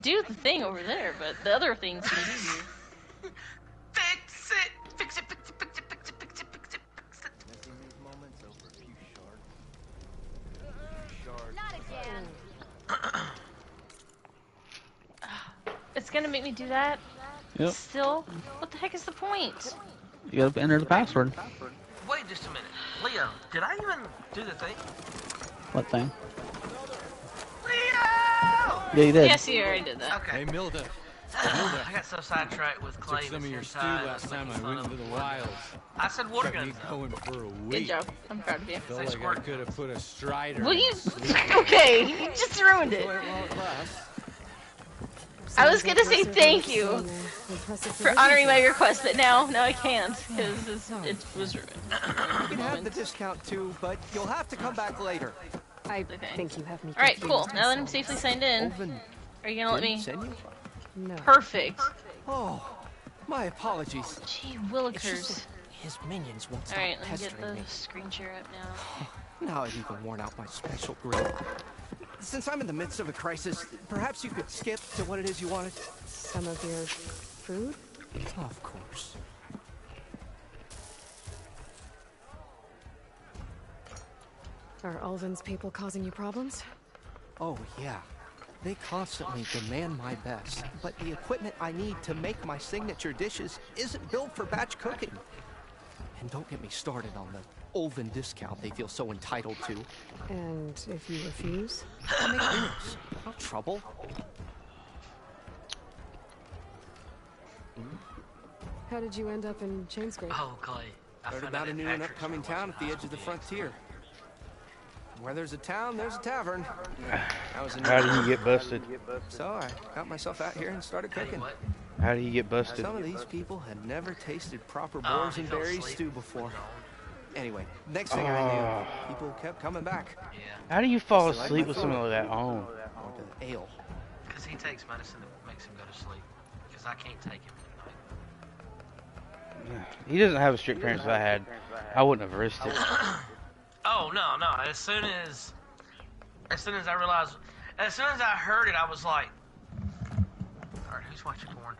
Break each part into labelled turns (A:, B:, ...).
A: do the thing over there, but the other things seem easier.
B: Fix it! Fix it, fix it, fix it, fix it, fix it, fix it, fix it.
C: Missing these moments over a few shards.
D: Not again.
A: It's gonna make me do that?
E: Yep.
A: Still? What the heck is the point?
E: You gotta enter the password.
B: Wait just a minute. Leo, did I even do the thing?
E: What thing?
B: Leo!
E: Yeah, you did.
A: Yes, you already did that.
B: Okay.
F: Hey, Milda.
B: I got so sidetracked with Clay.
F: Took some of your stew
B: inside,
F: last time I
B: making
F: went
B: fun
F: into
B: of
F: the wilds.
B: I said water
F: Got me
B: guns.
F: going for a
A: Good
F: week.
A: job. I'm proud of you.
F: Felt like I could have put a strider.
A: Will
F: in
A: you?
F: a sleeper.
A: Okay, you just ruined it. I was gonna say thank you for honoring my request, but now I can't because it was ruined.
C: You can have the discount too, but you'll have to come back later.
G: I think you have me.
A: All right, cool.
G: confused
A: Now that I'm
G: myself.
A: safely signed in,
C: Olvin
A: are you gonna let
C: didn't
A: me?
C: send you?
G: No.
A: Perfect.
C: Oh, my apologies.
A: Gee
C: It's just
A: willikers.
C: that his minions won't
A: All
C: stop
A: right, let me get
C: pestering
A: the
C: me.
A: screen share up now.
C: Now I've even worn out my special grill. Since I'm in the midst of a crisis, perhaps you could skip to what it is you wanted?
G: Some of your food?
C: Of course.
G: Are Ulvin's people causing you problems?
C: Oh, yeah. They constantly demand my best, but the equipment I need to make my signature dishes isn't built for batch cooking. And don't get me started on the Ulvin discount they feel so entitled to.
G: And if you refuse?
C: I'll make meals. No trouble.
G: How did you end up in Chainscrape?
B: Oh, Clay. I
C: Heard
B: found
C: about
B: out
C: a
B: that
C: new and
B: Patrick's
C: upcoming
B: been
C: town at the
B: watching
C: edge of the
B: High School
C: frontier. Where there's a town, there's a tavern. That was a
E: How do you get busted?
C: So I got myself out here and started
B: Hey,
C: cooking.
B: what?
E: How do you get busted?
C: Some of these people had never tasted proper
B: Oh,
C: boars
B: he
C: and
B: fell
C: berries
B: asleep.
C: stew before. Anyway, next thing I knew, people kept coming back.
B: Yeah,
E: How do you fall
C: Just like
E: asleep
C: my
E: with
C: food.
E: something like that on?
C: Onto the ale.
B: because he takes medicine that makes him go to sleep. Because I can't take him at night.
E: He doesn't have a strict parents that I had. I wouldn't have risked it.
B: Oh no, no! As soon as I realized, as soon as I heard it, I was like, "All right, who's watching porn?"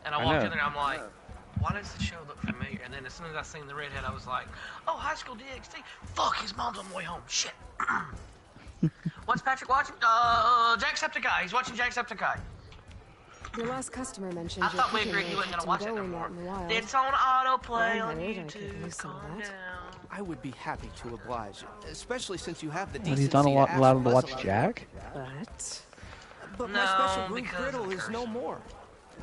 B: And I walked in there, I'm like, "Why does the show look familiar?" And then as soon as I seen the redhead, I was like, "Oh, High School DxD! Fuck, his mom's on the way home. Shit." What's Patrick watching? Jacksepticeye. He's watching Jacksepticeye.
G: Your last customer mentioned
B: I
G: your
B: thought we
G: cooking
B: agreed you
G: rate
B: wasn't
G: kept
B: gonna watch
G: him
B: it no
G: going
B: more.
G: out in the wild.
B: It's on autoplay
G: Well,
B: on
G: I heard I could
B: YouTube.
G: use some of
B: Calm
G: that.
B: down.
C: I would be happy to oblige, especially since you have the
E: But
C: decency
E: he's not
C: to ask
E: allowed to
C: for
E: watch
C: less allowed.
E: Jack?
G: But
C: But my
B: No,
C: special breed
B: because of
C: griddle
B: the
C: is no
B: curse.
C: more.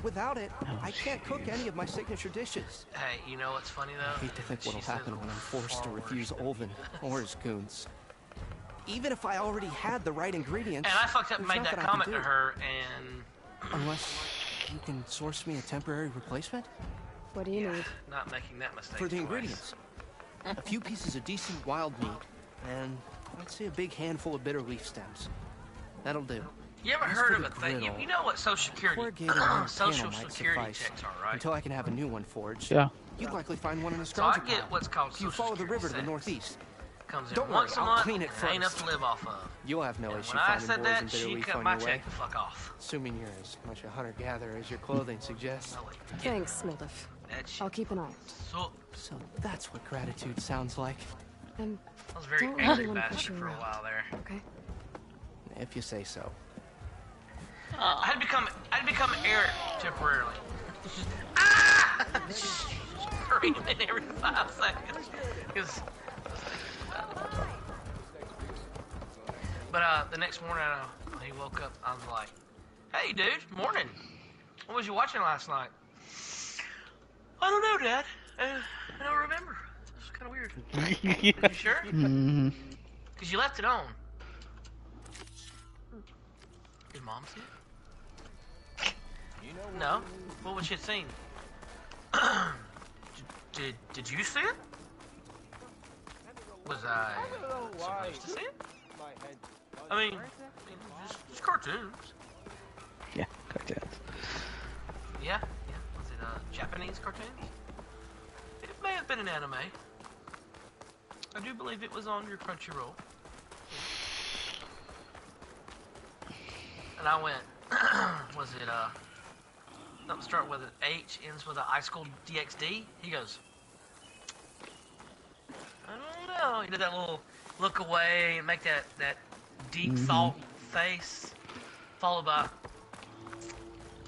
C: Without it,
E: Oh,
C: I can't cook any of my signature dishes.
B: Hey, you know what's funny though?
C: I hate to think
B: She
C: what'll
B: says
C: happen when I'm forced to
B: far
C: refuse
B: worse.
C: Olvin or his goons. Even if I already had the right ingredients,
B: And I fucked up and
C: there's
B: made that
C: nothing I can
B: comment to
C: do.
B: her, and
C: Unless you can source me a temporary replacement
G: What do you need?
B: not making that mistake.
C: for the
B: twice.
C: ingredients. A few pieces of decent wild meat, and I'd say a big handful of bitter leaf stems. That'll do.
B: You ever
C: As
B: heard
C: for
B: of
C: the
B: a thing?
C: griddle,
B: You know what Social Security,
C: Corrugated iron
B: Social
C: panel might
B: Security
C: suffice
B: checks are, right?
C: until I can have a new one forged.
E: Yeah.
C: You'd likely find one in a
B: So I
C: scrounge
B: get
C: pile.
B: what's called
C: If you
B: Social
C: follow the
B: Security
C: river to the
B: checks.
C: northeast,
B: Comes in
C: Don't worry,
B: once a
C: I'll
B: month.
C: clean it
B: Ain't enough
C: first.
B: to live off of.
C: you'll have no
B: And
C: issue
B: when I
C: finding
B: said
C: boars
B: that,
C: and bitter
B: she
C: leaf
B: cut
C: on
B: my
C: your way.
B: check the fuck off.
C: Assuming you're as much a hunter-gatherer as your clothing suggests.
B: Oh, wait.
G: Thanks, Smildiff.
B: That shit.
G: I'll keep an eye out.
B: So,
C: So that's what gratitude sounds like,
G: And
B: I was a very
G: Don't
B: angry
G: really wanna
B: bastard
G: push you
B: for a
G: around.
B: while there.
G: okay.
C: if you say so.
B: I had become Eric temporarily. Ah! Screaming every 5 seconds. 'Cause- But the next morning, when he woke up, I was like, "Hey, dude, morning. What was you watching last night?" "I don't know, Dad. I don't remember. It's kind of weird." "You sure?
E: Mhm.
B: Because you left it on." Did Mom see it? No. What was she seen? Did you see it? Was I supposed to see it? I mean, just cartoons.
E: Yeah, cartoons.
B: Yeah. Was it Japanese cartoons? It may have been an anime. I do believe it was on your Crunchyroll. And I went, was it, don't start with an H, ends with an I School DxD? He goes, I don't know. He did that little look away and make that deep thought face, followed by,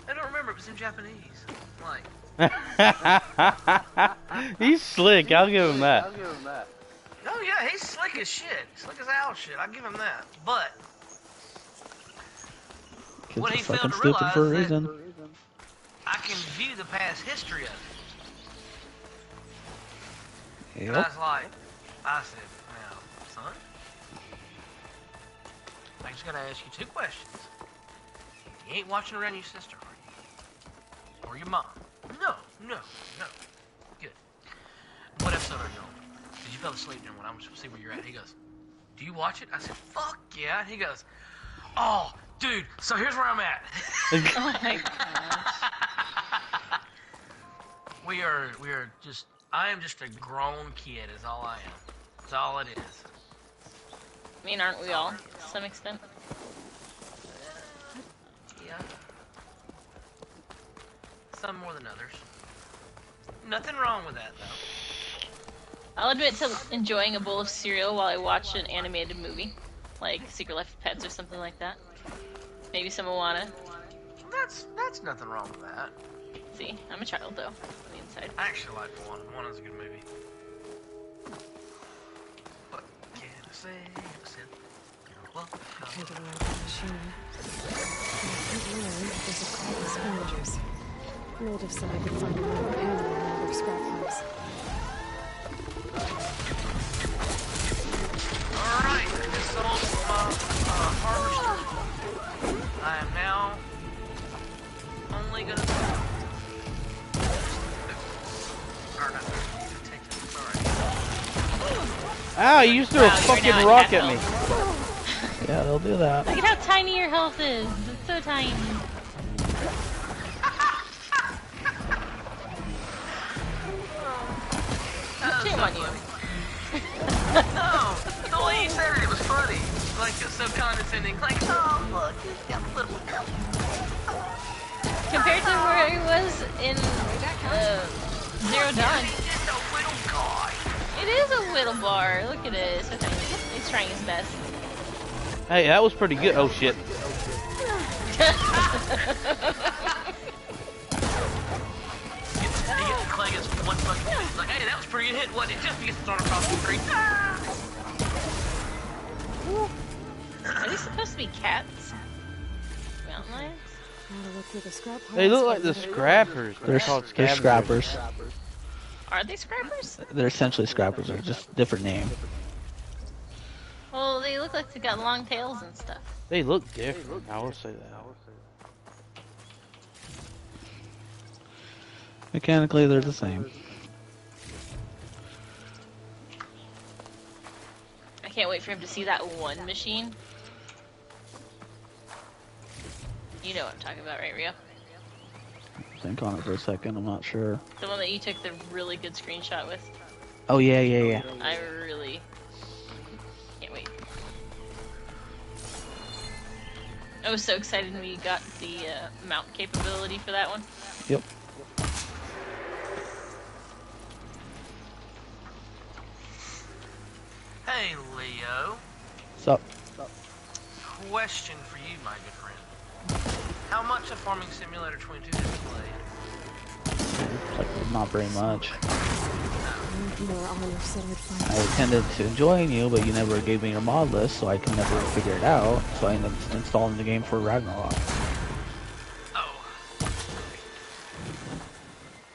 B: I don't remember, it was in Japanese. I'm like,
E: He's slick, I'll give him that.
B: oh yeah, he's slick as shit. Slick as owl shit, I'll give him that. But,
D: Kids
B: what
D: are
B: he failed
D: fucking
B: to
D: stupid
B: realize
D: for a
B: that
D: reason.
B: I can view the past history of it.
D: Yep.
B: And I was like, I said, now, son, I just gotta ask you 2 questions. You ain't watching around your sister, are you? Or your mom? No. Good. What episode are you on? Because you fell asleep during one. I'm just see where you're at. He goes, do you watch it? I said, fuck yeah. And he goes, oh, dude, so here's where I'm at.
A: Oh my gosh.
B: We are just, I am just a grown kid is all I am. That's all it is.
A: I mean, aren't we all, to some extent?
B: Yeah. Some more than others. Nothing wrong with that, though.
A: I'll admit to enjoying a bowl of cereal while I watch an animated movie, like Secret Life of Pets or something like that. Maybe some Moana.
B: That's nothing wrong with that.
A: See, I'm a child though, on the inside.
B: I actually like Moana. Moana's a good movie. What can I say? Well,
G: Can't get around the machine. I can't learn there's a call with scavengers. Native said I could find another companion in another scrap house.
B: Alright, this old harvester. I am now only gonna
E: Ow, you just threw a
A: Wow, you're
E: fucking
A: now
E: rock
A: at
E: at me.
D: Yeah, they'll do that.
A: Look at how tiny your health is. It's so tiny. Shame on you.
B: No, the way you said it was funny. Like, it's so condescending. Like, oh, look, he's got a little help.
A: Compared to where he was in Zero Dawn.
B: He's just a little guy.
A: It is a little bar. Look at it. It's so tiny. He's trying his best.
E: Hey, that was pretty good. Oh shit.
B: He gets Clay gets one fucking hit. He's like, hey, that was pretty good hit, wasn't it? Just gets thrown across the street.
A: Are these supposed to be cats? Mountain lions?
G: Gotta look through the scrap house.
E: They look like the scrappers. They're called
D: They're
E: scavengers.
D: scrappers.
A: Are they scrappers?
D: They're essentially scrappers. They're just different name.
A: Well, they look like they got long tails and stuff.
E: They look different. I will say that.
D: Mechanically, they're the same.
A: I can't wait for him to see that one machine. You know what I'm talking about, right, Rio?
D: Think on it for a second. I'm not sure.
A: The one that you took the really good screenshot with.
D: Oh yeah.
A: I really can't wait. I was so excited when we got the mount capability for that one.
D: Yep.
B: Hey, Leo.
D: What's up?
B: Question for you, my good friend. How much of Farming Simulator 22 have you played?
D: Like, not very much.
G: More honor said I'd find
D: I intended to join you, but you never gave me your mod list, so I can never figure it out. So I ended up installing the game for Ragnarok.
B: Oh.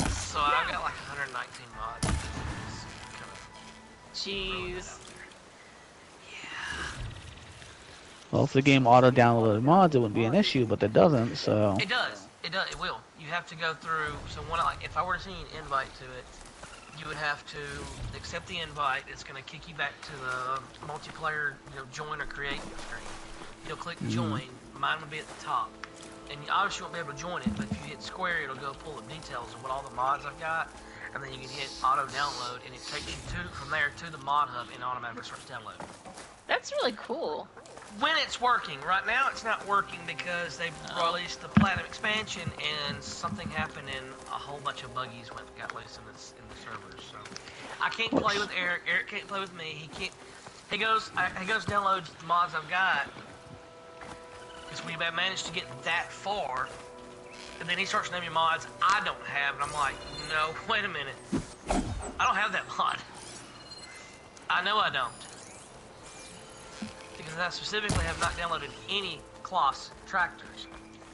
B: So I've got like 119 mods.
A: Jeez.
D: Well, if the game auto-downloaded mods, it wouldn't be an issue, but it doesn't, so...
B: It does. It does. It will. You have to go through. So when if I were to send you an invite to it, you would have to accept the invite. It's going to kick you back to the multiplayer, join or create screen. You'll click join. Mine would be at the top, and you obviously won't be able to join it. But if you hit square, it'll go pull up details of what all the mods I've got, and then you can hit auto download, and it takes you from there to the mod hub, and automatically starts downloading.
A: That's really cool.
B: when it's working. Right now it's not working because they released the Platinum expansion and something happened and a whole bunch of buggies got loose in the servers. So I can't play with Eric. Eric can't play with me. He can't. He goes downloads the mods I've got because we managed to get that far, and then he starts naming mods I don't have, and I'm like, no, wait a minute, I don't have that mod. I know I don't. Because I specifically have not downloaded any Kloss tractors.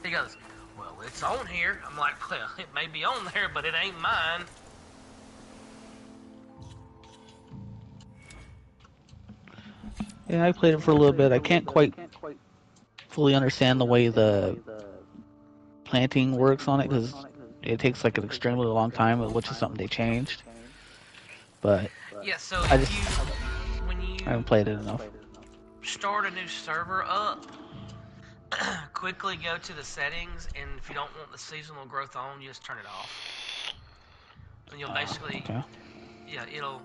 B: He goes, well, it's on here. I'm like, well, it may be on there, but it ain't mine.
D: Yeah, I played it for a little bit. I can't quite fully understand the way the planting works on it, because it takes like an extremely long time, which is something they changed. But
B: yeah, so when you
D: I haven't played it enough.
B: Start a new server up, quickly go to the settings, and if you don't want the seasonal growth on, you just turn it off. And you'll basically, yeah, you'll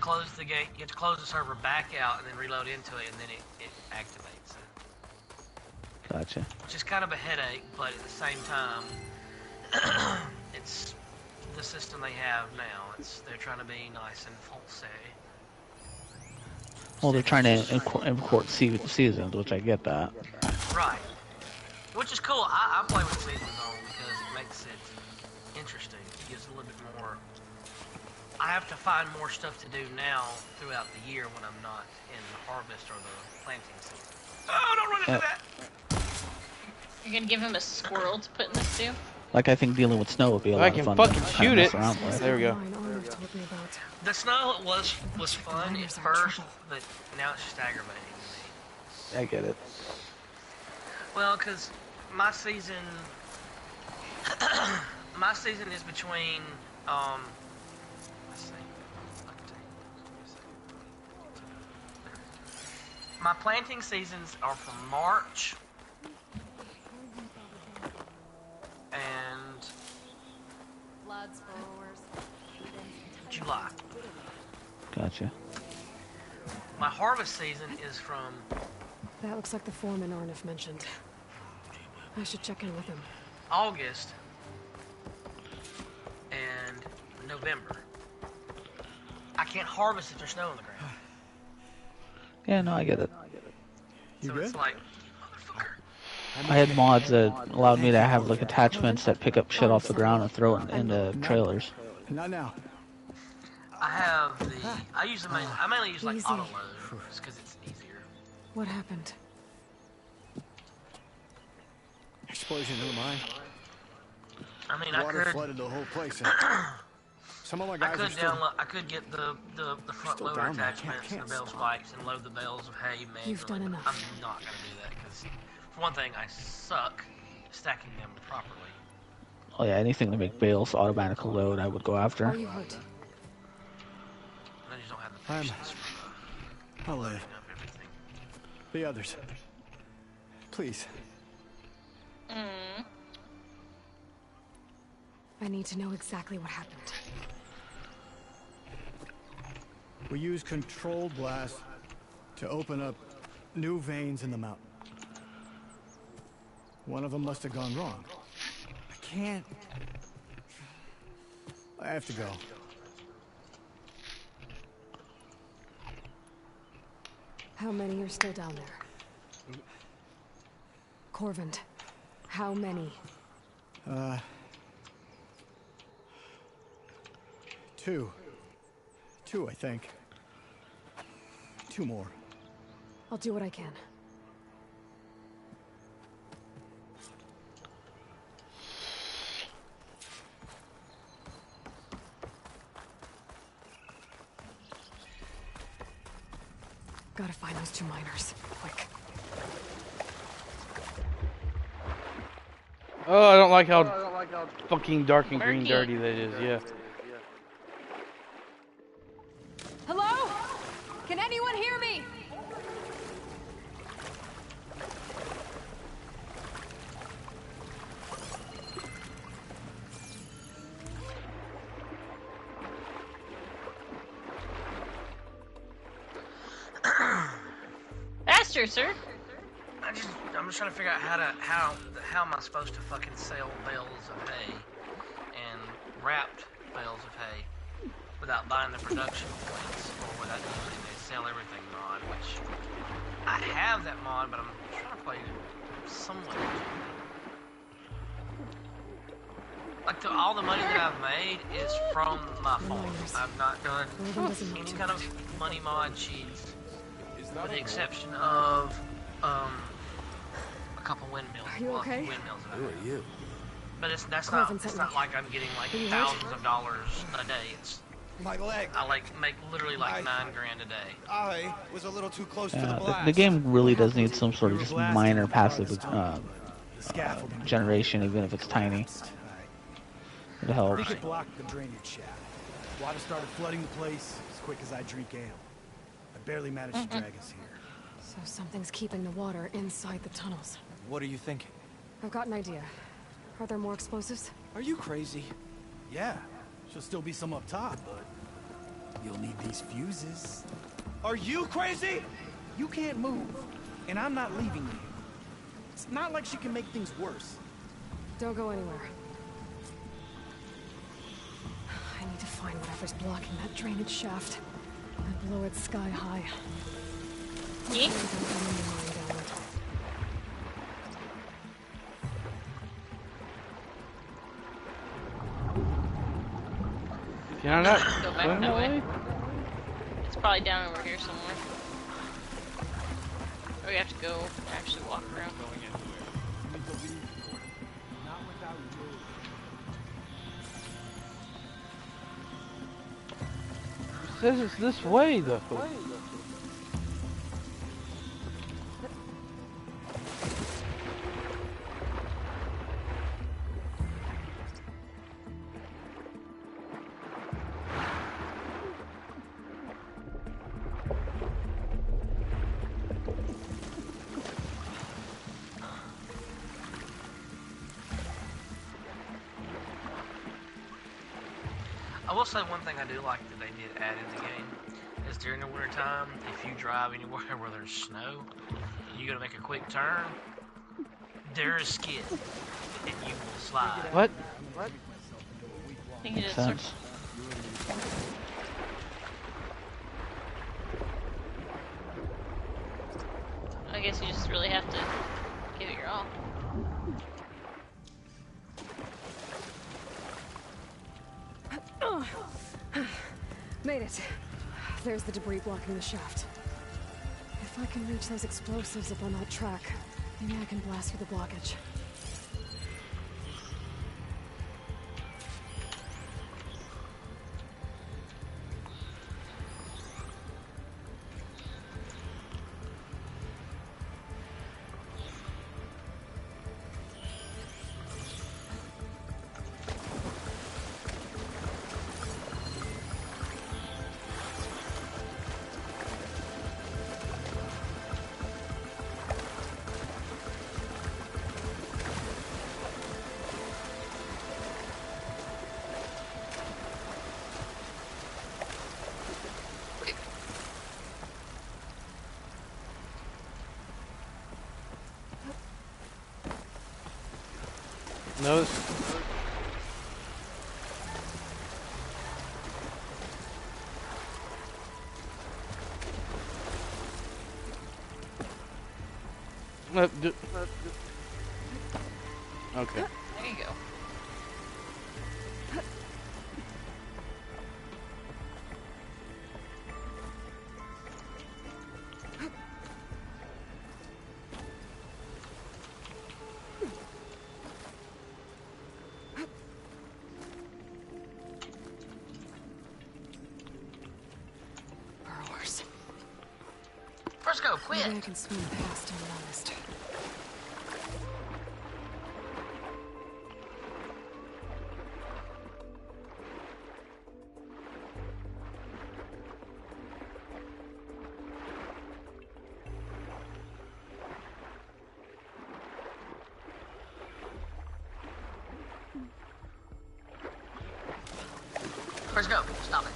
B: close the gate. You have to close the server back out and then reload into it, and then it activates.
D: Gotcha.
B: Which is kind of a headache, but at the same time, it's the system they have now. They're trying to be nice and false.
D: Well, they're trying to import seasons, which I get that.
B: Right. Which is cool. I play with seasons on because it makes it interesting. It gives a little bit more. I have to find more stuff to do now throughout the year when I'm not in the harvest or the planting season. Oh, don't run into that!
A: You're gonna give him a squirrel to put in the stew?
D: Like, I think dealing with snow would be a lot of fun.
E: I can fucking shoot it. There we go.
B: The snow was fun at first, but now it's just aggravating to me.
D: I get it.
B: Well, because my season is between, let's see. My planting seasons are from March and July.
D: Gotcha.
B: My harvest season is from...
G: That looks like the foreman Arnif mentioned. I should check in with him.
B: August and November. I can't harvest if there's snow on the ground.
D: Yeah, no, I get it.
B: So it's like, motherfucker.
D: I had mods that allowed me to have like attachments that pick up shit off the ground and throw it into trailers.
F: Not now.
B: I mainly use like auto load just because it's easier.
G: What happened?
F: Explosion in the mine.
B: I mean,
F: Water
B: I could
F: flooded the whole place. Some of my
B: I
F: guys are
B: could
F: still...
B: I could get the front
F: Still
B: loader
F: down there.
B: attachments and
F: Can't
B: the bell
F: stop.
B: spikes and load the bales of hay manually.
G: You've done enough.
B: I'm not gonna do that because, for one thing, I suck stacking them properly.
D: Oh yeah, anything to make bales automatically load, I would go after.
G: Are you hurt?
B: And I just don't have the patience for
F: I'll
B: loading
F: live.
B: up everything.
F: The others. Please.
G: I need to know exactly what happened.
F: We use controlled blast to open up new veins in the mountain. One of them must have gone wrong. I can't... I have to go.
G: How many are still down there? Corvand, how many?
F: Two, I think. 2 more.
G: I'll do what I can. Gotta find those 2 miners. Quick.
E: Oh, I don't like how fucking dark and green dirty that is, yeah.
G: Hello? Can anyone hear me?
A: answer, sir.
B: I'm just trying to figure out how am I supposed to fucking sell bales of hay and wrapped bales of hay without buying the production points or without using the sell everything mod, which I have that mod, but I'm trying to play somewhat. Like all the money that I've made is from my farm. I've not done any kind of money mod cheats, with the exception of a couple windmills.
G: Are you okay?
B: Windmills
H: Who are you?
B: but it's not like I'm getting like
G: Are you
B: thousands of dollars a day. It's
I: My leg.
B: I make literally like $9 grand a day.
I: I was a little too close to the
D: Yeah,
I: blast.
D: the game really does need some sort of just minor passive
F: Scaffolding.
D: generation, even if it's tiny. It
F: I
D: helps.
F: think it blocked the drainage shaft. Water started flooding the place as quick as I drink ale. I barely managed to drag us here.
G: So something's keeping the water inside the tunnels.
C: What are you thinking?
G: I've got an idea. Are there more explosives?
C: Are you crazy?
F: Yeah, should still be some up top, but you'll need these fuses.
I: Are you crazy?
F: You can't move, and I'm not leaving you. It's not like she can make things worse.
G: Don't go anywhere. I need to find whatever's blocking that drainage shaft and blow it sky high.
A: Yeet.
E: Can I not
A: Go back
E: swim
A: that way.
E: away?
A: It's probably down over here somewhere. Or we have to go actually walk around.
E: It says it's this way though.
B: I will say one thing I do like that they did add in the game is during the wintertime, if you drive anywhere where there's snow, and you gotta make a quick turn, there is skid, and you will slide.
E: What?
A: I think you just
D: Sense.
A: I guess you just really have to give it your all.
G: Made it. There's the debris blocking the shaft. If I can reach those explosives up on that track, maybe I can blast through the blockage.
E: No. Okay.
A: There you go.
G: Burrowers.
B: Frisco, quit!
G: Maybe I can swim past unnoticed.
B: Frisco, stop it.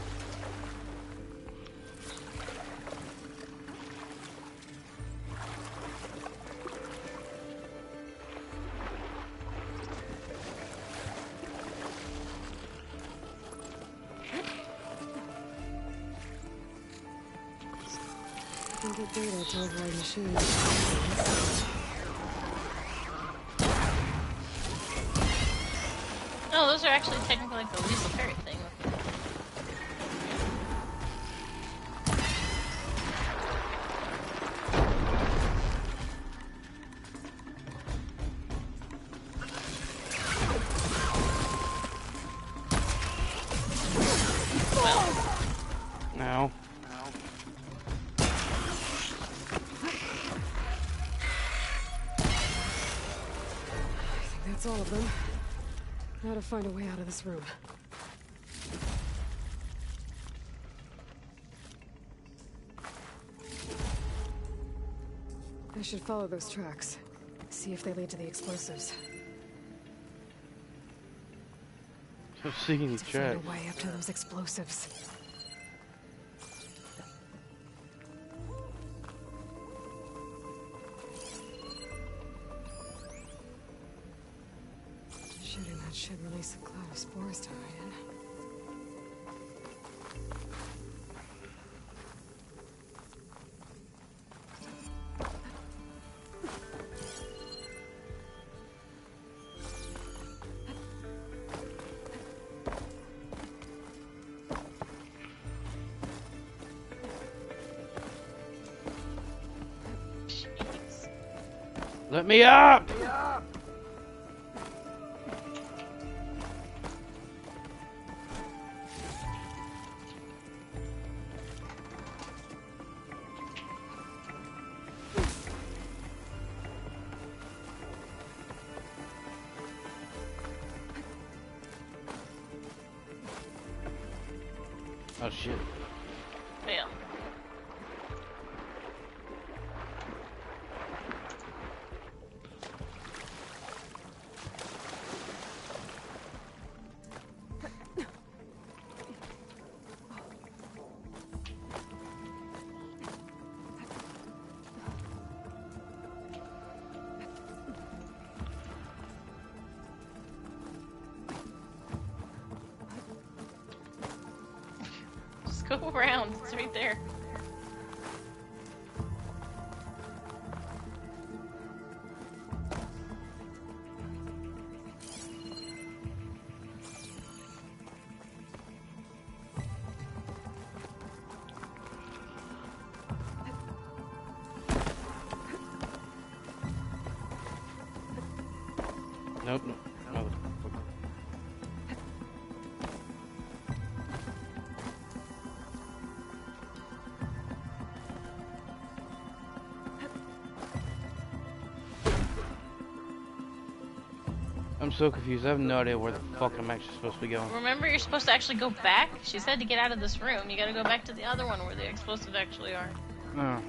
G: get data to avoid machines.
A: No, those are actually technically like the lethal parrot thing.
E: No.
G: I think that's all of them. Now to find a way out of this room. I should follow those tracks. See if they lead to the explosives.
E: I'm seeing
G: To
E: track.
G: find a way up to those explosives. Shooting that should release a cloud of spores to hide in.
A: Jeez.
E: Let me up! Oh shit.
A: Fail. Just go around. It's right there.
E: Nope, nope. Motherfucker. I'm so confused. I have no idea where the fuck I'm actually supposed to be going.
A: Remember, you're supposed to actually go back? She said to get out of this room, you gotta go back to the other one where the explosives actually are.
E: Oh.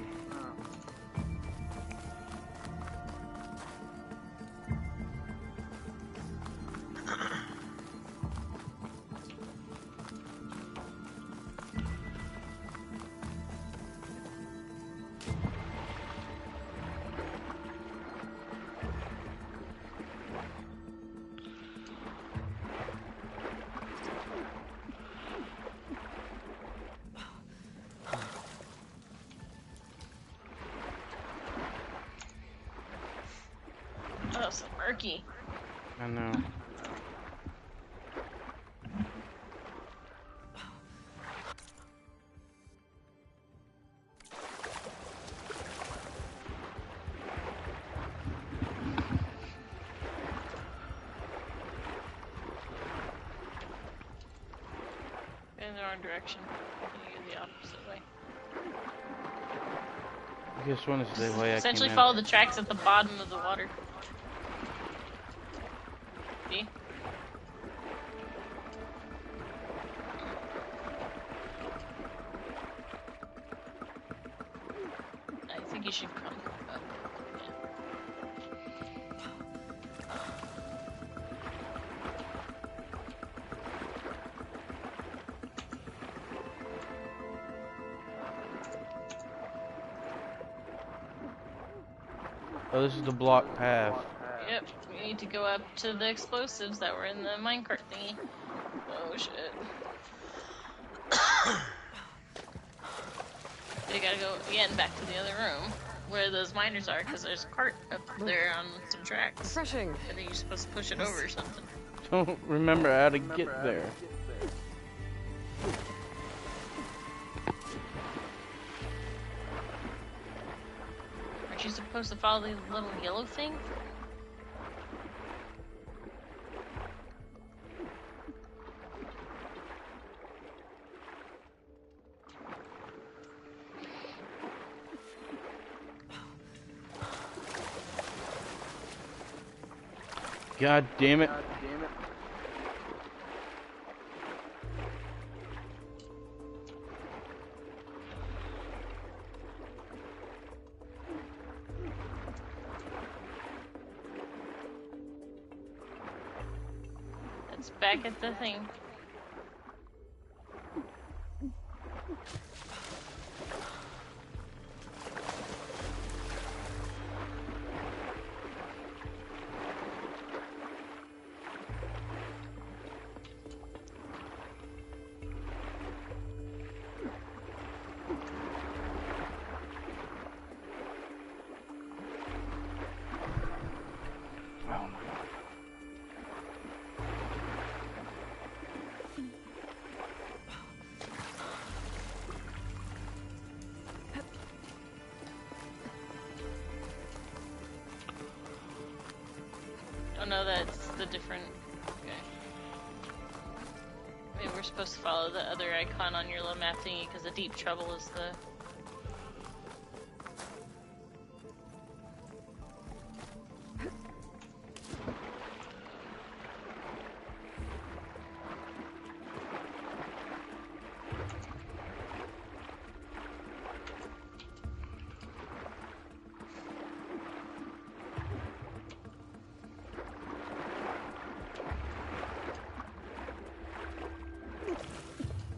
A: Oh, so murky.
E: I know.
A: In the wrong direction. You go the opposite way.
E: I guess one is the way I
A: Essentially
E: came
A: follow
E: in.
A: the tracks at the bottom of the water. See? I think you should come up.
E: Oh, this is the block path.
A: Yep, we need to go up to the explosives that were in the minecart thingy. Oh shit. We gotta go again back to the other room where those miners are, because there's a cart up there on some tracks.
G: Refreshing.
A: I think you're supposed to push it over or something.
E: Don't remember how to get there.
A: Aren't you supposed to follow the little yellow thing?
E: God damn it.
A: It's back at the thing. Oh no, that's the different... Okay. Maybe we're supposed to follow the other icon on your little map thingy, because the deep trouble is the...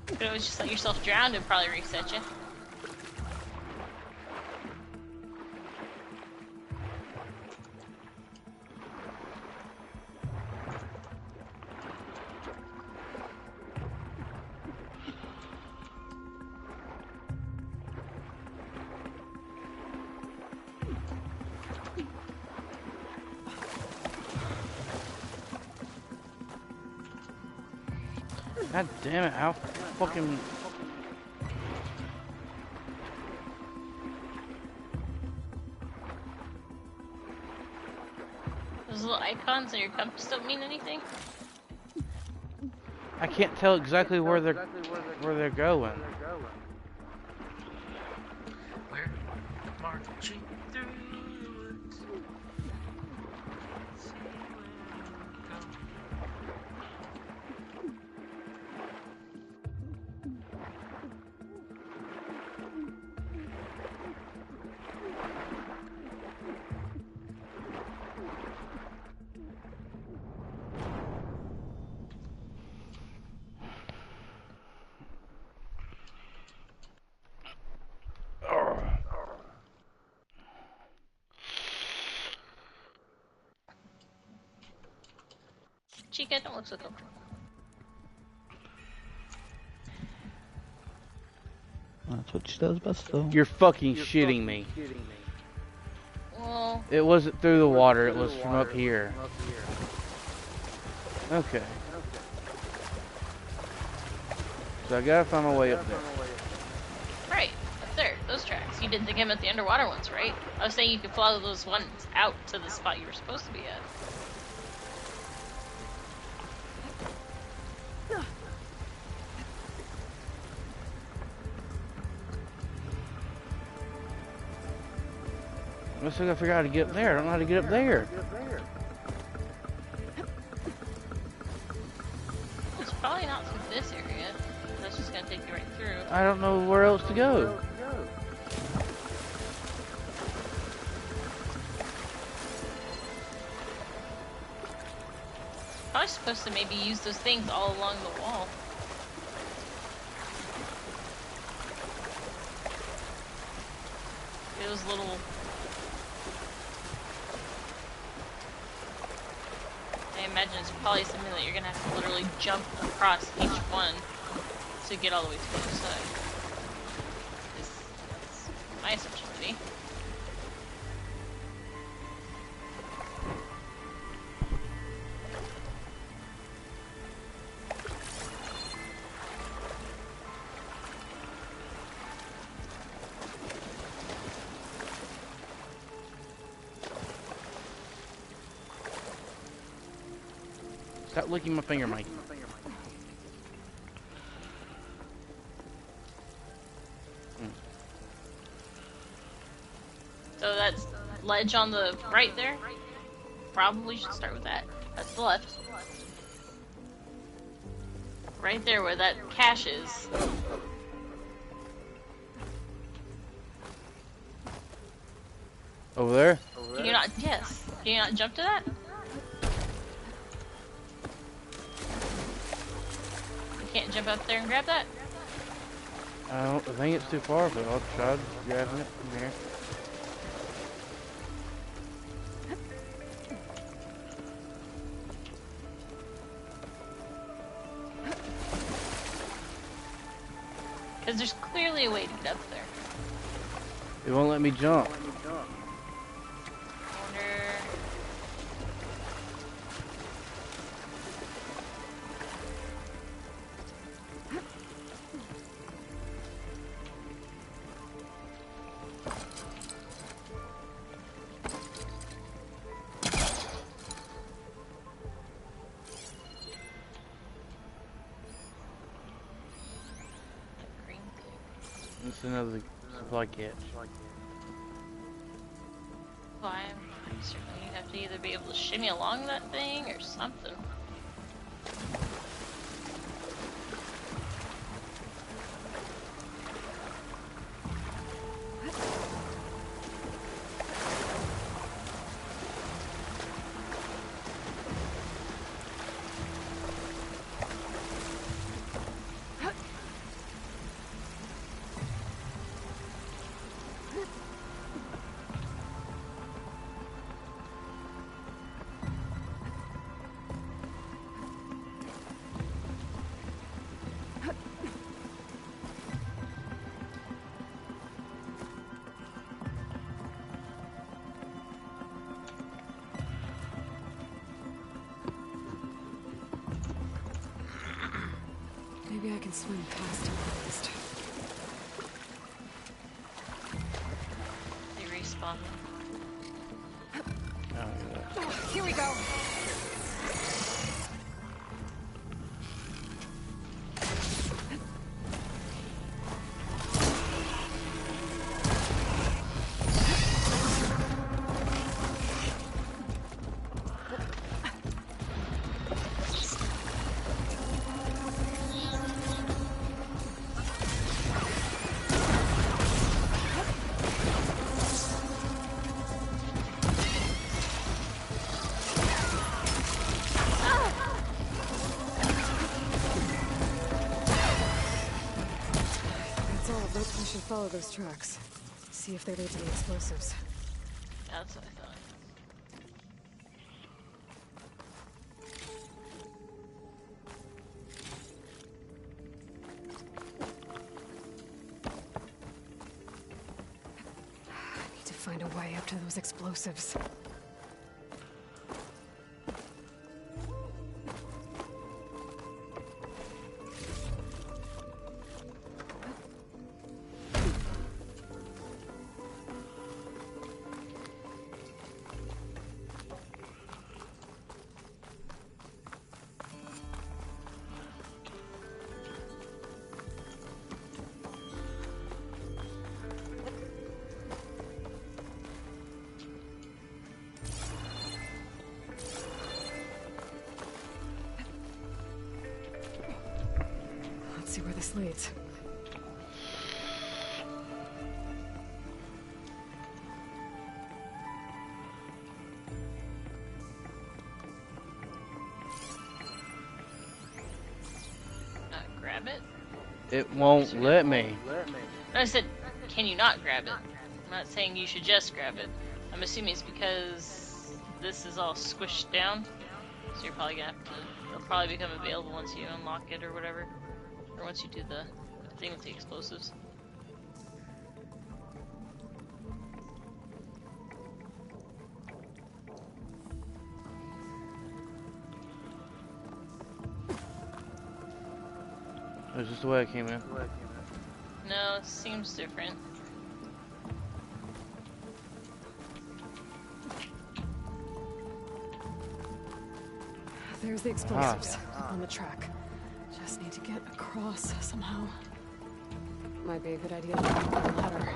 A: You could always just let yourself drown and probably reset you.
E: God damn it, how fucking...
A: Those little icons on your compass don't mean anything?
E: I can't tell exactly where they're going.
B: We're marching through the woods. See where we go.
A: Chica, don't look so comfortable.
D: That's what she does best, though.
E: You're fucking shitting me.
A: Well,
E: It wasn't through the water, it was from up here. Okay. So I gotta find my way up there.
A: right, up there, those tracks. You didn't think I meant the underwater ones, right? I was saying you could follow those ones out to the spot you were supposed to be at.
E: I still gotta figure out how to get up there. I don't know how to get up there.
A: It's probably not through this area. That's just gonna take you right through.
E: I don't know where else to go.
A: Probably supposed to maybe use those things all along the wall. Those little... I imagine it's probably something that you're gonna have to literally jump across each one to get all the way to the other side. my assumption would be.
E: Stop licking my finger, Mike.
A: So that's ledge on the right there. Probably should start with that. That's the left. Right there where that cache is.
E: Over there?
A: Can you not? Yes. Can you not jump to that? You can't jump up there and grab that?
E: I think it's too far, but I'll try grabbing it from here.
A: Because there's clearly a way to get up there.
E: It won't let me jump.
A: Corner. Green thing.
E: It's another supply catch.
A: Why? Certainly you have to either be able to shimmy along that thing or something.
G: Maybe I can swim past him at least.
A: They respawn.
G: Oh, here we go. We should follow those tracks. See if they lead to the explosives.
A: That's what I thought.
G: I need to find a way up to those explosives. Let's see where this leads.
A: Grab it?
E: It won't let me.
A: No, I said, can you not grab it? I'm not saying you should just grab it. I'm assuming it's because this is all squished down. So you're probably gonna have to, it'll probably become available once you unlock it or whatever. Or once you do the thing with the explosives.
E: Is this the way I came in?
A: No, it seems different.
G: There's the explosives up on the track. Just need to get across somehow. Might be a good idea to jump on the ladder.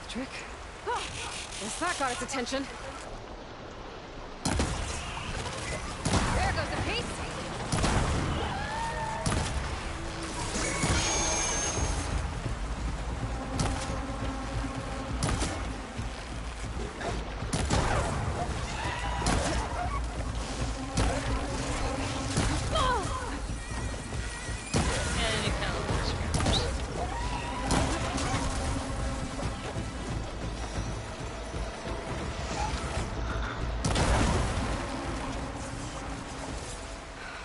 G: Trick. Oh, guess that got its attention. There goes the piece.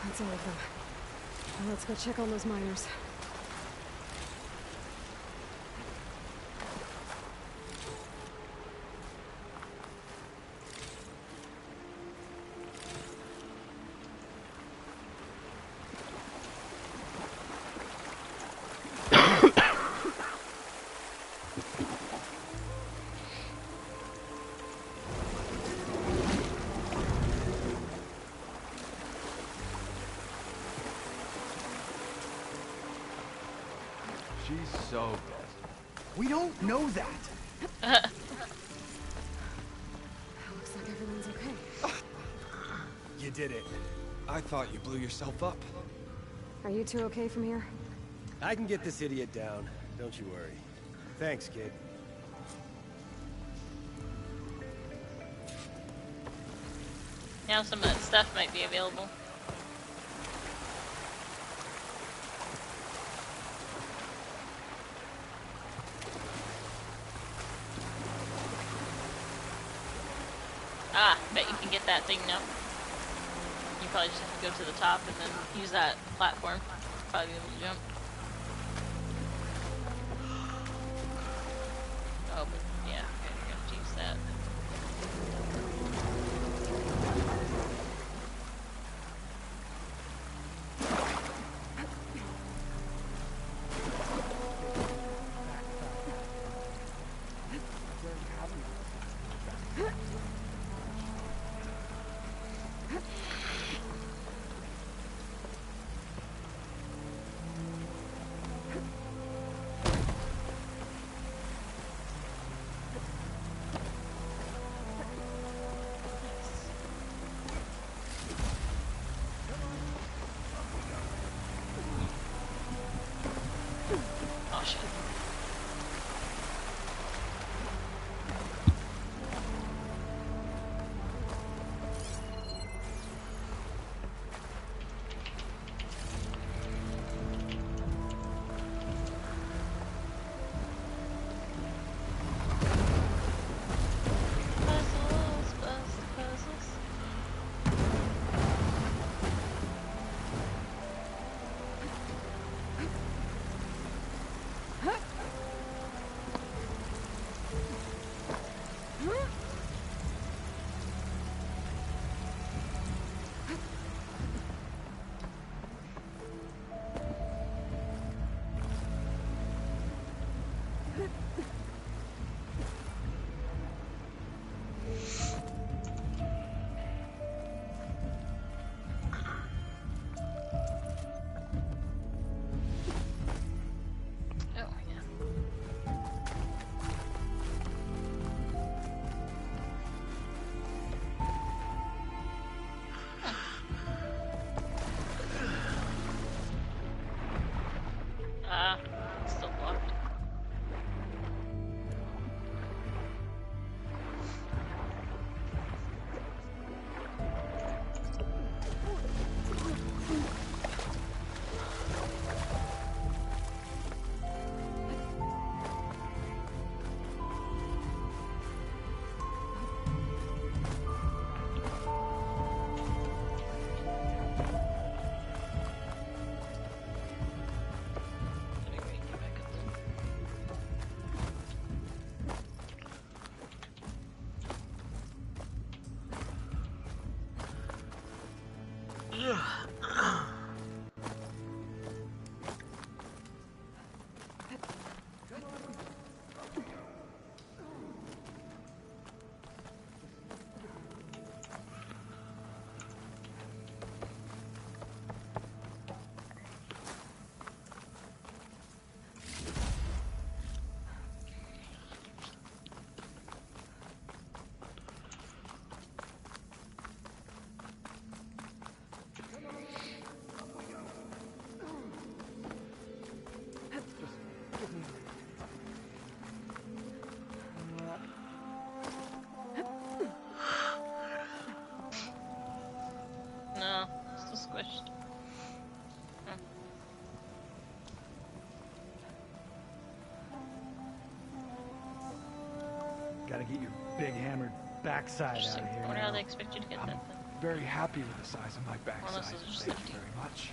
G: That's all of them. Now let's go check on those miners.
I: She's so good. We don't know that.
G: Looks like everyone's okay.
F: You did it. I thought you blew yourself up.
G: Are you two okay from here?
F: I can get this idiot down. Don't you worry. Thanks, kid.
A: Now some of that stuff might be available. Ah, bet you can get that thing now. You probably just have to go to the top and then use that platform. Probably be able to jump. Oh, but yeah, you're gonna have to use that. Oh shit. Puzzles, puzzles. squished.
F: Gotta get your big hammered backside out of here.
A: I wonder how they expect you to get that then.
I: Very happy with the size of my backside.
A: Unless it's just
I: Thank
A: empty.
I: you very much.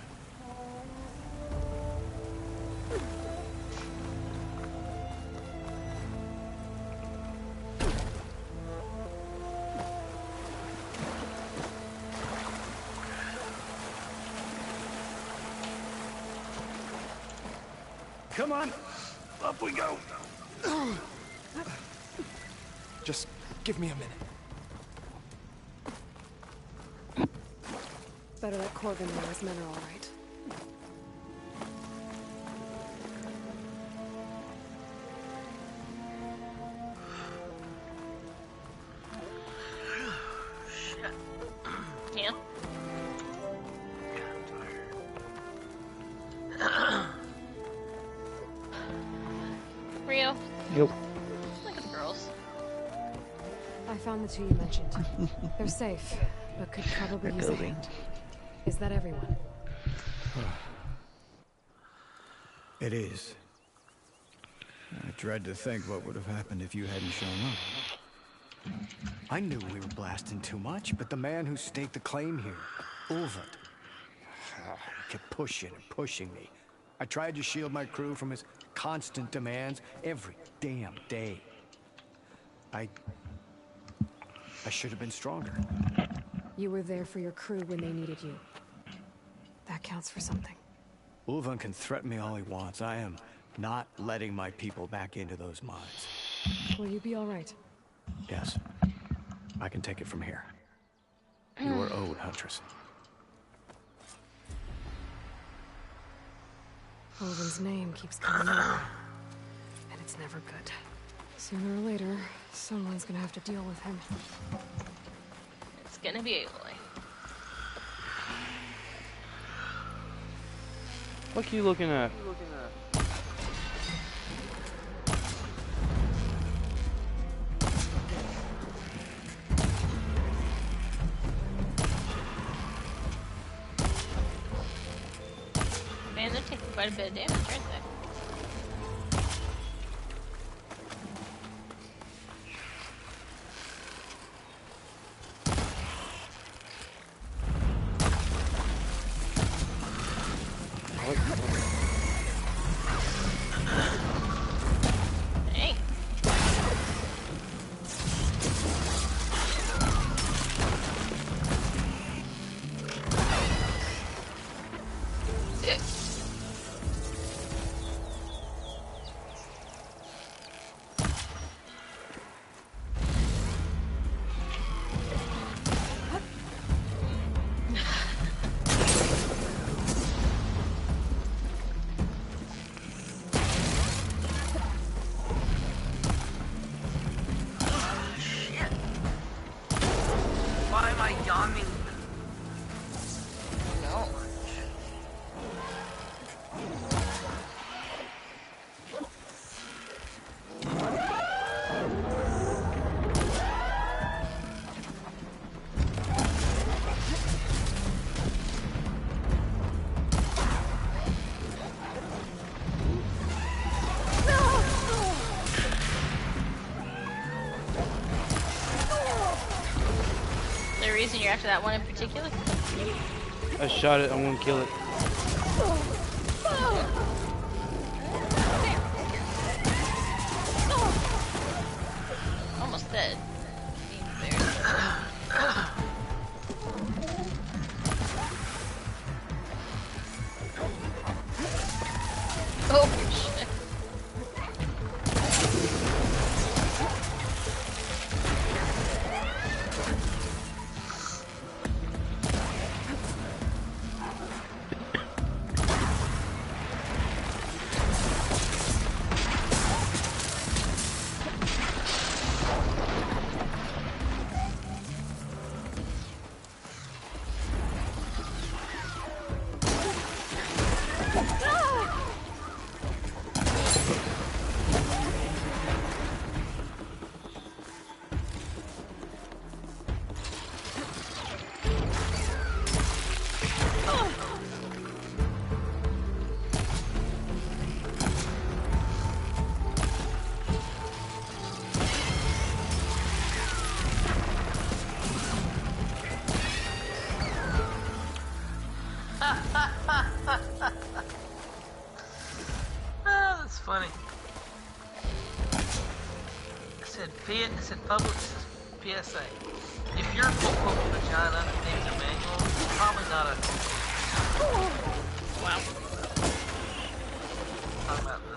F: Come on, up we go.
I: Just give me a minute.
G: Better let Corbin know his men are all right.
B: Shit.
A: Yeah. Rio,
D: Yep.
A: look at the girls.
G: I found the two you mentioned. They're safe, but could probably use a
D: Echoing.
G: hand. Is that everyone?
F: It is. I dread to think what would have happened if you hadn't shown up. I knew we were blasting too much, but the man who staked the claim here, Ulvund, kept pushing and pushing me. I tried to shield my crew from his constant demands every damn day. I should have been stronger.
G: You were there for your crew when they needed you. That counts for something.
F: Ulvund can threaten me all he wants. I am not letting my people back into those mines.
G: Will you be all right?
F: Yes. I can take it from here. You are owed, Huntress.
G: Ulvund's name keeps coming up, and it's never good. Sooner or later, someone's gonna have to deal with him.
A: It's gonna be Aloy.
E: What are you looking at?
A: Man, they're taking quite a bit of damage, aren't they? Dang.
B: Shit. Why am I yawning?
A: No. Is there a reason you're after that one in particular?
E: I shot it. I'm gonna kill it.
A: Almost dead. There. Oh shit.
B: Oh, that's funny. I said public PSA. If your quote vagina needs a manual, it's probably not a.
A: Wow.
B: Talking about the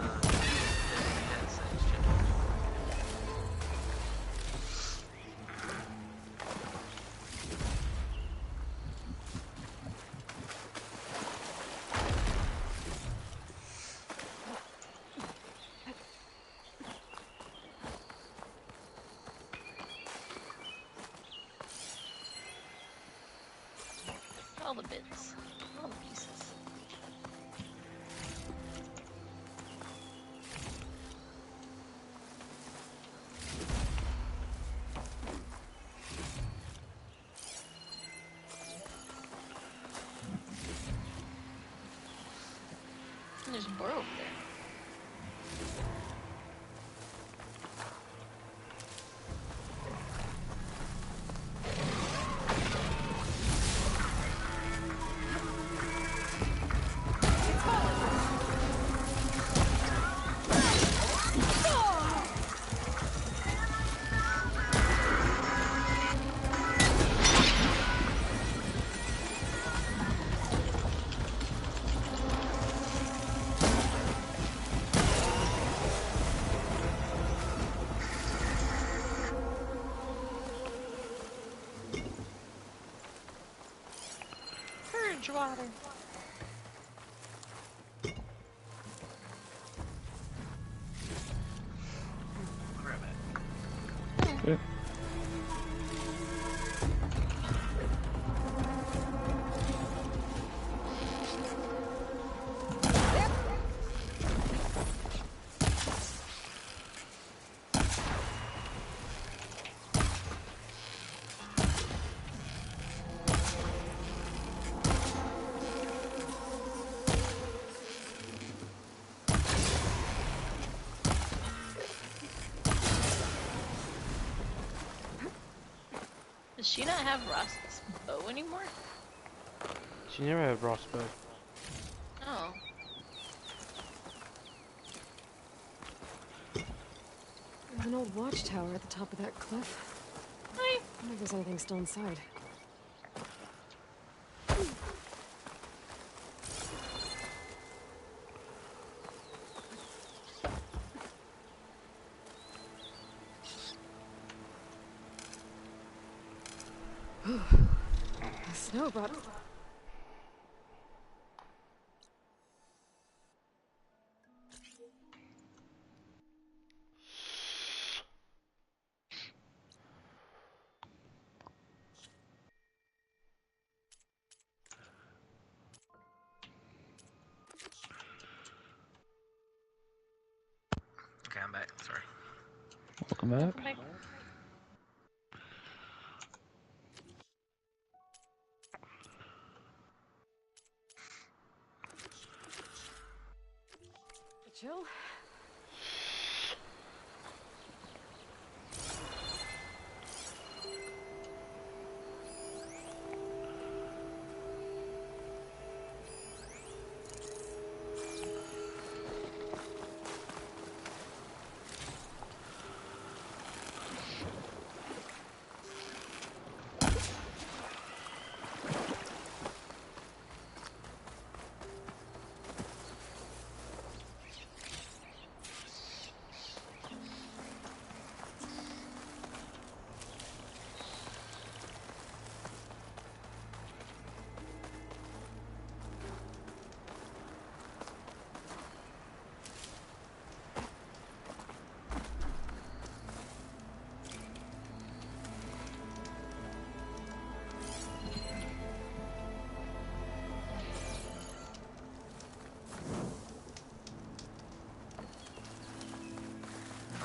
B: sex shit.
A: All the bits. All the pieces. There's a door over there. Water.
B: Grab it.
D: Yeah.
A: Does she not have Rost's bow anymore?
E: She never had Ross bow.
A: Oh.
G: There's an old watchtower at the top of that cliff.
A: Hi.
G: I wonder if there's anything still inside. The snow brought...
B: Okay, I'm back. Sorry.
D: Welcome back.
A: Back.
G: Jill?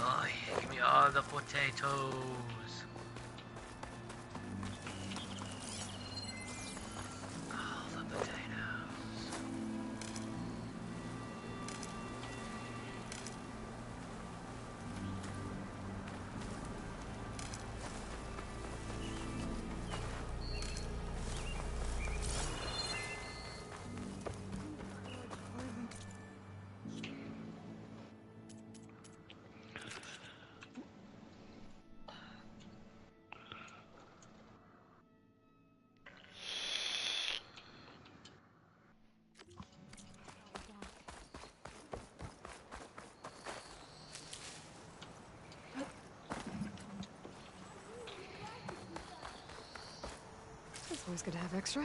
B: Oh, yeah, give me all the potatoes. All the potatoes.
G: Always good to have extra.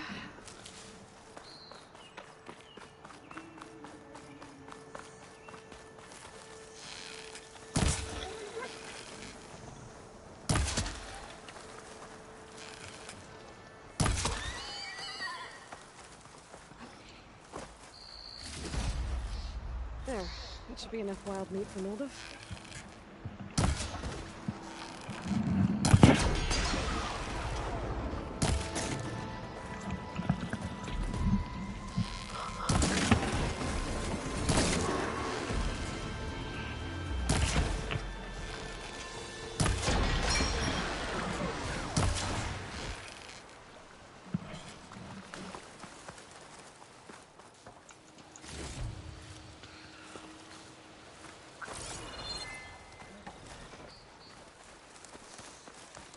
G: There. That should be enough wild meat for Moldov.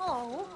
A: Oh.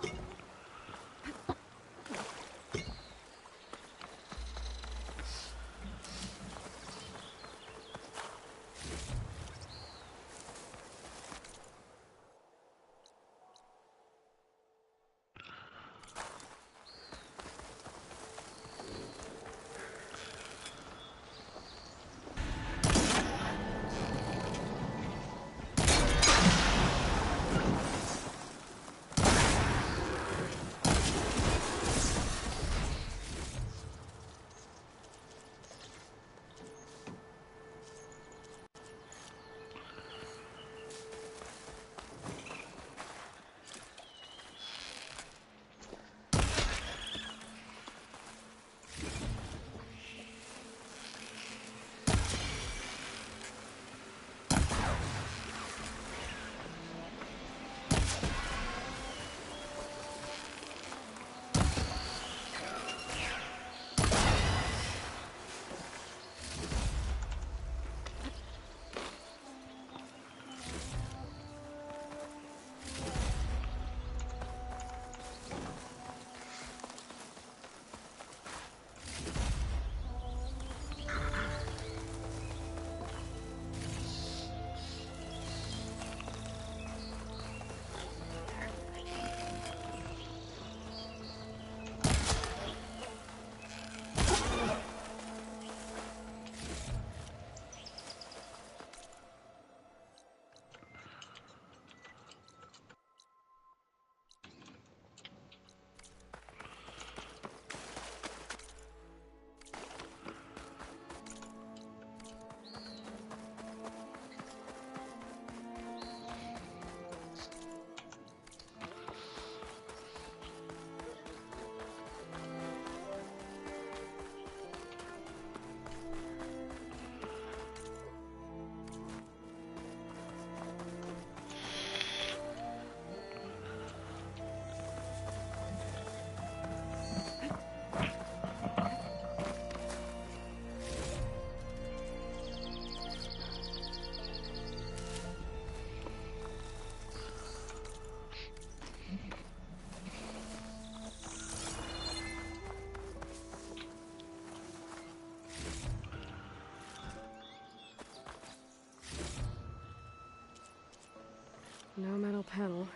G: No metal panel.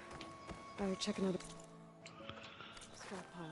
G: Better check another scrap pile.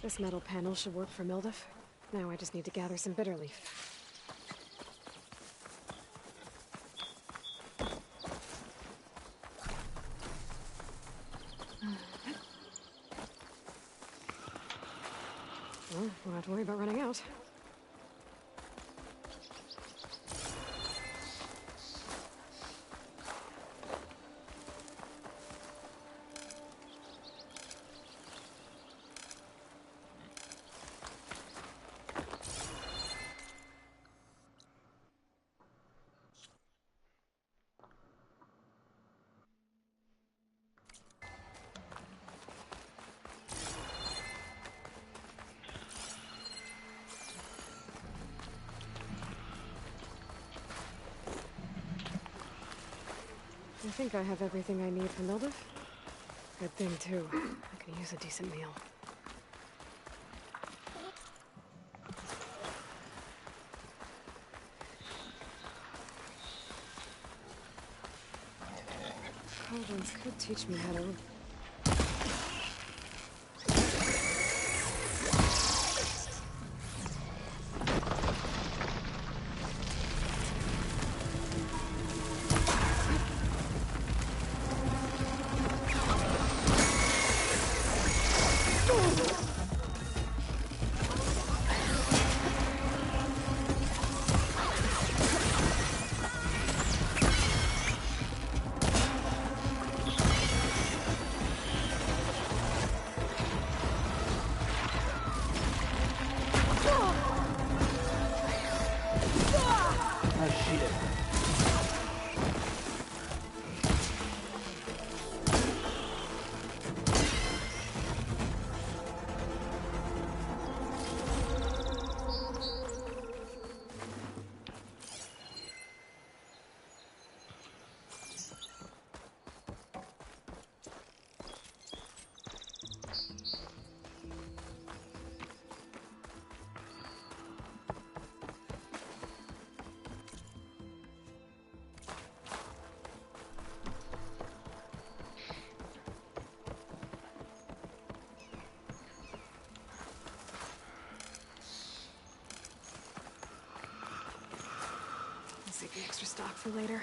G: This metal panel should work for Mildef. Now I just need to gather some bitter leaf. Well, won't have to worry about running out. I think I have everything I need for Mildev. Good thing, too. I could use a decent meal. Cauldrons could teach me how to... Save the extra stock for later.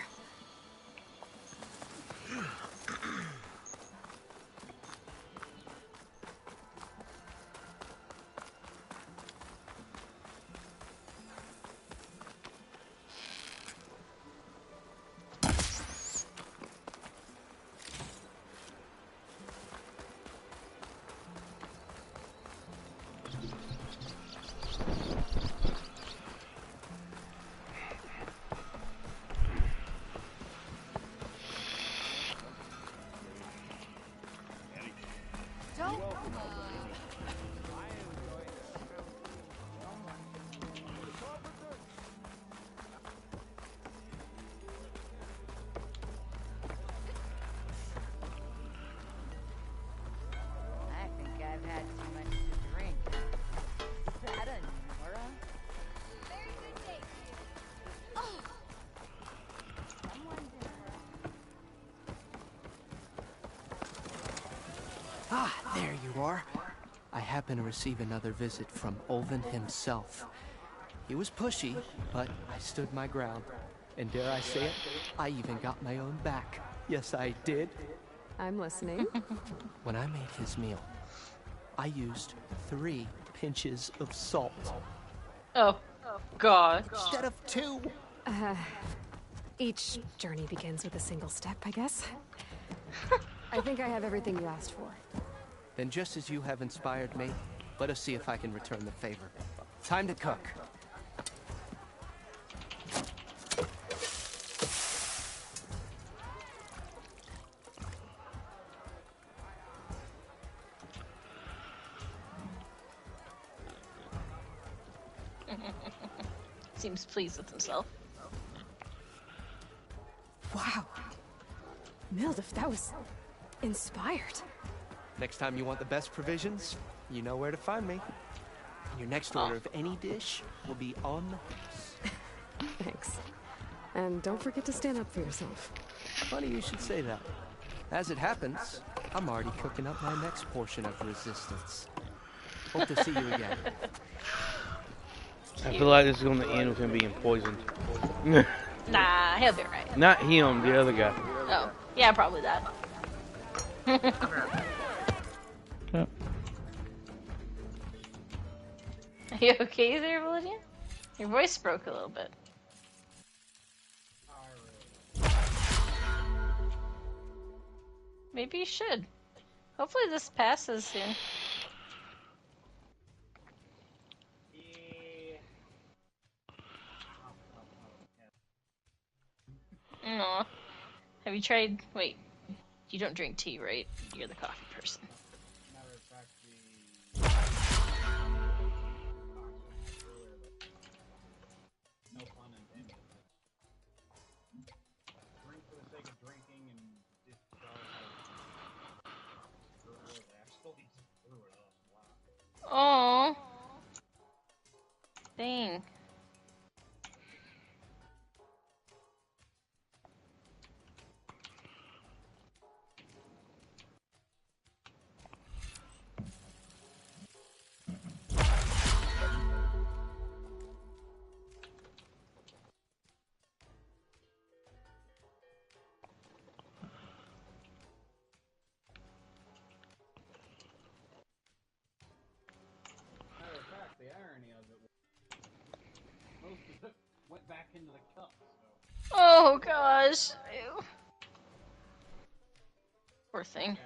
C: Ah, there you are. I happen to receive another visit from Ulvin himself. He was pushy, but I stood my ground. And dare I say it, I even got my own back. Yes, I did.
G: I'm listening.
C: When I made his meal, I used 3 pinches of salt.
A: Oh, God.
C: Instead of 2.
G: Each journey begins with a single step, I guess. I think I have everything you asked for.
C: Then just as you have inspired me, let us see if I can return the favor. Time to cook.
A: Seems pleased with himself.
G: Wow. Mildev, that was inspired.
C: Next time you want the best provisions, you know where to find me. Your next order of any dish will be on the house.
G: Thanks. And don't forget to stand up for yourself.
C: Funny you should say that. As it happens, I'm already cooking up my next portion of resistance. Hope to see you again.
E: I feel like this is going to end with him being poisoned.
A: Nah, he'll be right.
E: Not him, the other guy.
A: Oh, yeah, probably that.
D: Yep.
A: Are you okay there, Validian? Your voice broke a little bit. Maybe you should. Hopefully this passes soon. Aw. Have you tried... Wait. You don't drink tea, right? You're the coffee person. Oh. Dang.
H: The irony of it was most of it went back into the cup. So.
A: Oh gosh. Ew. Poor thing.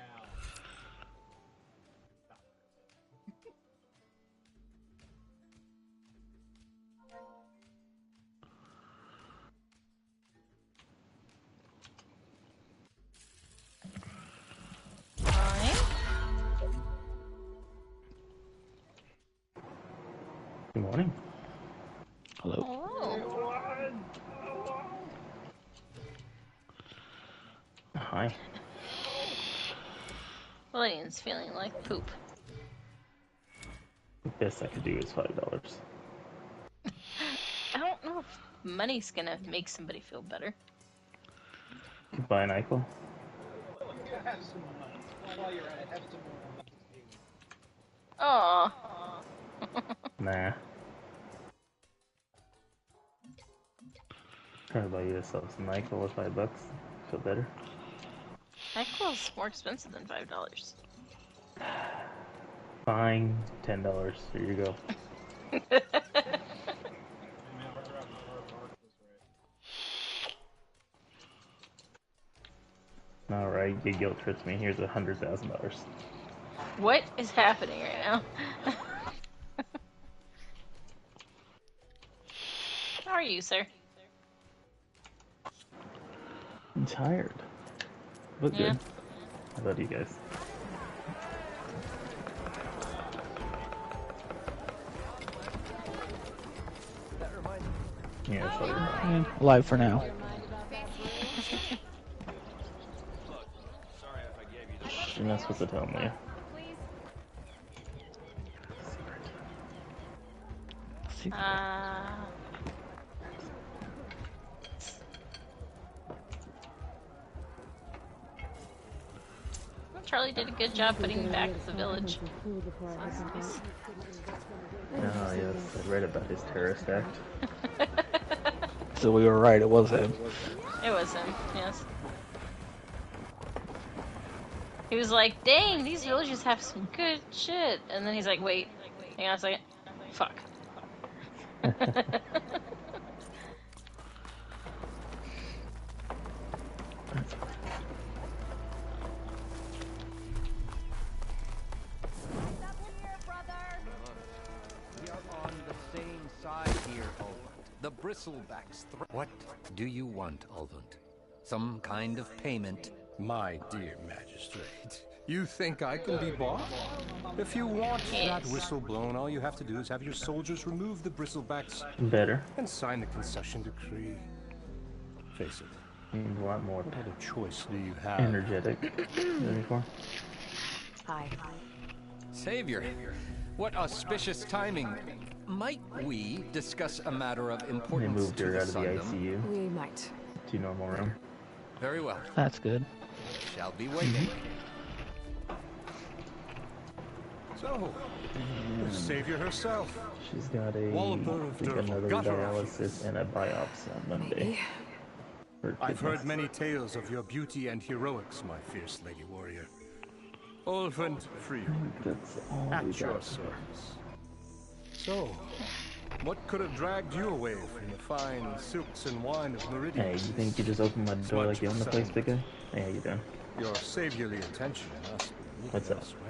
J: Good morning.
D: Hello.
A: Oh.
J: Hi.
A: William's feeling like poop.
J: The best I could do is $5.
A: I don't know if money's gonna make somebody feel better.
J: Buy an IQL.
H: Have some money. While you're at it, have some more money.
A: Aww.
J: Nah. Trying to buy yourself some NyQuil with $5. Feel better?
A: NyQuil's more expensive than $5.
J: Fine, $10. Here you go. Alright, you guilt trips me. Here's $100,000.
A: What is happening right now? How are you, sir?
J: I'm tired. But
A: Yeah.
J: good. How about you guys? Yeah, sorry.
D: Alive for now.
J: You're not supposed to tell me.
A: Charlie did a good job putting him back to the village.
J: Oh yes, I read about his terrorist act.
D: So we were right, it was him.
A: It was him, yes. He was like, dang, these villagers have some good shit. And then he's like, wait, hang on a second. Fuck.
K: The Bristlebacks. What do you want, Ulvund? Some kind of payment?
L: My dear magistrate, you think I can be bought? If you want that whistle blown, all you have to do is have your soldiers remove the Bristlebacks.
J: Better.
L: And sign the concession decree. Face it.
J: A lot more.
L: What other choice do you have?
J: Energetic.
K: Hi. Savior, what auspicious timing. Might we discuss a matter of
J: They
K: importance
J: moved her out of the ICU.
G: We might.
J: To normal room.
K: Very well.
D: That's good.
K: Shall be waiting.
L: So, the Savior herself.
J: She's got a another dialysis and a biopsy on Monday.
L: I've heard many tales of your beauty and heroics, my fierce lady warrior. Ulvund Friedrich, at your service. So, what could have dragged you away from the fine silks and wine of Meridian?
J: Hey, you think you just opened my door like you own the place, big guy? Hey, how you doing?
L: Your saviorly attention must be
J: What's up?
L: elsewhere.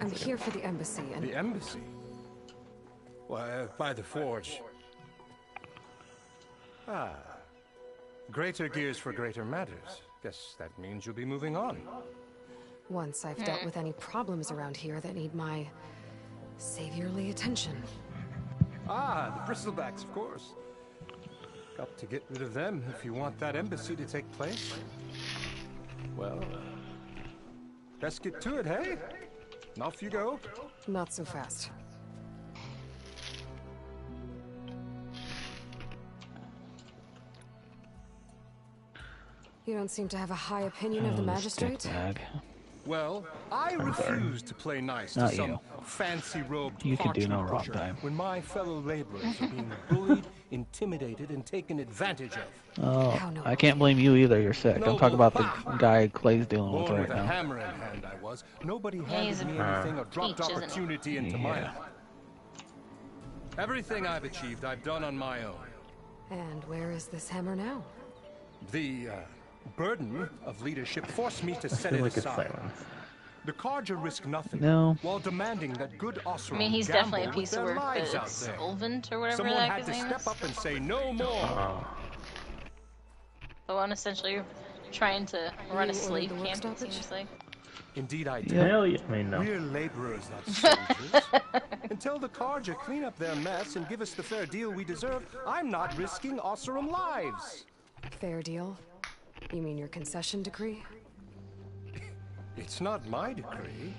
G: I'm here for the embassy and...
L: The embassy? Why, by the forge. Ah. Greater gears for greater matters. Guess that means you'll be moving on.
G: Once I've dealt with any problems around here that need my saviorly attention.
L: Ah, the Bristlebacks, of course. Got to get rid of them if you want that embassy to take place. Well, best get to it, hey? And off you go.
G: Not so fast. You don't seem to have a high opinion of the magistrate?
L: Well, I refuse to play nice to some fancy-robed parchment pusher when my fellow laborers are being bullied, intimidated, and taken advantage of.
D: Oh, I can't blame you either. You're sick. I'm talking about the guy Clay's dealing with right
L: a
D: now.
L: hammer in hand I was. Nobody handed me anything or dropped opportunity into my lap. Everything I've achieved, I've done on my own.
G: And where is this hammer now?
L: The burden of leadership forced me to set it aside. The Carja risk nothing while demanding that good Oseram
A: I mean, he's definitely a piece of work, but it's Ulvund or whatever
L: Someone
A: that
L: had
A: guy's
L: to
A: name
L: step
A: is.
L: up and say no more.
A: The one essentially trying to run a slave camp, it seems like.
L: Indeed I did.
J: Hell yeah. I mean, no.
L: We're laborers, not soldiers. Until the Carja clean up their mess and give us the fair deal we deserve, I'm not risking Oseram lives.
G: Fair deal? You mean your concession decree?
L: It's not my decree.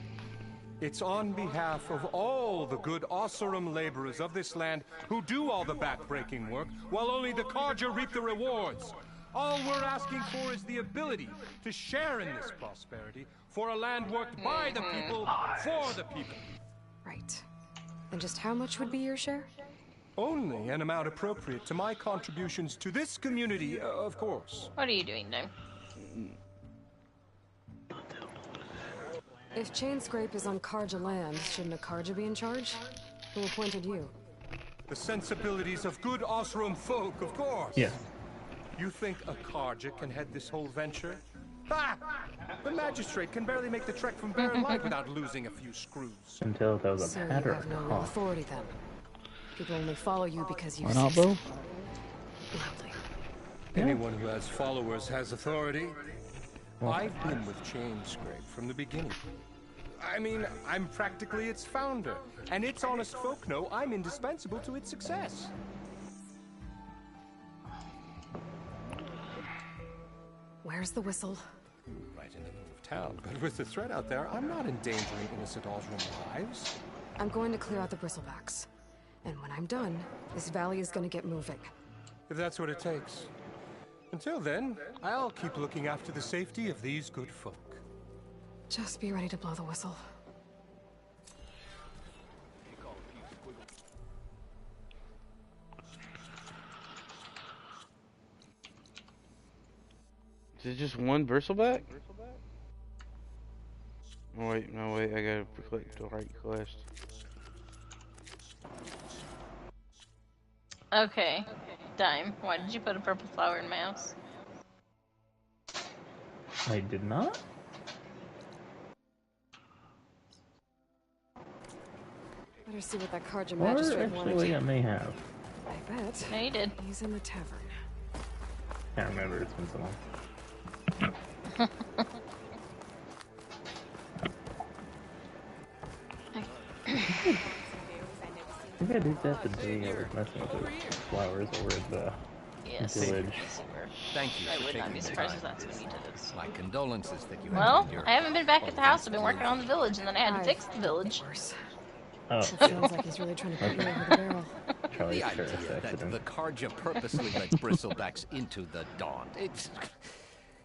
L: It's on behalf of all the good Oseram laborers of this land who do all the back-breaking work, while only the Carja reap the rewards. All we're asking for is the ability to share in this prosperity for a land worked by the people, for the people.
G: Right. And just how much would be your share?
L: Only an amount appropriate to my contributions to this community, of course.
A: What are you doing now?
G: If Chainscrape is on Carja land, shouldn't a Carja be in charge? Who appointed you?
L: The sensibilities of good Oseram folk, of course.
J: Yeah.
L: You think a Carja can head this whole venture? Ha! The magistrate can barely make the trek from Barren Light without losing a few screws.
J: Until there was a
G: So you
J: pattern.
G: have no real authority then. People only follow you because you
D: Why not, bro?
G: loudly.
L: Anyone who has followers has authority. I've been with Chainscrape from the beginning. I mean, I'm practically its founder, and its honest folk know I'm indispensable to its success.
G: Where's the whistle?
L: Right in the middle of town, but with the threat out there, I'm not endangering innocent Osram lives.
G: I'm going to clear out the bristlebacks. And when I'm done, this valley is going to get moving.
L: If that's what it takes. Until then, I'll keep looking after the safety of these good folk.
G: Just be ready to blow the whistle.
E: Is it just one bristleback? Oh, wait, no, wait, I gotta click the right quest.
A: Okay. Dime, why did you put a purple flower in my house?
J: I did not?
G: Better see what that Carja
J: Or
G: magistrate wanted.
J: actually, I may have.
G: I bet.
A: No, you did.
G: He's in the tavern.
J: Can't remember, it's been so long. I think I did that the day I was messing with the flowers over at the village.
M: Thank you.
A: I would not be surprised if that's when you did it.
M: My condolences that you
A: Well,
M: had to endure.
A: I haven't been back at the house. I've been working on the village, and then I had to fix the village.
J: Oh.
G: It sounds like he's really trying to put you over the barrel.
J: Charlie's
M: The idea
J: terrorist
M: that
J: accident.
M: the Carja purposely led bristlebacks into the Daunt.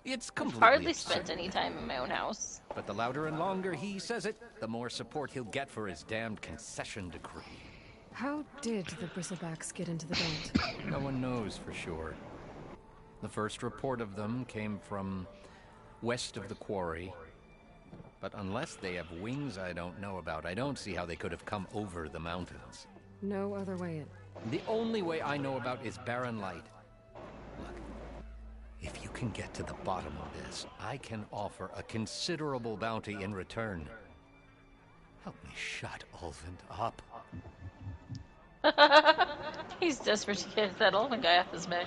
M: It's completely
A: Hardly
M: absurd.
A: spent any time in my own house.
M: But the louder and longer he says it, the more support he'll get for his damned concession decree.
G: How did the bristlebacks get into the Daunt?
M: No one knows for sure. The first report of them came from west of the quarry. But unless they have wings I don't know about, I don't see how they could have come over the mountains.
G: No other way in.
M: The only way I know about is Barren Light. Look, if you can get to the bottom of this, I can offer a considerable bounty in return. Help me shut Ulvund up.
A: He's desperate to get that Ulvund guy off his back.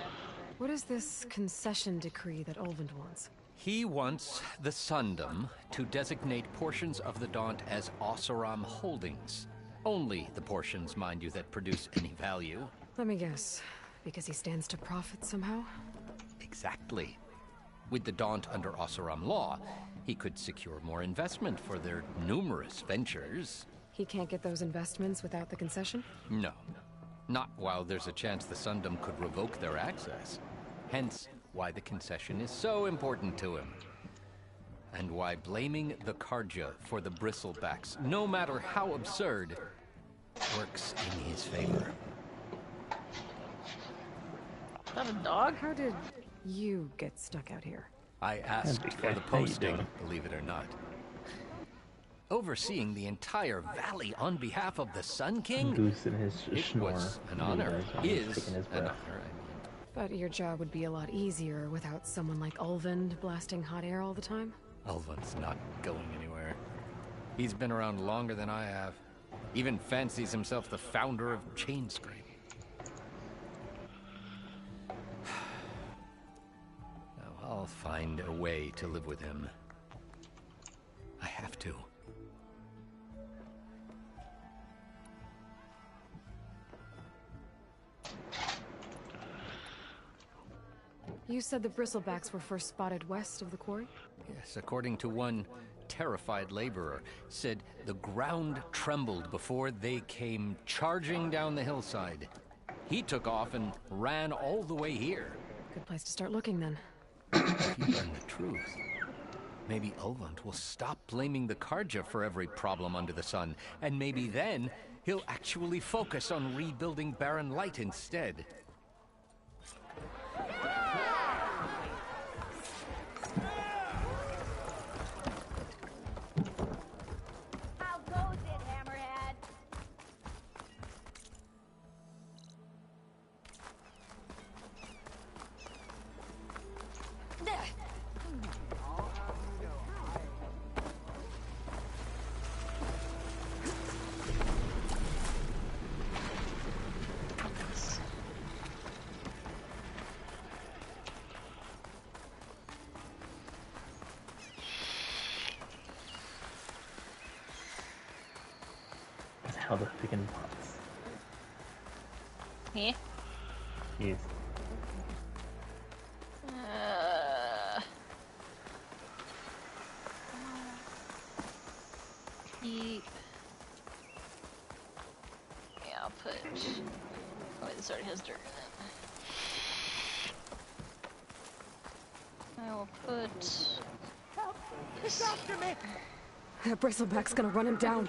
G: What is this concession decree that Ulvund wants?
M: He wants the Sundom to designate portions of the Daunt as Oseram holdings. Only the portions, mind you, that produce any value.
G: Let me guess. Because he stands to profit somehow?
M: Exactly. With the Daunt under Oseram law, he could secure more investment for their numerous ventures.
G: He can't get those investments without the concession?
M: No. Not while there's a chance the Sundom could revoke their access. Hence, why the concession is so important to him. And why blaming the Carja for the bristlebacks, no matter how absurd, works in his favor.
A: Is that a dog?
G: How did you get stuck out here?
M: I asked for the posting, believe it or not. Overseeing the entire valley on behalf of the Sun King?
J: Boosting his
M: It was an honor. Is an honor.
G: But your job would be a lot easier without someone like Ulvund blasting hot air all the time?
M: Ulvund's not going anywhere. He's been around longer than I have. Even fancies himself the founder of Chainscrape. Now I'll find a way to live with him. I have to.
G: You said the bristlebacks were first spotted west of the quarry?
M: Yes, according to one terrified laborer, said the ground trembled before they came charging down the hillside. He took off and ran all the way here.
G: Good place to start looking then.
M: If you learn the truth, maybe Ulvund will stop blaming the Carja for every problem under the sun, and maybe then he'll actually focus on rebuilding Barren Light instead.
J: How the picking pots.
A: Yeah?
J: Yes.
A: Keep. Yeah, I'll put. Oh wait, this already has dirt in it. I will put. This.
G: That bristleback's gonna run him down.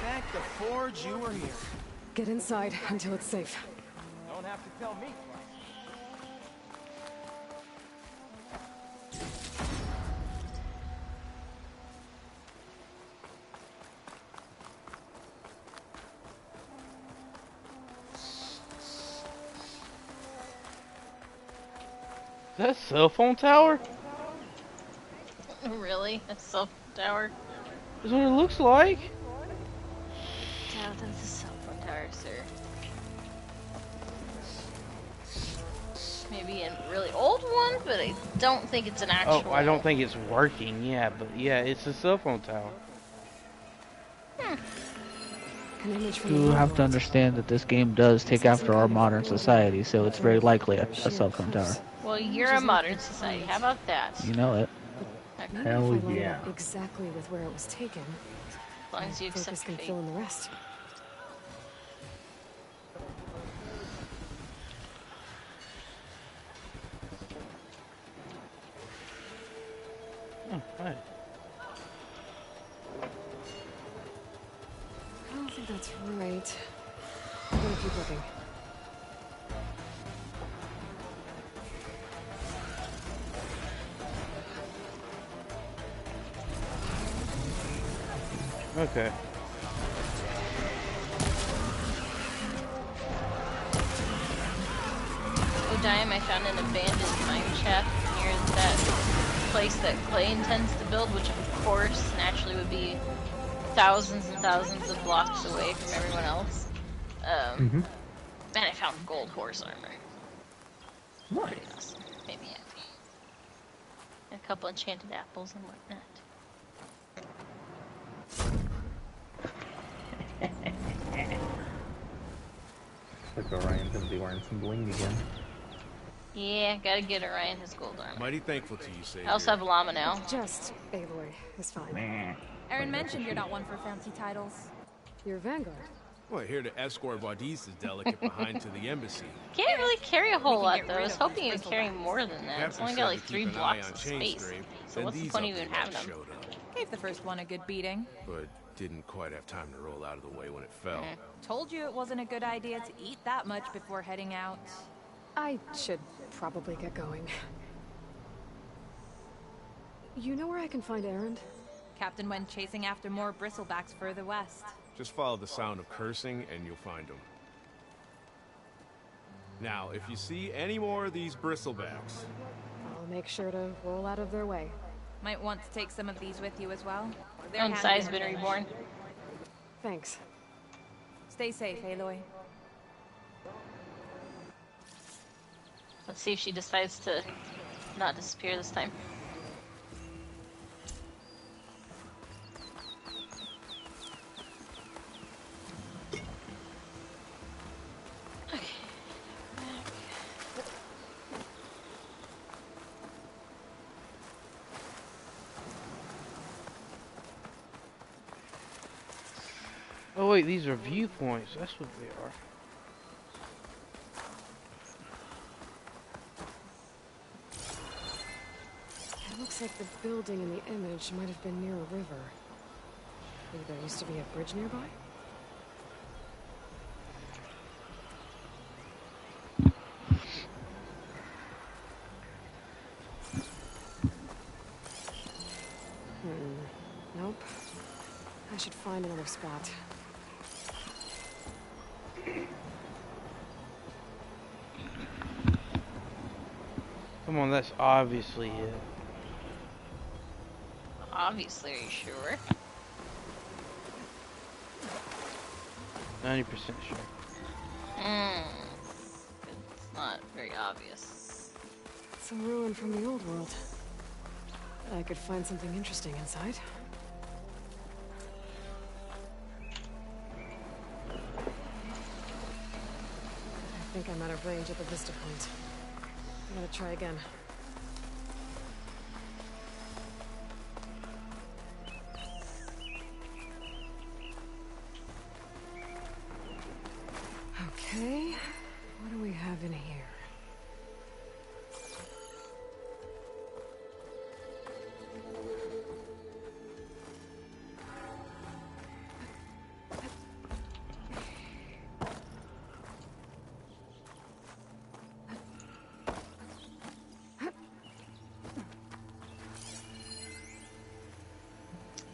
C: Thank the Forge you were here.
G: Get inside until it's safe.
C: Don't have to tell me.
E: Is that a cell phone tower?
A: Really? A cell tower?
E: That's what it looks like.
A: Yeah, that's a cell phone tower, sir. Maybe a really old one, but I don't think it's an actual.
E: Oh, I don't think it's working. Yeah, but yeah, it's a cell phone tower.
D: You have to understand that this game does take after our modern society, so it's very likely a cell phone tower.
A: Well, you're a modern society. How about that?
D: You know it.
J: Hell yeah.
G: Exactly with where it was taken.
A: As long as you accept
G: Focus can
A: fate.
G: fill in the rest.
E: Oh, hi.
G: I don't think that's right. I'm gonna keep looking.
E: Okay.
A: Odium, I found an abandoned mine shaft near that place that Clay intends to build, which of course naturally would be thousands and thousands of blocks away from everyone else. And I found gold horse armor.
J: Nice.
A: Pretty awesome. Made me happy. And a couple enchanted apples and whatnot.
J: Looks like Orion's gonna be wearing some bling again.
A: Yeah, gotta get Orion his gold armor.
N: Mighty thankful to you, Savior.
A: I also have Llama now.
G: Just Aloy is fine.
O: Aaron mentioned you're not one for fancy titles.
G: You're Vanguard.
N: Well, here to escort Wadis' delicate behind to the embassy.
A: Can't really carry a whole lot though. I was hoping you'd carry more than that. It's only got like 3 blocks of space. So what's the point of even having them?
O: Gave the first one a good beating.
N: But didn't quite have time to roll out of the way when it fell.
O: Told you it wasn't a good idea to eat that much before heading out.
G: I should probably get going. You know where I can find Erend?
O: Captain went chasing after more bristlebacks further west.
N: Just follow the sound of cursing and you'll find them. Now, if you see any more of these bristlebacks...
G: I'll make sure to roll out of their way.
O: Might want to take some of these with you as well.
A: Si's been reborn.
G: Thanks.
O: Stay safe, Aloy.
A: Let's see if she decides to not disappear this time.
E: Oh wait, these are viewpoints. That's what they are.
G: It looks like the building in the image might have been near a river. Maybe there used to be a bridge nearby? Nope. I should find another spot.
E: Come on, that's obviously it.
A: Obviously, are you sure?
E: 90% sure.
A: It's not very obvious.
G: It's a ruin from the old world. I could find something interesting inside. I think I'm out of range at the vista point. I'm gonna try again. Okay, what do we have in here?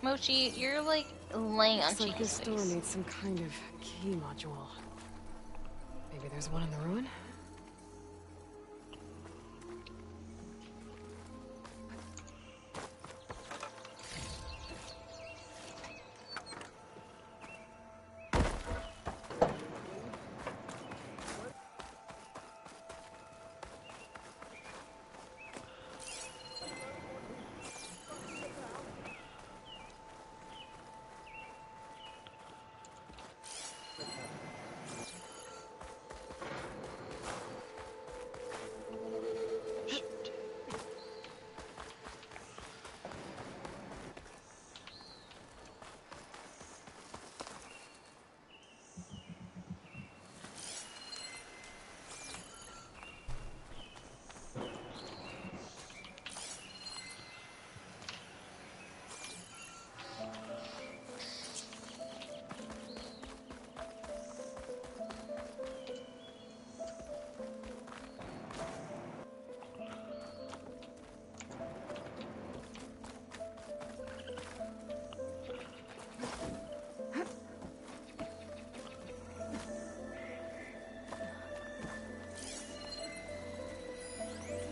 A: Mochi, you're like laying on
G: Looks like this
A: Chiki's
G: door
A: face.
G: needs some kind of key module. Maybe there's one in the ruin?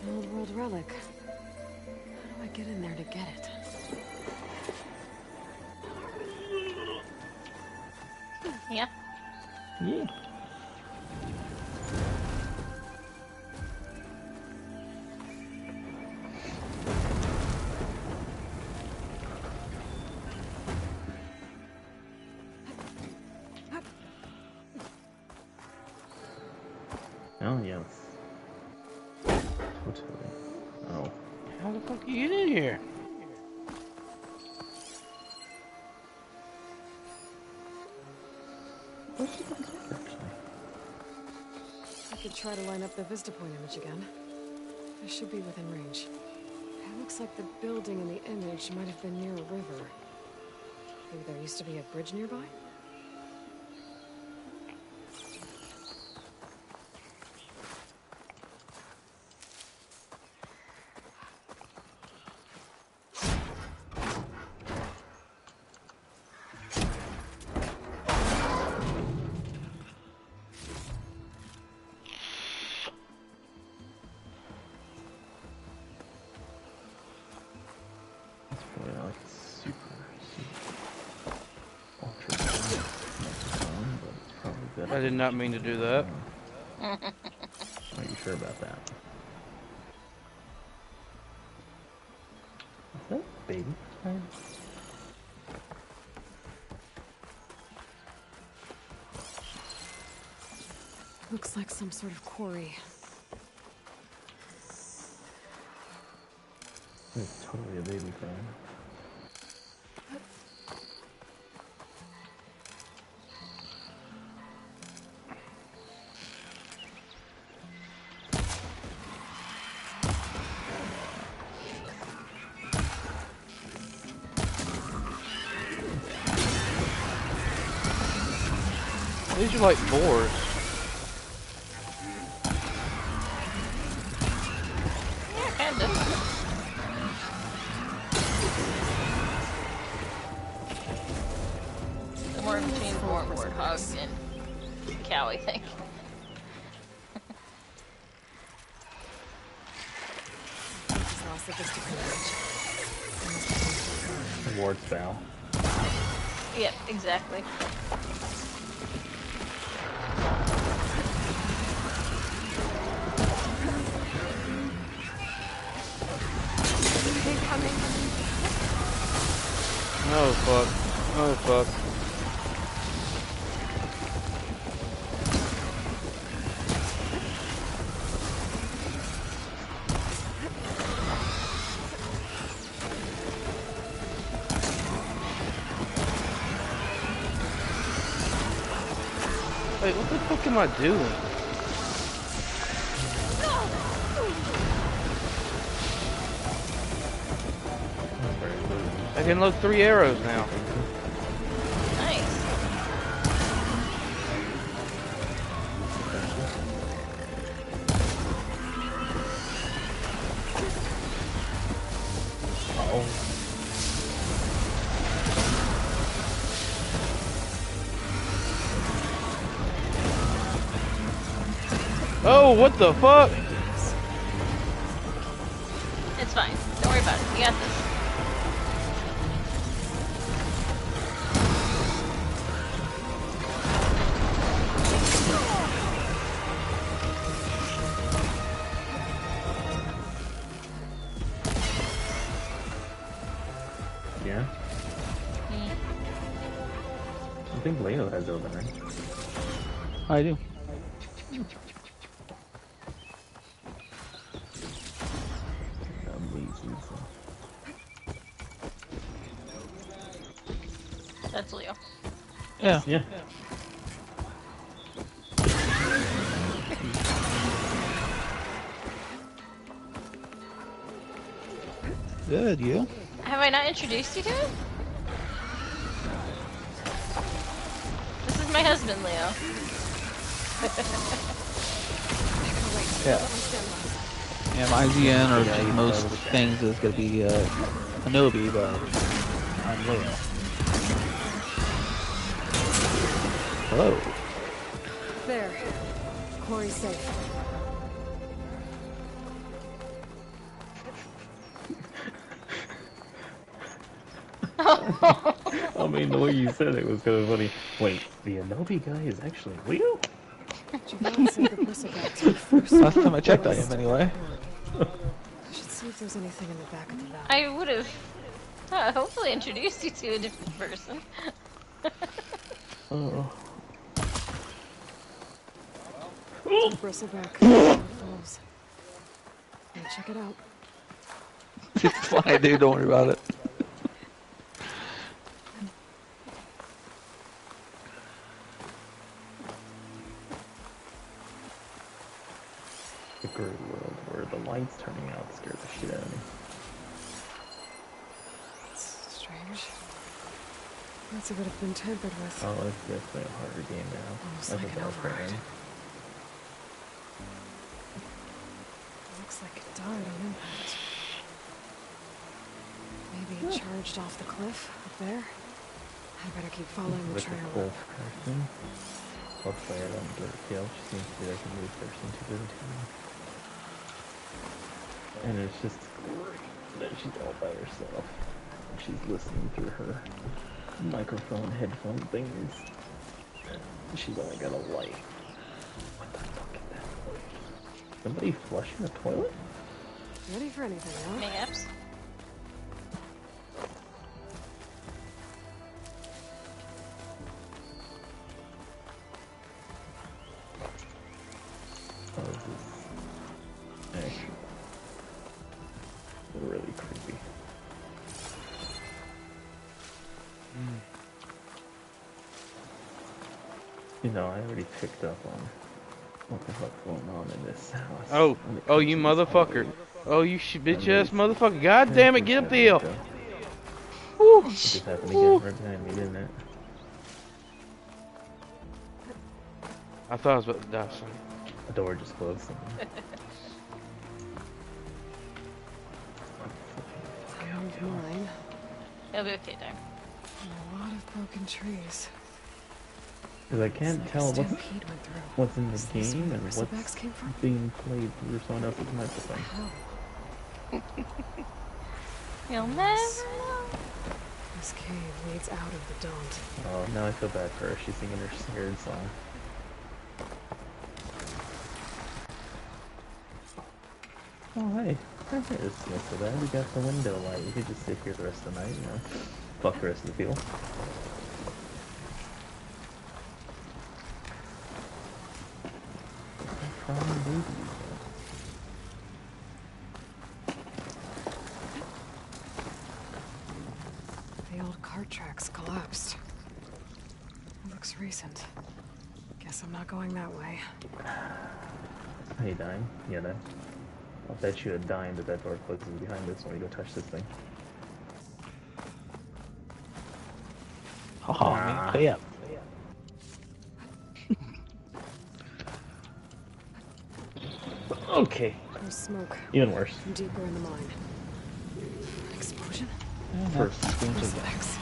G: An old world relic. How do I get in there to get it?
A: Yeah.
J: Yeah. Oh, yes. Totally. Oh.
E: How the fuck you get in here?
G: I could try to line up the Vista Point image again. I should be within range. It looks like the building in the image might have been near a river. Maybe there used to be a bridge nearby?
E: I did not mean to do that.
J: Are you sure about that? Is that baby time?
G: Looks like some sort of quarry.
J: It's totally a baby time.
E: These are like boars.
A: Yeah, kind of. More between warthog and cow, I think.
J: Ward's bow.
A: Yep, exactly.
E: Oh fuck. Oh fuck. Wait, what the fuck am I doing? I can load 3 arrows now.
A: Nice.
E: Oh, what the fuck?
A: It's fine. Don't worry about it. You got this.
J: Yeah? I think Leo has overnight.
D: I do.
A: That's Leo.
D: Yeah.
J: Yeah.
D: Good, you?
A: Have I not introduced you to him? This is my husband, Leo.
D: Yeah. Yeah, my IGN or most things is gonna be Anobi, but I'm Leo. Hello.
G: There. Quarry's safe.
J: I mean, the way you said it was kind of funny. Wait, the Anobi guy is actually Leo?
D: Last time I checked, I am anyway.
G: I should see if there's anything in the back of the lab.
A: I would have hopefully introduced you to a different person.
J: Oh.
G: Bristleback Falls. Hey, check it out.
D: It's fine, dude. Don't worry about it.
G: Parts of it have been tampered with.
J: Oh, it's definitely a harder game now.
G: Almost
J: That's
G: like
J: a
G: an
J: bad
G: override.
J: thing.
G: Looks like it died on impact. Maybe it charged off the cliff up there. I better keep following the
J: Like
G: trail.
J: a full person. I'll play it on the kill. She seems to be like a new person to the team. And it's just great that she's all by herself. She's listening through her microphone headphone things. She's only got a light. What the fuck is that? Somebody flushing a toilet?
G: Ready for anything, huh?
A: Mayhaps.
J: Oh, this is actually really creepy. You know, I already picked up on what the fuck's going on in this house.
E: Oh, you motherfucker. Oh, you bitch ass motherfucker. God damn it, get up the hill.
J: It just happened again right behind me, didn't it?
E: I thought I was about to die, son.
J: The door just closed.
G: Mine.
A: It'll be okay, Dime.
G: A lot of broken trees.
J: Because I can't tell what's in the
G: Is this
J: game
G: where
J: and
G: the
J: what's
G: Bristleback's came from?
J: being played through someone else's microphone.
A: You'll never know.
G: This cave leads out of the Daunt.
J: Oh, now I feel bad for her. She's singing her scared song. Oh, hey. It's not so bad. We got the window light. We could just sit here the rest of the night, you know. Fuck the rest of the people. Crying babies.
G: The old cart tracks collapsed. It looks recent. Guess I'm not going that way.
J: Hey, Dime. Yeah, that. I'll bet you a dime that door closes behind us when we go touch this thing.
D: Oh, man, pay up.
J: Okay.
G: There's smoke.
J: Even worse.
G: Deeper in the mine. Explosion?
J: First.
G: Bristleback's.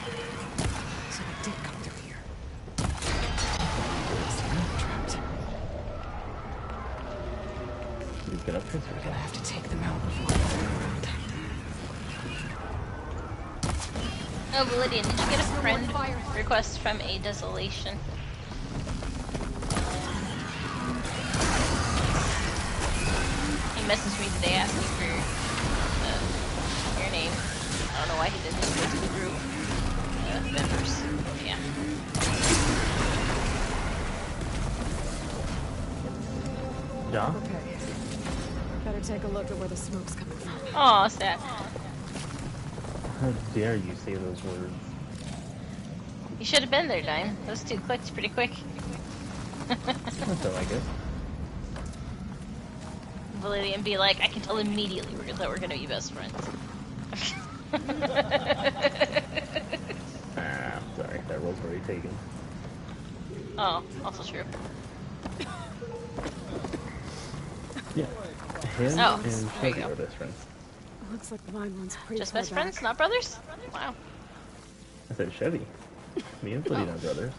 G: So they did come through here. Trapped.
J: He's gonna piss
G: I'm gonna
J: herself.
G: have to take them out before they turn around.
A: Oh, Validian, did you get a friend request from a desolation? He messaged me today asking for your name. I don't know why he didn't just go to the group members. Yeah.
J: John?
G: Okay. Better take a look at where the smoke's coming from.
A: Aw, sad.
J: How dare you say those words?
A: You should have been there, Dime. Those two clicked pretty quick.
J: That's all I guess.
A: Validian be like, I can tell immediately that we're gonna be best friends.
J: Sorry, that role's already taken.
A: Oh, also true.
J: Yeah. Him
A: Oh,
J: and
A: there you
J: Chevy
A: go.
J: are best friends.
G: Looks like the mine one's pretty
A: Just
G: far
A: best
G: back.
A: friends, not brothers? Wow.
J: I said Chevy. Me and Footy are brothers.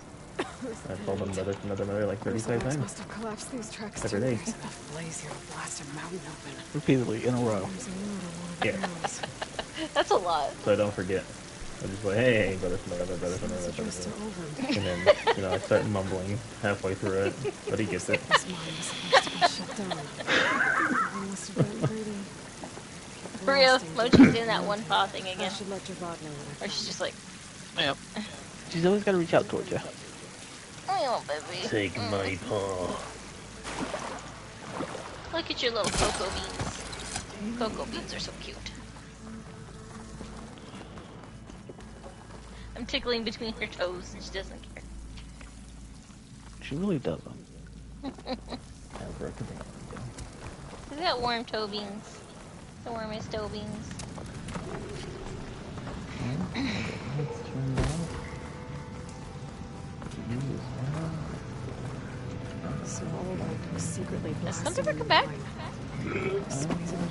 J: I've called them brother from another mother like 35
G: Bristleback's
J: times.
G: must have collapsed these tracks
J: Every
G: too.
J: day.
G: There's enough blaze here to blast a mountain open.
D: Repeatedly in a row.
G: There's a lot of
J: Yeah.
G: noise.
A: That's a lot.
J: So I don't forget. I just like, hey, brother from another brother from another brother.
G: Just to over.
J: And then, you know, I start mumbling halfway through it, but he gets it.
G: This mine is supposed to be shut down. Everyone must have gotten greedy.
A: For real, Mochi's doing that one paw thing
G: I
A: again.
G: should let your bot know when
A: Or she's just like,
D: Yep. She's always got to reach out towards you.
A: oh, baby.
J: Take my paw.
A: Look at your little cocoa beans. Cocoa beans are so cute. I'm tickling between her toes and she doesn't care.
D: She really doesn't.
J: I've broken it.
A: She's got warm toe beans. The warmest toe beans.
G: So Old secretly
A: Does
G: blasting
A: Thunder
G: a
A: come
G: new
A: back?
G: line.
D: I was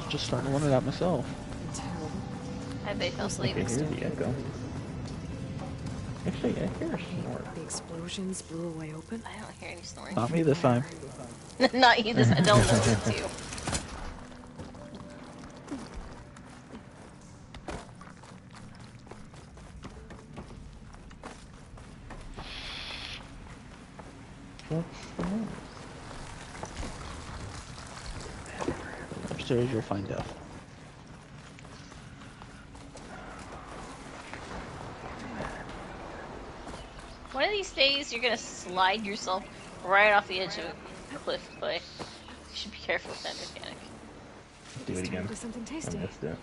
D: just starting to wonder that myself.
A: I bet fell asleep.
J: I hear the echo. Actually, I hear a snort.
G: The explosions blew away open.
A: I don't hear any snoring.
D: Not me this time.
A: Not you this I don't know it's you.
D: Upstairs, you'll find out.
A: One of these days, you're gonna slide yourself right off the edge of a cliff, Clay. You should be careful with that mechanic.
J: Do it again.
G: Do something tasty.
J: I missed it.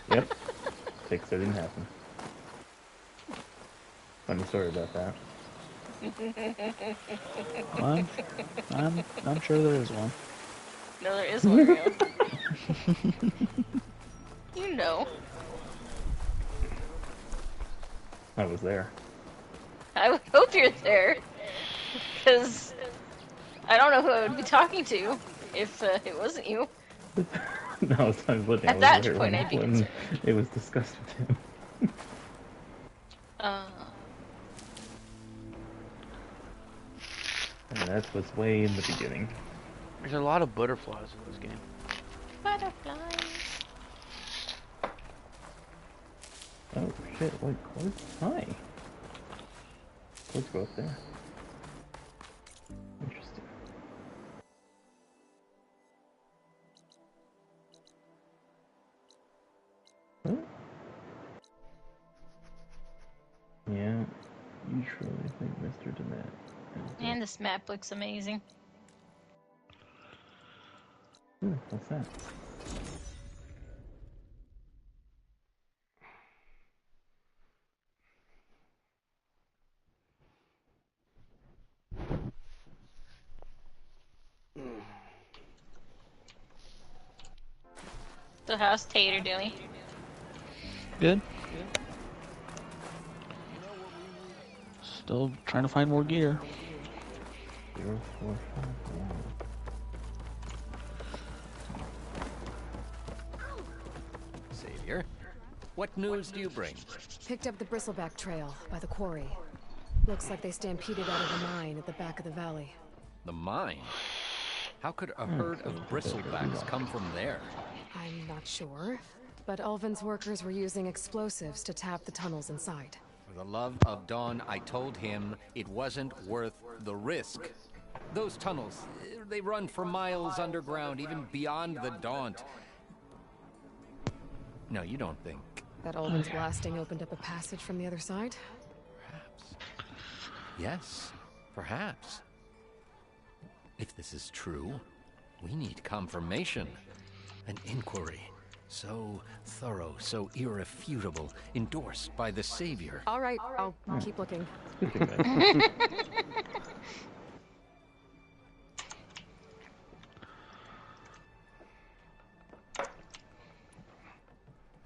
J: Yep. Takes so it didn't happen. Funny story about that.
D: I'm sure there is one.
A: No, there is one real. You know.
J: I was there.
A: I would hope you're there. Because I don't know who I would be talking to if it wasn't you.
J: No, I was looking.
A: At that point, I'd be
J: when it was discussed with him. And that was way in the beginning.
E: There's a lot of butterflies in this game.
A: Butterflies.
J: Oh shit, wait, close? Hi. Let's go up there. Interesting. Huh? Yeah, you truly think Mr. Demet.
A: And this map looks amazing.
J: Ooh, what's that?
A: So how's Tater doing?
D: Good. Still trying to find more gear.
J: 0, 4, 5, 1.
M: Savior, what news do you bring?
G: Picked up the Bristleback Trail by the quarry. Looks like they stampeded out of the mine at the back of the valley.
M: The mine? How could a herd of bristlebacks come from there?
G: I'm not sure, but Ulvin's workers were using explosives to tap the tunnels inside.
M: For the love of Dawn, I told him it wasn't worth the risk. Those tunnels, they run for miles underground, even beyond the Daunt. No, you don't think.
G: That Ulvin's blasting opened up a passage from the other side?
M: Perhaps. Yes, perhaps. If this is true, we need confirmation. An inquiry. So thorough, so irrefutable, endorsed by the Savior.
G: All right, I'll keep looking.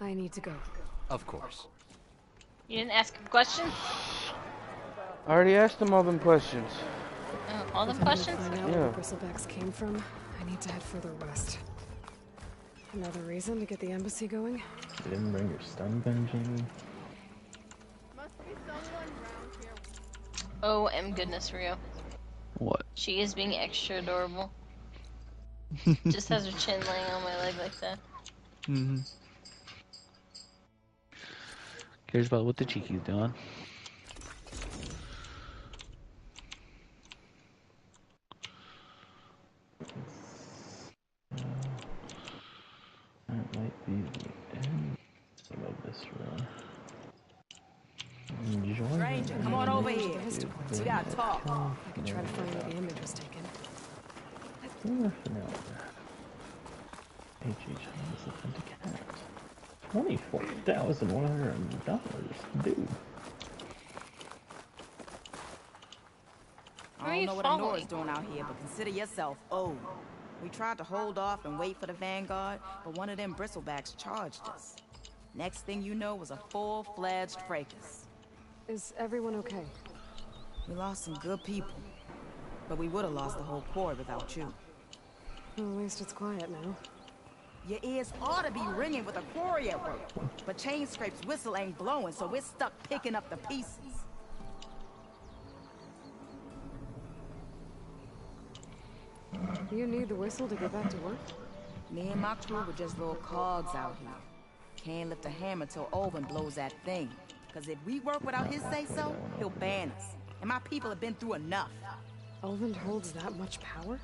G: I need to go.
M: Of course.
A: You didn't ask a question?
E: I already asked them all them questions.
A: Oh, all the questions?
G: Find out where the Bristlebacks came from. I need to head further west. Another reason to get the embassy going?
J: You didn't bring your stun gun, Jamie?
A: Oh, goodness, Rio.
D: What?
A: She is being extra adorable. Just has her chin laying on my leg like that.
D: Mm-hmm. Cares about what the cheeky's doing.
J: That might be the end of this run. Enjoy.
O: Stranger, come on over here. We gotta talk.
G: I can try to find where the image was taken.
J: HH has authenticate. $24,100. Dude.
O: I don't know what Nora's doing out here, but consider yourself old. We tried to hold off and wait for the Vanguard, but one of them bristlebacks charged us.
P: Next thing you know was a full-fledged fracas.
G: Is everyone okay?
P: We lost some good people, but we would have lost the whole quarry without you.
G: Well, at least it's quiet now.
P: Your ears ought to be ringing with a quarry at work, but Chainscrape's whistle ain't blowing, so we're stuck picking up the pieces.
G: You need the whistle to get back to work?
P: Me and my crew were just little cogs out here. Can't lift a hammer till Olvin blows that thing. Cause if we work without his say-so, he'll ban us. And my people have been through enough.
G: Olvin holds that much power?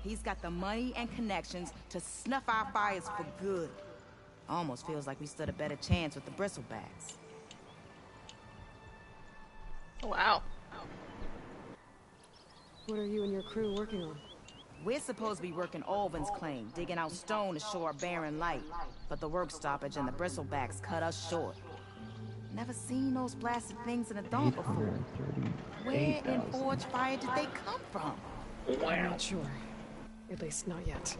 P: He's got the money and connections to snuff our fires for good. Almost feels like we stood a better chance with the Bristlebacks.
A: Wow.
G: What are you and your crew working on?
P: We're supposed to be working Olvin's claim, digging out stone to shore Barren Light. But the work stoppage and the Bristlebacks cut us short. Never seen those blasted things in the dawn before. Where in Forge Fire did they come from?
G: I'm not sure. At least not yet.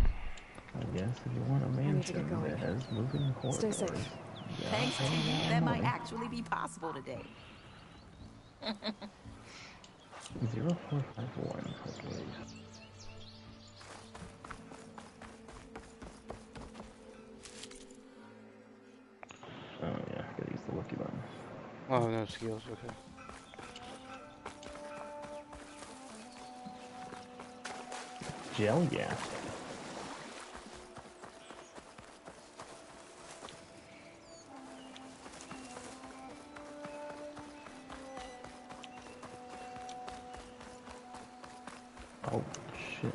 J: I guess if you want a mansion that has moving corridors.
G: Stay safe.
P: Thanks to you, that might actually be possible today.
J: 0451. Okay. Oh yeah, gotta use the lucky button.
E: Oh, no skills, okay.
J: Gel gas. Oh shit.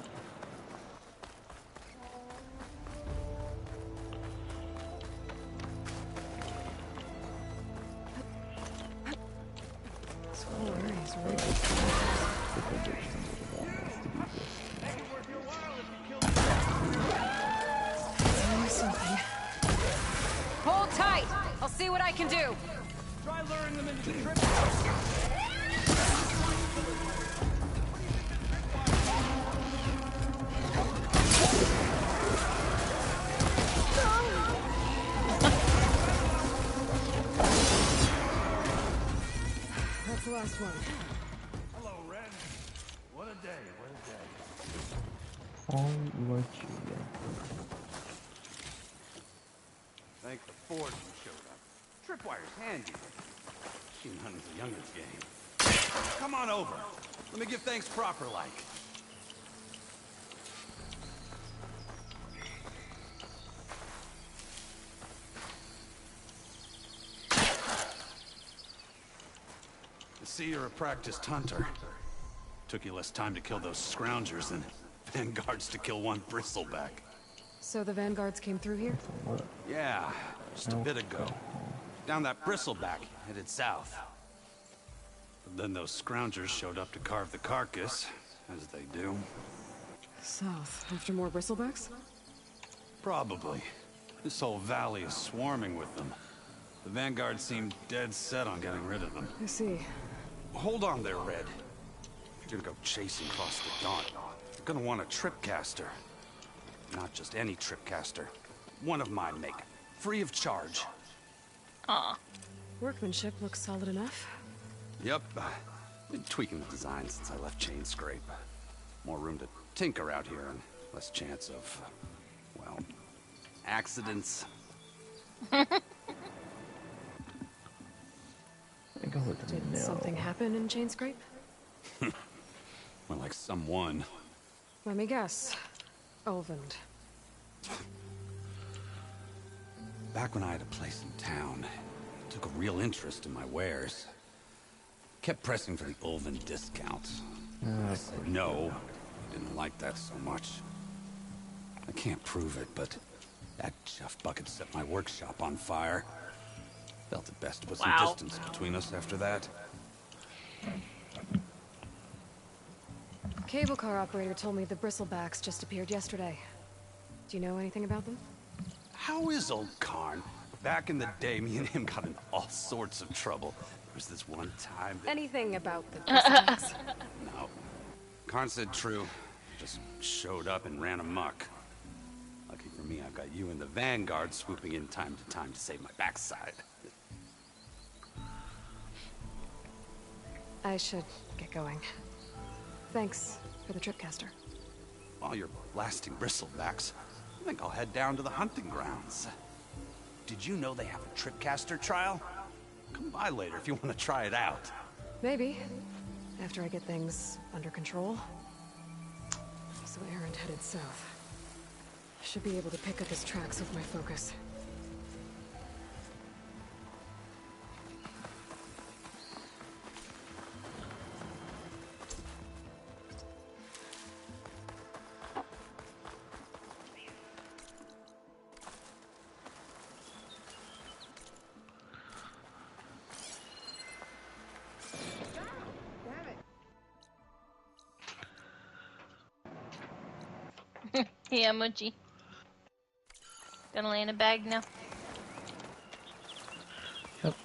O: Hold tight! I'll see what I can do!
H: Try luring them into the trip.
G: That's the last one.
L: Hello, Red. What a day, what a day.
J: I'll let you go.
Q: Thank the Forge you showed up. Tripwire's handy. Machine hunting's a younger's game. Come on over. Let me give thanks proper like. I see you're a practiced hunter. Took you less time to kill those scroungers than Vanguards to kill one bristleback.
G: So the Vanguards came through here?
Q: Yeah, just a bit ago. Down that bristleback, headed south. But then those scroungers showed up to carve the carcass, as they do.
G: South, after more bristlebacks?
Q: Probably. This whole valley is swarming with them. The Vanguard seemed dead set on getting rid of them.
G: I see.
Q: Hold on there, Red. If you're gonna go chasing across the dawn, you're gonna want a tripcaster. Not just any tripcaster. One of mine make. Free of charge.
A: Aw.
G: Workmanship looks solid enough.
Q: Yep. Been tweaking the design since I left Chainscrape. More room to tinker out here and less chance of, well, accidents.
G: Did something happen in Chainscrape?
Q: More like someone.
G: Let me guess. Olvend.
Q: Back when I had a place in town, I took a real interest in my wares. Kept pressing for the Olvend discount. I said no. I didn't like that so much. I can't prove it, but that chuff bucket set my workshop on fire. Felt it best to put some distance between us after that.
G: Cable car operator told me the bristlebacks just appeared yesterday. Do you know anything about them?
Q: How is old Karn? Back in the day, me and him got in all sorts of trouble. There was this one time that...
G: Anything about the bristlebacks?
Q: No. Karn said true. Just showed up and ran amok. Like he me, I've got you and the Vanguard swooping in time to time to save my backside.
G: I should get going. Thanks for the tripcaster.
Q: While you're blasting bristlebacks, I think I'll head down to the hunting grounds. Did you know they have a tripcaster trial? Come by later if you want to try it out.
G: Maybe. After I get things under control. So Erend headed south. Should be able to pick up his tracks with my focus.
A: Yeah, Mochi. Gonna lay in a bag now.
D: Yep.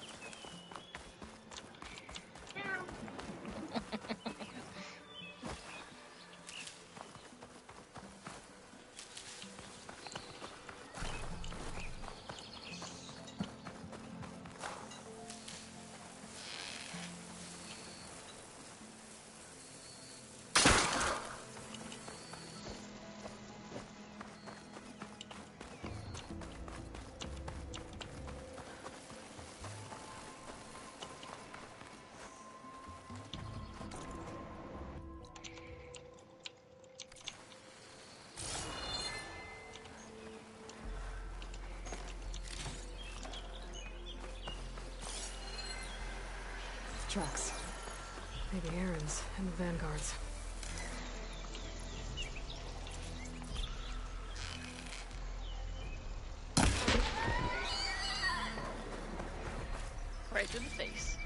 G: Tracks. Maybe Erend's and the Vanguard's.
A: Right to the face.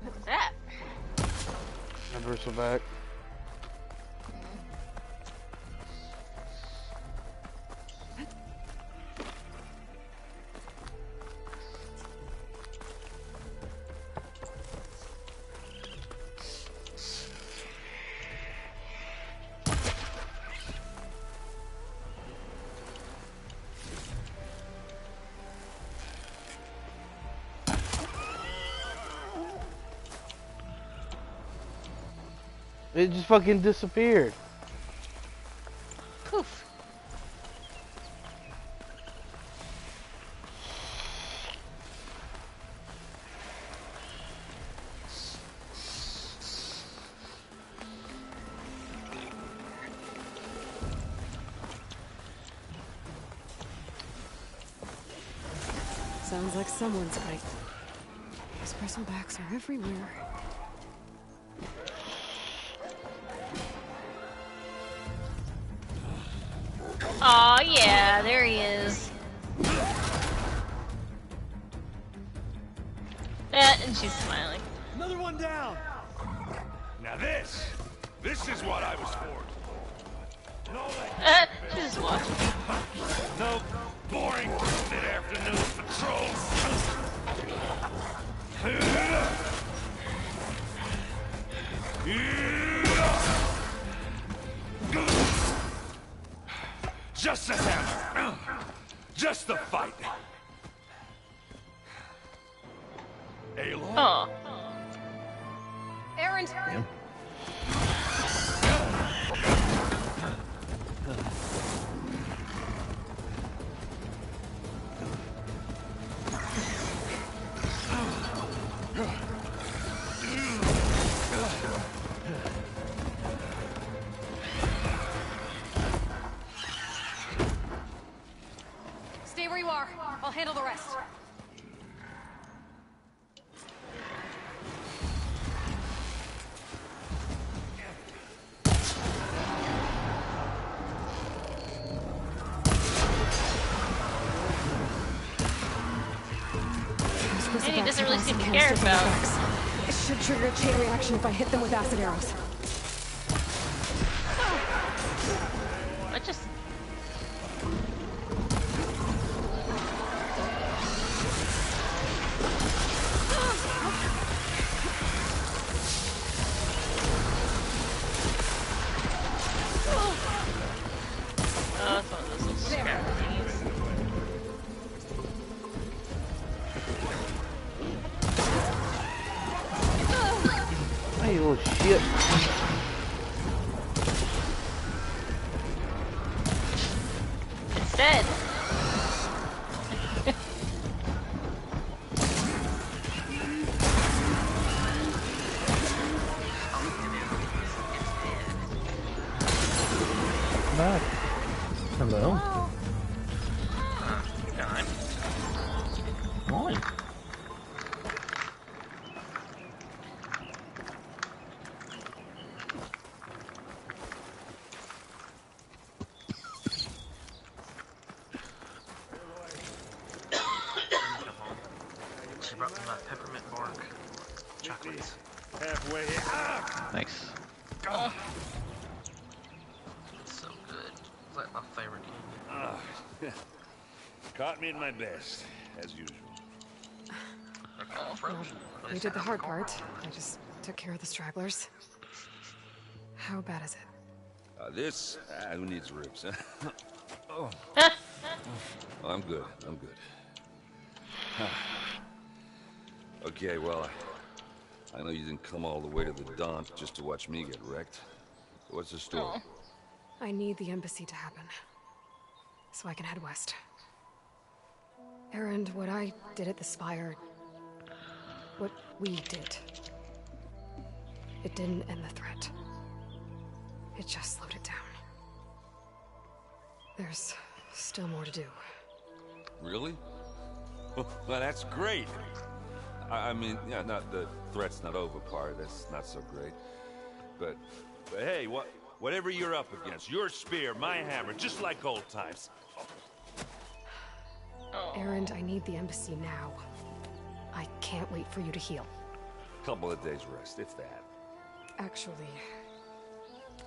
A: What's that?
E: A bristleback. It just fucking disappeared.
A: Poof.
G: Sounds like someone's right. These bristlebacks are everywhere.
A: Aw, yeah, there he is. And she's smiling.
L: Another one down. Now this is what I was for.
A: She's just watching.
L: No boring mid-afternoon patrols. Just the hammer. Just the fight. Aloy?
A: Oh.
G: Erend!
D: Yeah.
G: Stay where you are. I'll handle the rest.
A: And he doesn't really seem to care about.
G: It should trigger a chain reaction if I hit them with acid arrows.
A: What just
D: welcome back.
J: Hello.
B: Time.
J: Morning.
B: She brought me my peppermint bark chocolates.
N: Halfway.
D: Nice.
B: Oh. It's so good. It's like my favorite candy.
L: Caught me in my best, as usual.
G: We did the hard part. I just took care of the stragglers. How bad is it?
R: This? Who needs ribs, huh? Oh. I'm good. I'm good. Okay, well, I know you didn't come all the way to the dump just to watch me get wrecked. So what's the story?
G: I need the embassy to happen, so I can head west. Erend, what I did at the Spire, what we did, it didn't end the threat. It just slowed it down. There's still more to do.
R: Really? Well, that's great. I mean, yeah, not the threat's not over part. That's not so great. But hey, whatever you're up against, your spear, my hammer, just like old times.
G: Erend, I need the embassy now. I can't wait for you to heal.
R: Couple of days rest, if that.
G: Actually,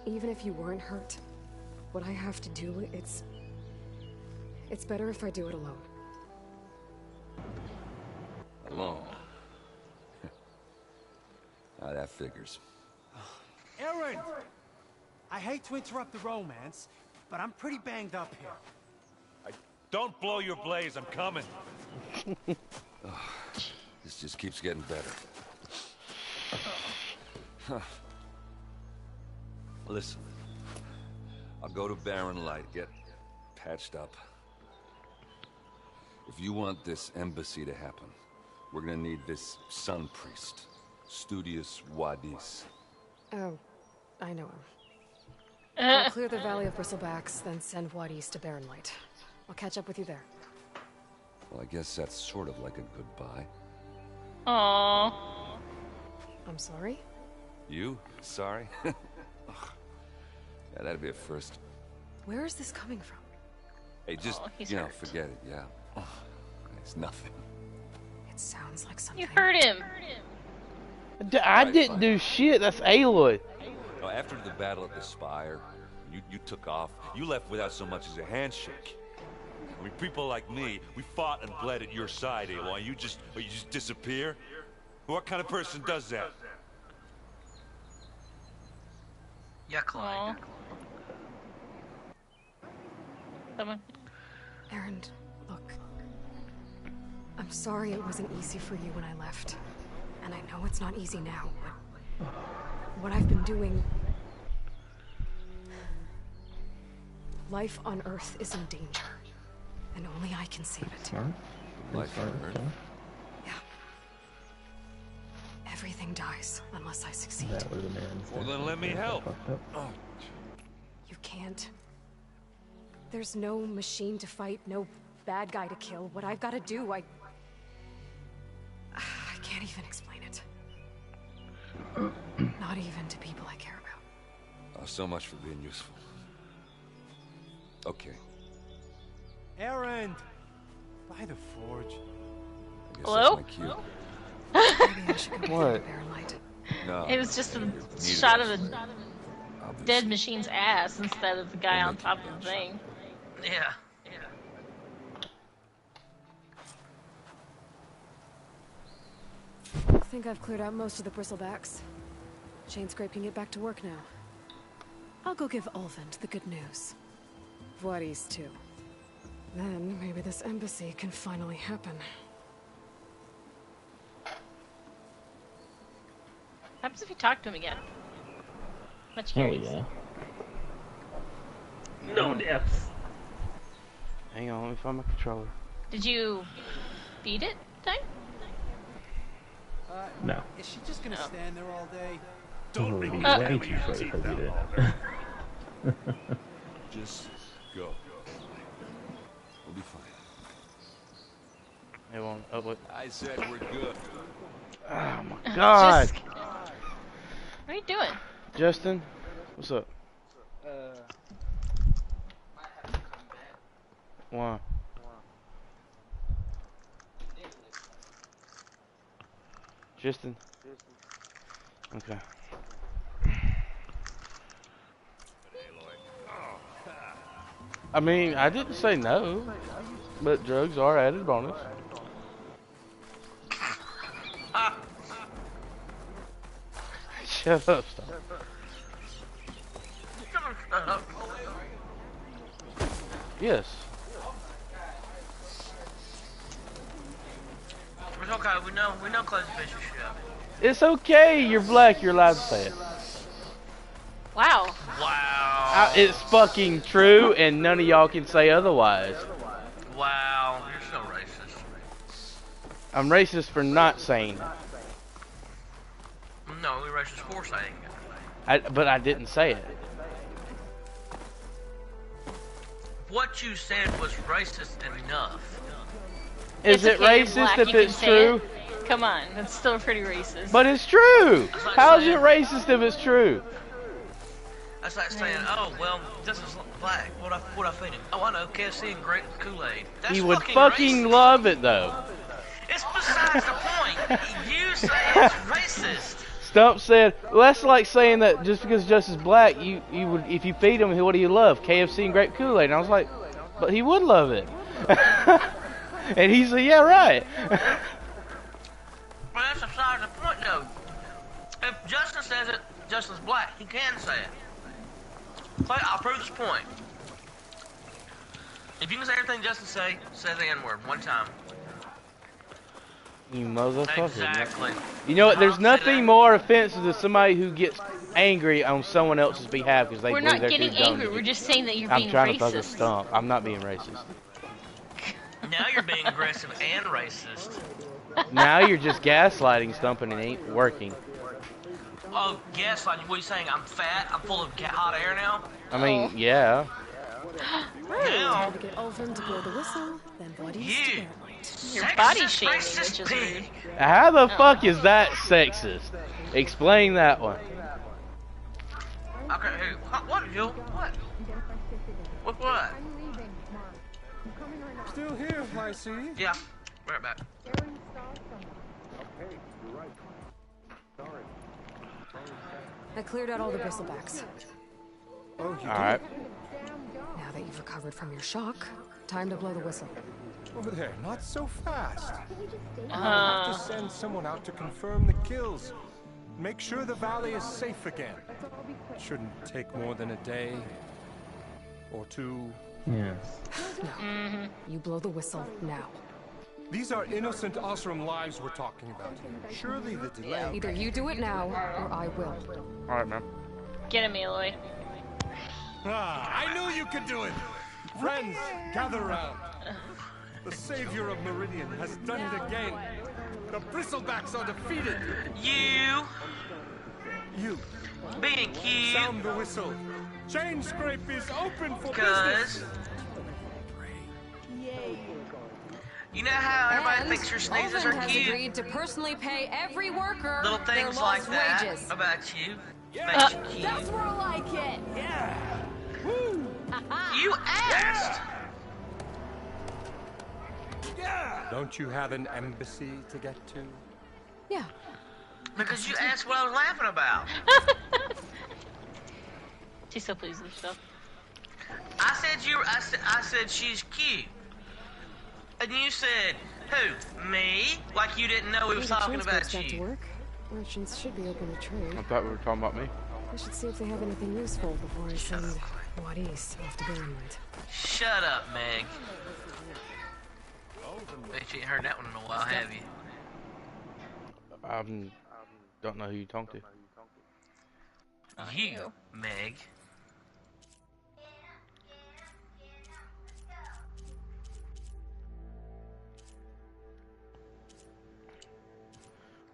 G: even if you weren't hurt, what I have to do, it's better if I do it alone.
R: Alone? Now that figures.
S: Erend! I hate to interrupt the romance, but I'm pretty banged up here.
L: Don't blow your blaze, I'm coming.
R: This just keeps getting better. Listen, I'll go to Barren Light, get patched up. If you want this embassy to happen, we're gonna need this sun priest, Studius Wadis.
G: Oh, I know him. I'll clear the Valley of Bristlebacks, then send Wadis to Barren Light. I'll catch up with you there.
R: Well, I guess that's sort of like a goodbye.
A: Aww.
G: I'm sorry?
R: You? Sorry? Yeah, that'd be a first.
G: Where is this coming from?
R: Hey, just, you know, forget it, yeah. It's nothing.
G: It sounds like something.
A: You hurt him.
D: I didn't do shit. That's Aloy.
R: No, after the battle at the Spire, you took off. You left without so much as a handshake. I mean, people like me, we fought and bled at your side, Aloy. You just disappear? What kind of person does that?
B: Yeah, Clyde.
A: Someone.
G: Erend, look. I'm sorry it wasn't easy for you when I left. And I know it's not easy now, but what I've been doing... Life on Earth is in danger. And only I can save it.
R: Life on Earth?
G: Yeah. Everything dies unless I succeed.
R: Well, then let me help. Oh.
G: You can't. There's no machine to fight, no bad guy to kill. What I've got to do, I can't even explain it. Not even to people I care about.
R: Oh, so much for being useful. Okay.
S: Erend! By the forge.
R: I guess
A: Hello?
R: that's my cue.
G: Maybe I should go
D: What?
G: to Barren Light.
R: No.
A: It was just a shot of a dead machine's ass instead of the guy on top of the thing.
B: Yeah.
G: I think I've cleared out most of the Bristlebacks. Chainscrape can get back to work now. I'll go give Ulvund the good news. Wadis too. Then maybe this embassy can finally happen.
A: What happens if you talk to him again? Much
J: There we
A: curious.
J: go. No deaths.
E: Hang on, let me find my controller.
A: Did you beat it, Time?
J: No.
S: Is she just gonna stand there all day?
J: Don't be way too short if I beat it.
R: Just go. We'll be fine.
E: It won't. Oh, wait.
R: I said we're good.
E: Oh my God.
A: What are you doing?
E: Justin, what's up? Why? Justin? Okay. I mean, I didn't say no, but drugs are added bonus. Shut up, stop. Yes.
B: It's okay, we know Clay's a piece of shit.
E: It's okay, you're black, you're allowed to say it.
A: Wow.
B: Wow.
E: It's fucking true, and none of y'all can say otherwise.
B: Wow, you're so racist.
E: I'm racist for not saying it.
B: No, we're racist for saying it.
E: But I didn't say it.
B: What you said was racist enough.
E: Is it racist if it's true?
A: Come on, that's still pretty racist.
E: But it's true. How is it racist if it's true?
B: That's like saying, oh, well, this is black. What I feed him? Oh, I know, KFC and grape Kool-Aid.
E: He would fucking love it, though.
B: It's besides the point. You say it's racist.
E: Stump said, well, that's like saying that just because Justin's black, you would, if you feed him, what do you love? KFC and grape Kool-Aid. And I was like, but he would love it. And he said, yeah, right.
B: But that's besides the point, though. If Justin says it, Justin's black, he can say it. Clay, I'll prove this point. If you can say everything Justin say the N-word one time.
E: You motherfucker.
B: Exactly.
E: You know what? There's nothing more offensive to somebody who gets angry on someone else's behalf because they
A: We're
E: believe
A: not
E: they're
A: getting
E: too dumb
A: angry.
E: to
A: We're
E: be.
A: just saying that you're
E: I'm
A: being
E: trying
A: racist.
E: to fuck a Stump. I'm not being racist.
B: Now you're being aggressive and racist.
E: Now you're just gaslighting Stump and it ain't working.
B: Oh, gaslighting? What are you saying? I'm fat? I'm full of hot air now?
E: I mean, yeah.
B: Now,
G: to get Ulvin to blow the whistle, then bodies
B: you.
A: Your body shaming, which is rude.
E: How the fuck is that sexist? Explain that one.
B: Okay, who? What, Jill? What? What?
L: Still here, I see.
B: Yeah, right back.
G: I cleared out all the bristlebacks.
L: Oh, you did?
E: Alright.
G: Now that you've recovered from your shock, time to blow the whistle.
L: Over there, not so fast. I'll have to send someone out to confirm the kills. Make sure the valley is safe again. It shouldn't take more than a day or two.
J: Yes.
G: No. You blow the whistle now.
L: These are innocent Osram lives we're talking about here. Surely the delay...
G: Either you do it now, or I will.
E: Alright, man.
A: Get him, Aloy.
L: Ah, I knew you could do it! Friends, gather round. The savior of Meridian has done it again. The bristlebacks are defeated. You.
B: Being cute.
L: Sound the whistle. Chain Scrape is open for business.
B: You know how everybody thinks your sneezes
G: Ulvin
B: are
G: has
B: cute?
G: agreed to personally pay every worker
B: Little
G: their
B: things like
G: lost
B: that
G: wages.
B: about you. Makes you cute.
G: That's more like it.
L: Yeah.
B: You asked.
L: Don't you have an embassy to get to?
G: Yeah.
B: Because you asked what I was laughing about.
A: She's so pleased with herself.
B: I said she's cute. And you said, who? Me? Like you didn't know we was talking about
G: Back to
B: you.
G: work. Merchants should be open to trade.
E: I thought we were talking about me.
G: I should see if they have anything useful before I send Wadis off to Barrenlight.
B: Shut up, Meg. Bet you ain't heard that one in a while, have you?
E: Don't know who you talking to.
B: You, Meg.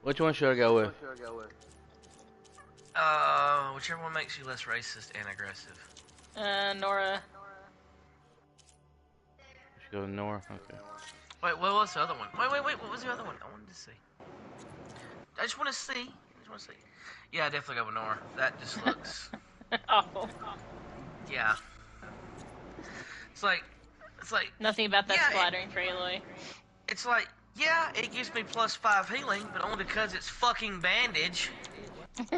E: Which one should I go with?
B: Whichever one makes you less racist and aggressive.
A: Nora.
E: Should go with Nora. Okay.
B: Wait, what was the other one? Wait, what was the other one? I wanted to see. I just want to see. Yeah, I definitely go with Nora. That just looks...
A: Oh.
B: Yeah. It's like...
A: Nothing about that
B: yeah,
A: flattering for Aloy.
B: It's like, yeah, it gives me +5 healing, but only because it's fucking bandage. If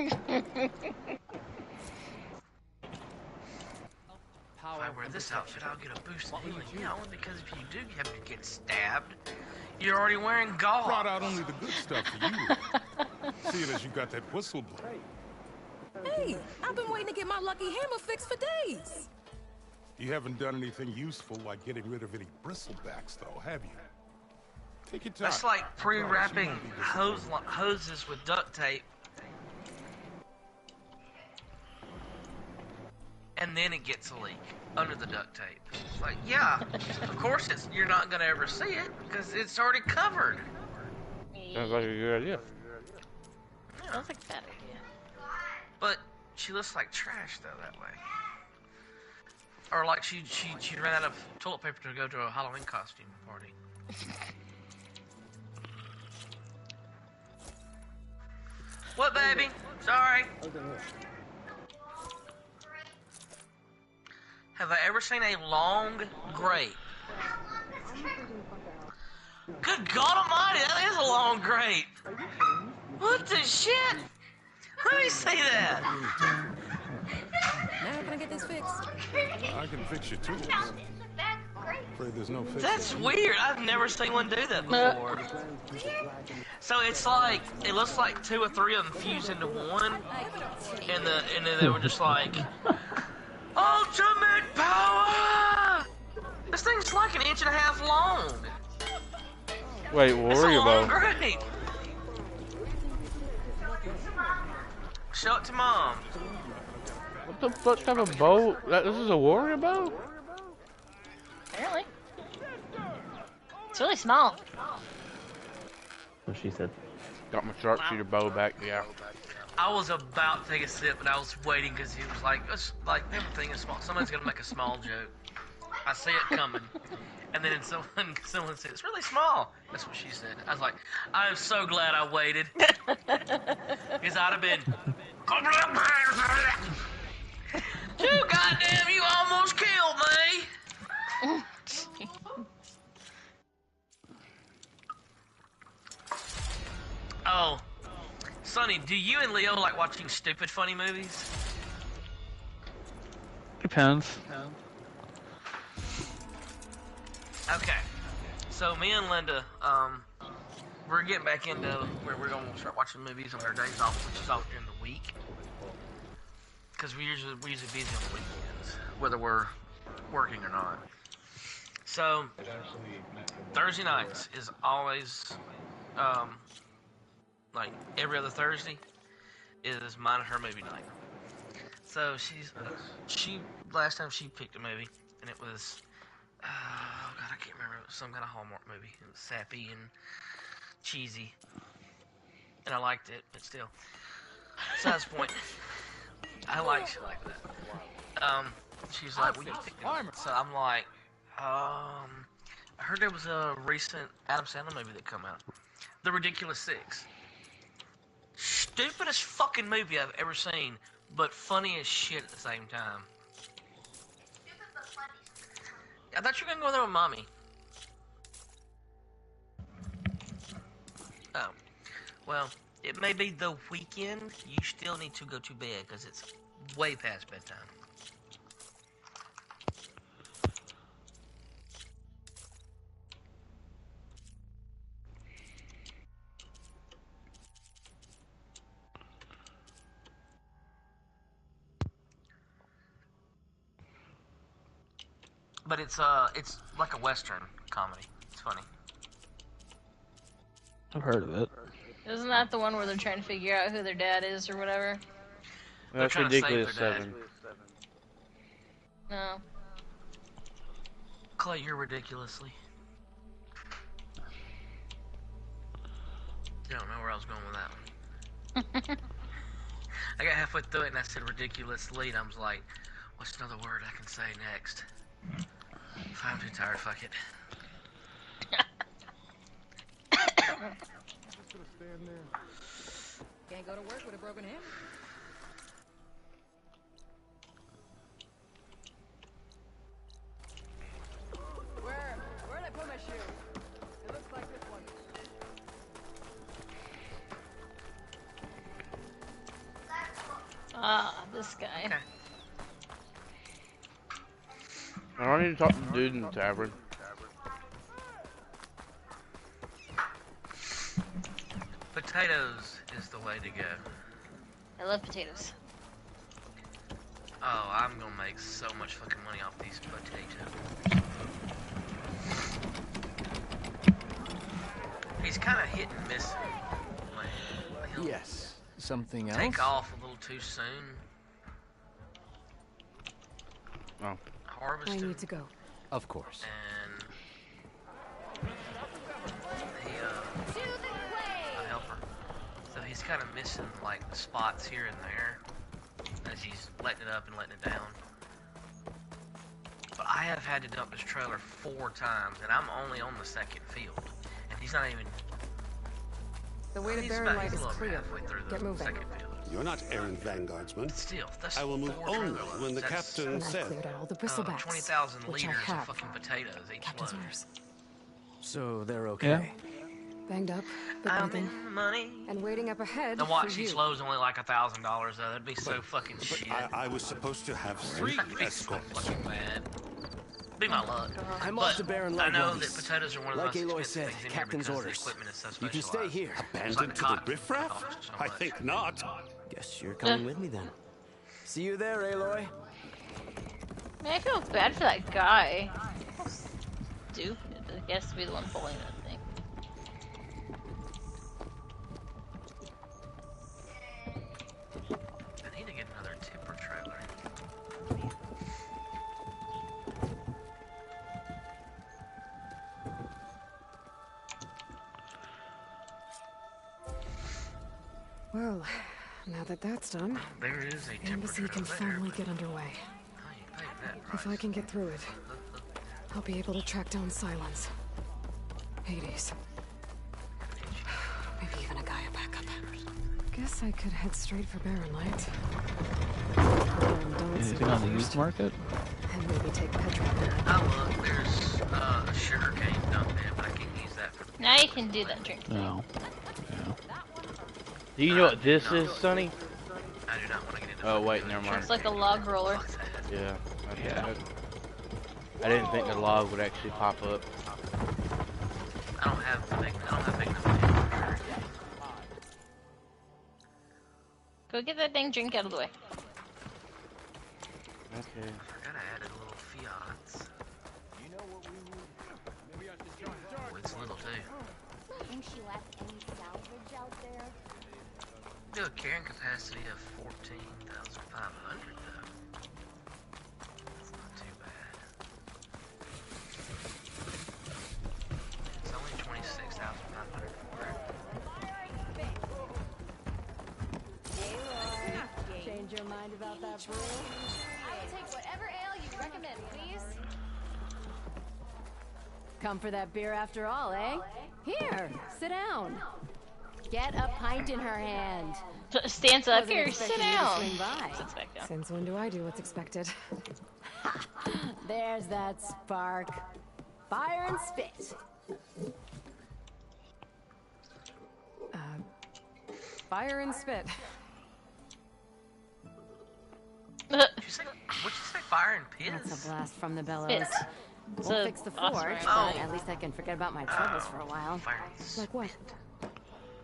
B: I wear this outfit, I'll get a boost in healing. Yeah, only because if you do have to get stabbed, you're already wearing gauze.
L: Brought out only the good stuff for you. Seeing as you got that whistle blow.
T: Hey, I've been waiting to get my lucky hammer fixed for days.
L: You haven't done anything useful like getting rid of any bristlebacks, though, have you? Take your time.
B: That's like pre-wrapping hoses with duct tape. And then it gets a leak under the duct tape. It's like, yeah, of course you're not gonna ever see it because it's already covered.
E: Sounds like a good idea.
A: Sounds like a bad idea.
B: But she looks like trash though that way. Or like she ran out of toilet paper to go to a Halloween costume party. What, baby? Sorry. Have I ever seen a long grape? Good God Almighty, that is a long grape. What the shit? Let me see that.
T: Now can I get this fixed?
L: I can fix your tools. Afraid there's no fix.
B: That's weird. I've never seen one do that before. So it's like it looks like 2 or 3 of them fused into one, and then they were just like ultimate power. This thing's like 1.5 inches long.
E: Wait, what were you about?
B: Great. Show it to Mom.
E: What the fuck type of bow? This is a warrior bow?
A: Apparently. It's really small.
J: So she said.
E: Got my sharpshooter bow back, yeah.
B: I was about to take a sip, but I was waiting because he was like everything is small. Somebody's gonna make a small joke. I see it coming. And then someone said, it's really small. That's what she said. I was like, I'm so glad I waited. Because I'd have been... Dude, goddamn, you almost killed me. Oh. Sonny, do you and Leo like watching stupid funny movies?
D: Depends.
B: Okay, so me and Linda, we're getting back into where we're going to start watching movies on our days off, which is off during the week. Because we're usually busy on the weekends, whether we're working or not. So, Thursday nights is always, like every other Thursday, is mine and her movie night. So last time she picked a movie, and it was... oh god, I can't remember. It was some kind of Hallmark movie. It was sappy and cheesy. And I liked it, but still. Besides the point. I like shit like that. She's like, well, you picked it. So I'm like, I heard there was a recent Adam Sandler movie that come out. The Ridiculous Six. Stupidest fucking movie I've ever seen, but funny as shit at the same time. I thought you were gonna go there with Mommy. Oh. Well, it may be the weekend. You still need to go to bed because it's way past bedtime. But it's like a Western comedy. It's funny.
D: I've heard of it.
A: Isn't that the one where they're trying to figure out who their dad is or whatever?
E: That's Ridiculous 7.
A: No.
B: Clay, you're ridiculously. I don't know where I was going with that one. I got halfway through it and I said ridiculously, and I was like, What's another word I can say next? If I'm too tired, fuck it.
T: Can't go to work with a broken hammer. Where'd I put my shoe? It looks like this one.
A: Ah, this guy.
B: Okay.
E: I don't need to talk to the dude in the tavern.
B: Potatoes is the way to go.
A: I love potatoes.
B: Oh, I'm gonna make so much fucking money off these potatoes. He's kind of hit and miss. Like,
K: yes. Something else?
B: Take off a little too soon.
E: Oh.
B: Harvest
G: I
B: him.
G: need to go.
K: Of course.
B: And a helper. So he's kind of missing like spots here and there as he's letting it up and letting it down. But I have had to dump this trailer 4 times, and I'm only on the 2nd field, and he's not even.
G: The way to
B: He's
G: Barren
B: about-
G: Light
B: he's
G: is
B: a little
G: clear.
B: halfway through the
G: Get moving.
B: 2nd field.
U: You're not errant vanguardsman.
B: Still, that's
U: I will move
B: 4
U: only
B: trailer
U: when the
B: loads.
U: captain
G: And I
U: said.
G: cleared out all the bristlebacks,
B: 20,000
G: which I
B: liters of
G: have.
B: fucking potatoes each
G: Captain's
B: load.
G: orders.
K: So they're okay.
D: Yeah.
G: Banged up, but
B: I'm
G: nothing.
B: in the money.
G: And waiting up ahead
B: The
G: for
B: watch
G: you.
B: each load's only like $1,000 though. That'd be so fucking shit.
U: I was supposed to have 3
B: I'd be so
U: escorts.
B: fucking mad. Be my luck.
K: I'm
B: But
K: off to Barren Light
B: I know
K: once.
B: that potatoes are one of the
K: Like
B: most
K: Aloy
B: expensive
K: said,
B: things in
K: captain's
B: here because
K: orders.
B: the equipment is so
K: You can stay
B: specialized.
K: here.
B: It's like
U: Abandoned
B: the
U: to the
B: cotton
U: riffraff?
B: costs so
U: I
B: much.
U: think not.
K: Guess you're coming with me then. See you there, Aloy.
A: Man, I feel bad for that guy. Stupid. I guess to be the one pulling that thing.
B: I need to get another tipper trailer.
G: Well, now that that's done,
B: There is a
G: the
B: tipper
G: embassy can
B: trailer there.
G: finally get underway.
B: I ain't paying that
G: If
B: price.
G: I can get through it, I'll be able to track down Silence. Hades. Maybe even a Gaia backup. Guess I could head straight for Barren Light.
D: Anything on the used market?
G: And maybe take Petra.
B: Oh look, there's a sugar cane dump there, but I can't use that for.
A: Now you can do that drink.
D: No. Yeah.
E: Do you know what this is, Sonny?
B: I do not want to get into.
E: Oh wait, never mind.
A: It's like a log roller.
E: Yeah. I didn't think the log would actually pop up.
B: I don't have big enough.
A: Go get that dang drink out of the way.
E: Okay.
B: I forgot I added little fiats. Oh, it's little too.
V: Think she left any salvage out there?
B: Do a carrying capacity of 14,500 though. That's not too bad. It's only 26,500 for it.
V: Change your mind about that brew? I will take whatever ale you recommend, please.
T: Come for that beer after all, eh? Here, sit down. Get a pint in her hand.
A: Stands up
T: Wasn't
A: here, sit
T: expecting you to
A: down.
T: swing by.
A: Sits back down.
G: Since when do I do what's expected?
T: There's that spark. Fire and spit.
G: Fire and spit.
B: What'd you say fire and piss?
T: That's a blast from the bellows.
A: Spit. It's
T: Won't
A: a
T: fix the
A: awesome
T: forge,
A: round.
T: but at least I can forget about my troubles for a while.
G: Like what?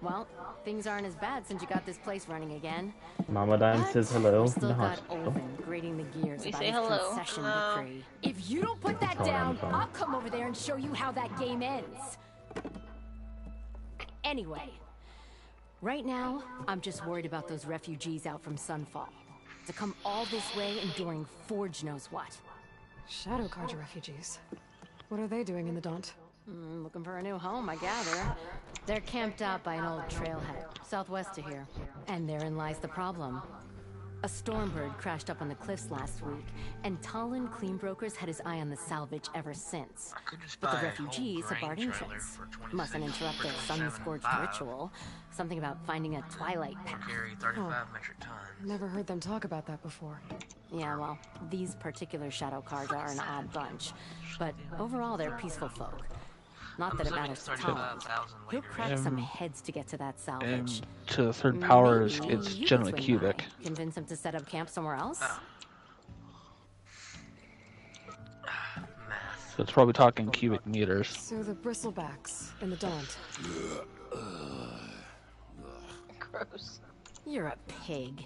T: Well, things aren't as bad since you got this place running again.
J: Mama Dime says hello
T: We
J: in
T: still
J: the
T: got
J: hospital.
T: Owen grating the gears
A: We
T: about
A: say
T: his
A: hello.
T: concession
A: Hello.
T: decree. If you don't put that
J: Hold on,
T: down,
J: phone.
T: I'll come over there and show you how that game ends. Anyway, right now, I'm just worried about those refugees out from Sunfall. To come all this way enduring Forge knows what.
G: Shadow Carja refugees. What are they doing in the Daunt?
T: Looking for a new home, I gather. They're camped out by an old trailhead, southwest of here. And therein lies the problem. A Stormbird crashed up on the cliffs last week, and Talon Cleanbrokers had his eye on the salvage ever since. But the refugees have barred entrance. Mustn't interrupt their sun-scorched ritual. Something about finding a twilight path.
B: Carry 35 metric tons.
G: Never heard them talk about that before.
T: Yeah, well, these particular Shadow Carja are an odd bunch. But overall, they're peaceful folk. Not that it matters to Talon. He'll crack some heads to get to that salvage.
D: And to certain powers, it's generally cubic.
T: Convince him to set up camp somewhere else?
D: So it's probably talking cubic meters.
G: So the bristlebacks in the Daunt.
T: Gross. You're a pig.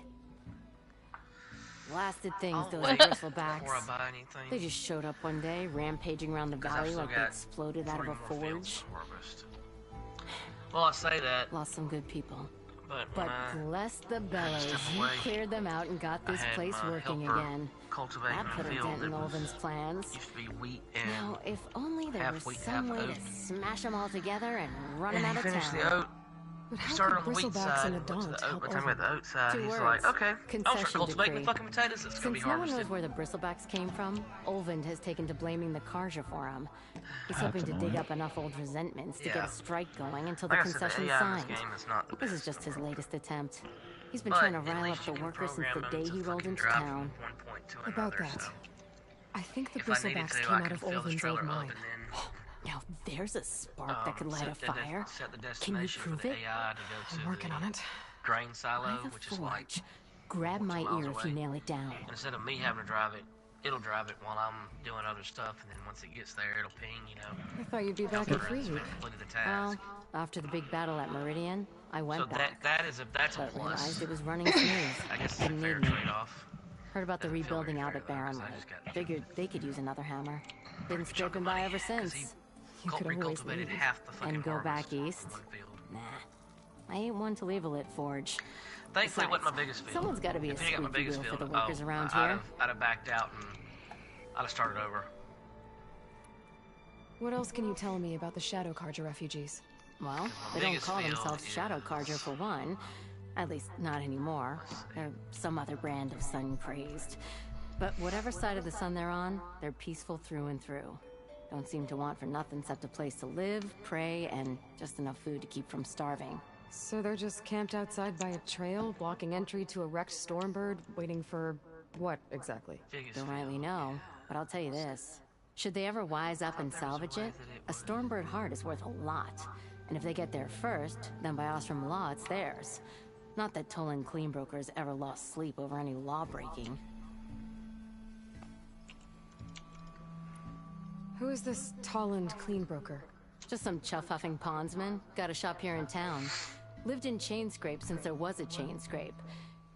T: Blasted things, those bristlebacks. They just showed up one day, rampaging around the valley like they exploded out of a forge.
B: Well, I say that.
T: Lost some good people.
B: But
T: bless the bellows, you cleared them out and got this place working again. That put a dent in Olvin's plans.
B: Used to be wheat and
T: now, if only there was some way to smash them all together and run them out of town.
G: But how
B: started
G: could
B: on the wheat
G: bristlebacks
B: side,
G: in the
B: went to
G: Daunt
B: the oat,
G: help
B: by the time we had the oat side,
T: Two
B: he's
T: words.
B: like, okay, I'll start
T: Concession
B: cultivating the
T: decree.
B: fucking potatoes. It's gonna be
T: Since no one
B: harvested.
T: knows where the bristlebacks came from, Olvind has taken to blaming the Karja for him. He's hoping to dig up enough old resentments to get a strike going until the
B: Like I said,
T: concession's
B: AI in
T: signed.
B: this game is not the
T: This is
B: best.
T: just his latest attempt. He's been
B: But
T: trying to
B: at
T: rile up
B: least
T: the
B: you can
T: workers since the
B: program
T: day
B: them
T: he
B: to
T: rolled
B: fucking
T: into
B: drive
T: town.
B: from one point to
G: About
B: another,
G: that,
B: so
G: I think the
B: if I needed
G: bristlebacks
B: to,
G: came
B: I
G: out
B: could
G: of
B: fill the
G: Olvin's
B: trailer
G: old
B: up
G: mine.
B: and then
T: Now there's a spark that could light a
B: set the
T: fire.
B: set the
T: Can you
B: destination for
T: prove
B: the
T: it?
B: AI to go to
G: I'm working
B: the
G: on it.
B: grain silo,
T: By the
B: which is like
T: forge. Grab my
B: 14 miles
T: ear if you
B: away.
T: nail it down.
B: And instead of me having to drive it, it'll drive it while I'm doing other stuff, and then once it gets there, it'll ping, you know.
G: I thought you'd be back
B: Help
G: at
B: her
G: Freeweek.
B: complete the
T: Well,
B: task.
T: after the big battle at Meridian, I went
B: So
T: back.
B: that's a
T: but
B: plus.
T: realized it was running smooth.
B: I guess it's a
T: Didn't
B: fair
T: need me.
B: trade-off.
T: Heard about the
B: Doesn't feel
T: rebuilding
B: very
T: out at
B: fair,
T: Barren
B: though, 'cause I
T: Light.
B: just got
T: Figured they could use another hammer. Been
B: chunk
T: scraping
B: of
T: by
B: money,
T: ever
B: 'cause
T: since.
G: You could always
B: recultivated
G: leave.
B: half the fucking
T: And go back
B: harvest in
T: east?
B: one field.
T: Nah. I ain't one to leave a lit forge.
B: Thankfully, it wasn't my
T: Besides,
B: biggest field.
T: someone's got to be a
B: If it got my
T: squeaky
B: biggest
T: wheel for
B: field,
T: the workers around
B: I'd
T: here.
B: have backed out and I'd have started over.
G: What else can you tell me about the Shadow Karja refugees?
T: Well, they don't
B: biggest
T: call
B: field
T: themselves Shadow Karja for one. At least not anymore. They're some other brand of sun crazed. But whatever side of the sun they're on, they're peaceful through and through. Don't seem to want for nothing except a place to live, pray, and just enough food to keep from starving.
G: So they're just camped outside by a trail, blocking entry to a wrecked Stormbird, waiting for what exactly?
T: Don't rightly know, but I'll tell you this. Should they ever wise up and salvage it, a Stormbird heart is worth a lot. And if they get there first, then by Ostrom law, it's theirs. Not that Tolan Cleanbrokers ever lost sleep over any law breaking.
G: Who is this Tolland Cleanbroker?
T: Just some chuff-huffing pondsman. Got a shop here in town. Lived in Chainscrape since there was a Chainscrape.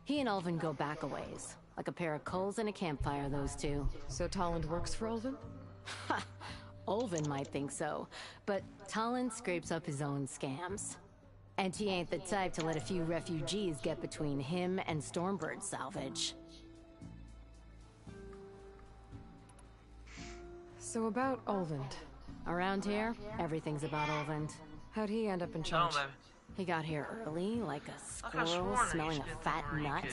T: He and Ulvin go back a ways. Like a pair of coals and a campfire, those two.
G: So Tolland works for Ulvin?
T: Ha! Ulvin might think so, but Tolland scrapes up his own scams. And he ain't the type to let a few refugees get between him and Stormbird salvage.
G: So about Ulvin.
T: Around here, everything's about Ulvin.
G: How'd he end up in charge?
T: He got here early, like a squirrel
B: sworn that
T: smelling
B: he
T: a
B: did
T: fat
B: where he
T: nut.
B: could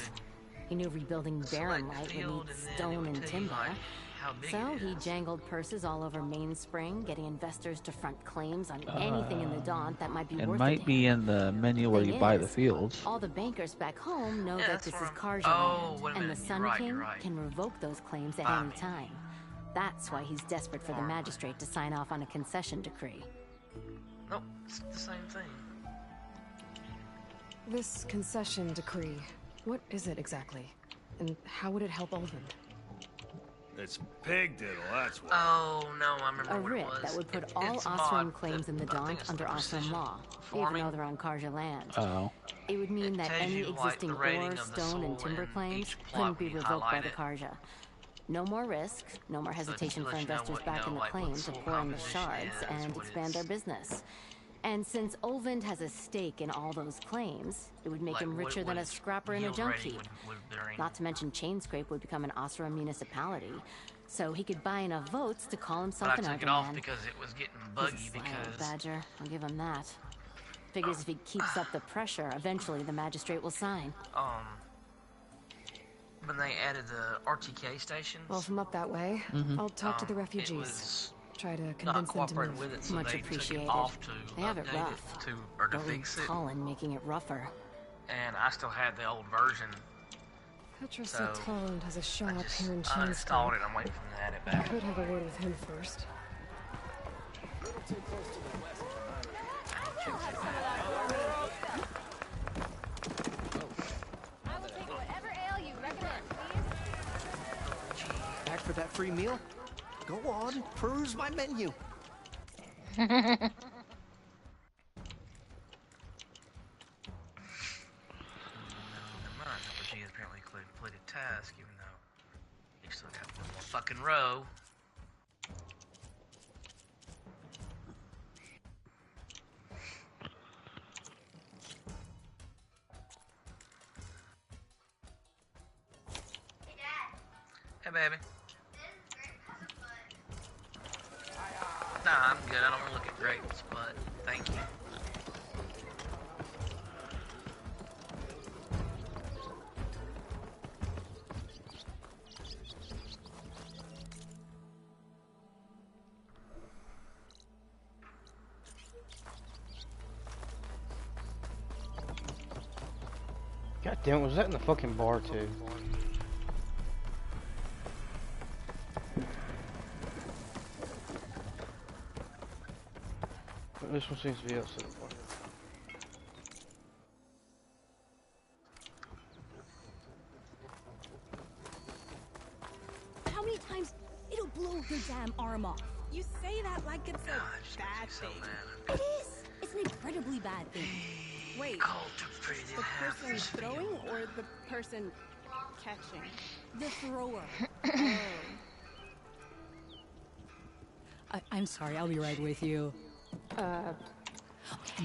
T: He knew rebuilding Barren
B: select
T: Light
B: the field
T: would need
B: and then it
T: stone
B: would
T: and
B: tell you,
T: timber.
B: like, how big
T: So
B: it
T: he
B: is.
T: jangled purses all over Mainspring, getting investors to front claims on anything in the Daunt that might be
D: It
T: worth
D: might
T: it.
D: be in the menu where you buy the fields.
T: All the bankers back home know
B: Yeah,
T: that
B: that's
T: this is
B: where
T: Karja
B: Oh,
T: land,
B: wait a
T: and the
B: minute,
T: Sun
B: you're right,
T: King
B: you're right.
T: can revoke those claims at
B: I
T: any
B: mean-
T: time. That's why he's desperate for the magistrate to sign off on a concession decree.
B: Nope, it's the same thing.
G: This concession decree, what is it exactly? And how would it help Ulvin?
N: It's pig diddle, that's what.
B: Oh, no, I remember
T: A
B: what it
T: writ
B: was.
T: that would put
B: It-
T: all
B: it's
T: Ostrom
B: mod
T: claims in the
B: I think
T: Daunt
B: it's
T: under
B: the
T: Ostrom
B: precision
T: law, even
B: farming.
T: though they're on Karja land.
D: Oh.
T: It would mean that
B: tells
T: any
B: you, like,
T: existing
B: the rating
T: ore,
B: of the
T: stone, and
B: soil
T: timber
B: in
T: claims
B: each plot
T: couldn't be
B: when you
T: revoked by
B: highlight
T: the
B: it.
T: Karja. No more risk, no more hesitation
B: let
T: for
B: you know
T: investors
B: what,
T: back in the
B: like, what
T: claim to
B: soil
T: pour in the
B: composition
T: shards
B: is,
T: and
B: what
T: expand their
B: it's-
T: business. And since Ulvin has a stake in all those claims, it would make
B: Like,
T: him
B: what-
T: richer
B: what
T: than a
B: its
T: scrapper in a
B: yield
T: junk
B: rating
T: heap.
B: would bring.
T: Not to mention Chainscrape would become an Ostrom municipality, so he could buy enough votes to call
B: But
T: himself
B: I
T: an
B: took it off
T: alderman.
B: because it was getting
T: He's a
B: buggy
T: sly old
B: because
T: badger, I'll give him that. Figures if he keeps up the pressure, eventually the magistrate will sign.
B: when they added the RTK stations.
G: Well, from up that way, I'll talk to the refugees. Try to convince them to move.
B: With it, so
T: Much
B: they
T: appreciated.
B: Took it off to
T: They have it
B: update
T: rough.
B: or to
T: Only
B: fix it.
T: Colin making it rougher.
B: And I still had the old version.
G: Petra
B: So,
G: said Toland has a shop here in
B: I installed it. I'm waiting for them to add it
G: I
B: back.
G: could have a word with him first.
C: Back for that free meal? Go on, peruse my menu.
B: G has apparently completed task, even though you still got one more fucking row. Hey, baby. Nah, I'm good. I don't want to look at grapes, but thank you.
E: God damn, was that in the fucking bar too? This one seems to be outside the bar.
F: How many times it'll blow your damn arm off? You say that like it's a bad thing. It is. It's an incredibly bad thing.
V: Wait, the person throwing or the person catching?
F: The thrower.
V: I'm sorry, I'll be right with you.
F: I'm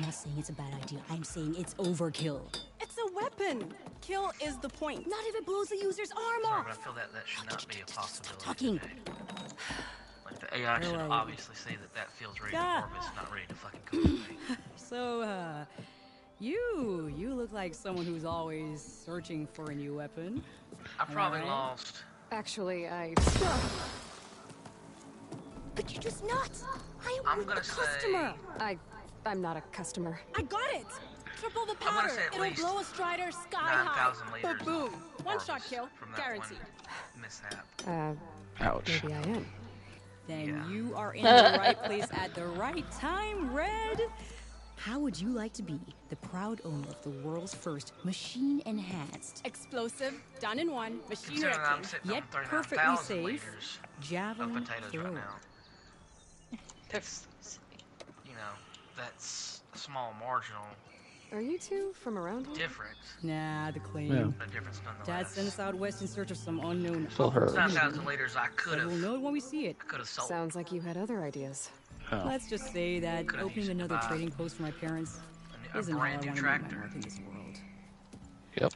F: not saying it's a bad idea. I'm saying it's overkill.
V: It's a weapon. Kill is the point.
F: Not if it blows the user's arm
B: Sorry,
F: off.
B: but I feel that should not be a possibility.
F: Talking.
B: Today. Like the AI should
V: Where are we?
B: obviously see that feels ready
V: Ah.
B: to harvest, not ready to fucking cultivate.
V: So, you look like someone who's always searching for a new weapon.
B: I
V: Am
B: probably
V: right?
B: lost.
G: Actually, I...
F: Could you just not?
B: I'm gonna say.
F: Customer.
G: I'm not a customer.
V: I got it. Triple the
B: I'm gonna
V: powder.
B: say at
V: It'll
B: least
V: blow a strider sky high.
B: 9,000 liters.
V: But boom,
B: of
V: one shot
B: harvest
V: kill,
B: from that
V: guaranteed.
B: one mishap.
D: Ouch.
G: Maybe I am.
V: Then you are in the right place at the right time, Red. How would you like to be the proud owner of the world's first machine-enhanced, explosive, done in one, machine
B: Considering I'm
V: wrecking,
B: sitting
V: yet
B: on
V: perfectly
B: 39,000
V: safe,
B: liters
V: javelin
B: of potatoes
V: thrower?
B: right now. That's, you know, that's a small marginal
G: Are you two from around here?
B: difference.
V: Nah, the claim.
D: Yeah.
B: But a difference nonetheless.
V: Dad sent us out west in search of some unknown.
D: Still her.
B: 9,000 liters I could
V: We'll
B: have.
V: know it when we see it.
B: Could have sold.
G: Sounds like you had other ideas.
D: Oh.
V: Let's just say that
B: Could've
V: opening
B: used it to
V: another
B: buy
V: trading post for my parents
B: a
V: isn't how I
B: brand
V: want
B: new
V: to make my
B: tractor.
V: mark in this world.
D: Yep.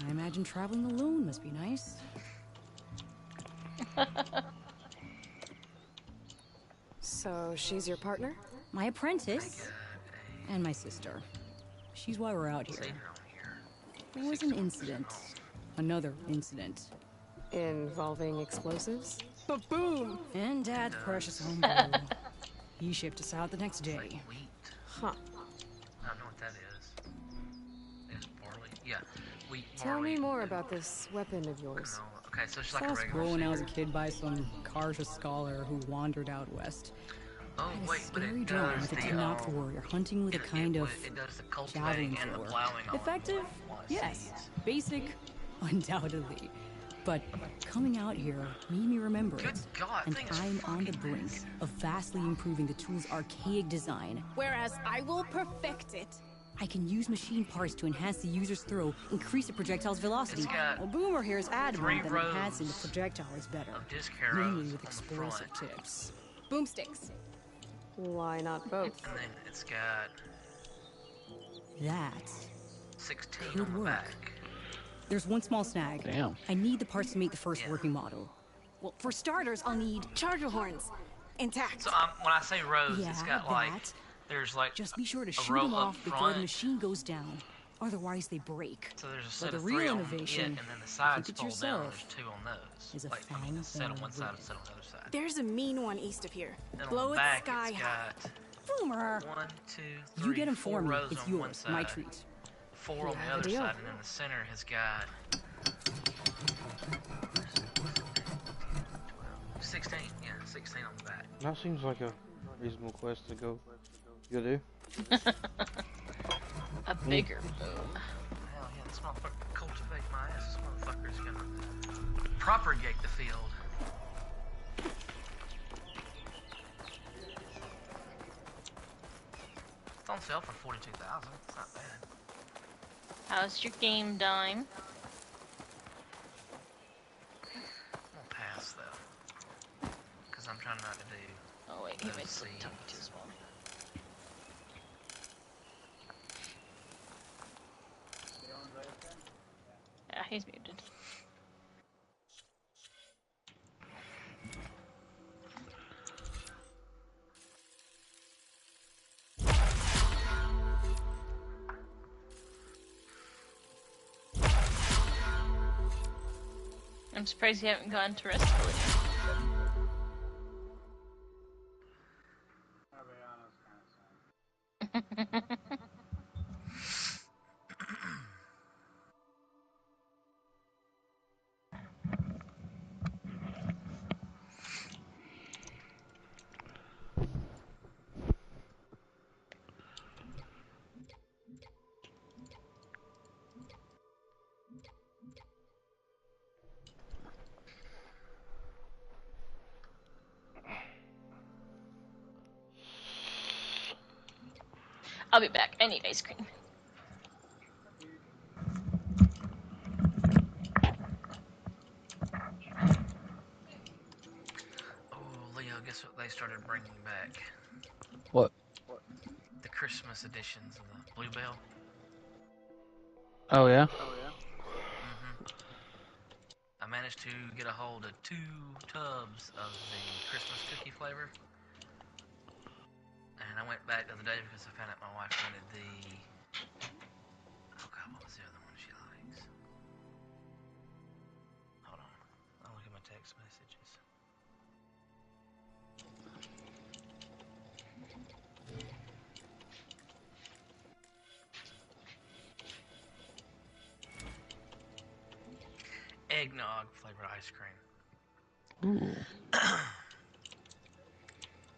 V: I imagine traveling alone must be nice.
G: So, she's your partner?
V: My apprentice and my sister. She's why we're out here. There was an incident. Another incident.
G: Involving explosives?
V: Ba-boom! And Dad's precious homebrew. He shipped us out the next day.
G: Huh.
B: I don't know what that is. Is barley? Yeah. Wheat,
G: Tell
B: barley.
G: me more about this weapon of yours.
B: Okay, so it's like a
V: Sounds
B: regular
V: cool when I was a
B: cigarette.
V: kid by some Karja scholar who wandered out west.
B: Oh,
V: Had a
B: wait, but
V: scary
B: it
V: drawing
B: does
V: with a
B: the,
V: Tennock warrior hunting with a kind of
B: it does the
V: javelin
B: cultivating and the
V: thrower.
B: plowing all in
V: Effective?
B: one
V: Yes. Basic? Undoubtedly. But coming out here made me remember it.
B: God,
V: And
B: thing is
V: I'm on the brink of vastly improving the tool's archaic design. Whereas I will perfect it. I can use machine parts to enhance the user's throw, increase the projectile's velocity.
B: It's got
V: Well, Boomer here is adamant
B: 3
V: that
B: rows
V: enhancing the projectile is better.
B: disc arrows
V: Mainly with
B: on the
V: explosive
B: front.
V: tips. Boomsticks.
G: Why not both?
B: And then it's got
V: That
B: 16
V: could
B: on the
V: work.
B: back.
V: There's one small snag.
D: Damn.
V: I need the parts to make the first working model. Well, for starters, I'll need charger horns. Intact.
B: So when I say rows,
V: Yeah,
B: it's got like
V: that.
B: there's like
V: Just be sure to
B: a
V: shoot
B: row
V: them
B: up
V: off before
B: front.
V: the machine goes down.
F: Otherwise, they break.
B: So there's a
F: But
B: set
F: the
B: of
F: real
B: 3 on it,
F: innovation,
B: and then the sides
F: keep it
B: fold down, and
F: yourself,
B: there's 2 on those.
F: is a
B: Like, I mean, a set on one side, a set on the other side.
I: There's a mean one east of here.
B: And
I: Blow
B: on the
I: it
B: back,
I: sky
B: it's
I: high.
B: got
F: Boomer.
B: 1, 2, 3,
F: You get him
B: 4
F: for me.
B: rows
F: It's
B: on one
F: yours.
B: side.
F: My treat.
B: 4
F: You
B: on the
F: have a
B: other
F: deal.
B: side, and then the center has got 16. Yeah, 16 on the back.
E: That seems like a reasonable quest to go do.
A: A bigger bow.
B: Hell yeah, this motherfucker cultivate my ass. This motherfucker's gonna propagate the field. It's on sale for 42,000. It's not bad.
A: How's your game dime?
B: I'm gonna pass though, because I'm trying not to do.
A: Oh wait, he makes the tongue too small. Yeah, he's muted. I'm surprised you haven't gone to Restful yet. I'll be back. I need ice cream.
B: Oh, Leo, guess what they started bringing back?
D: What?
B: The Christmas editions of the Bluebell.
D: Oh yeah?
B: I managed to get a hold of 2 tubs of the Christmas cookie flavor. And I went back the other day because I found out my wife wanted the... Oh god, what was the other one she likes? Hold on. I'll look at my text messages. Eggnog flavored ice cream.
D: Ooh.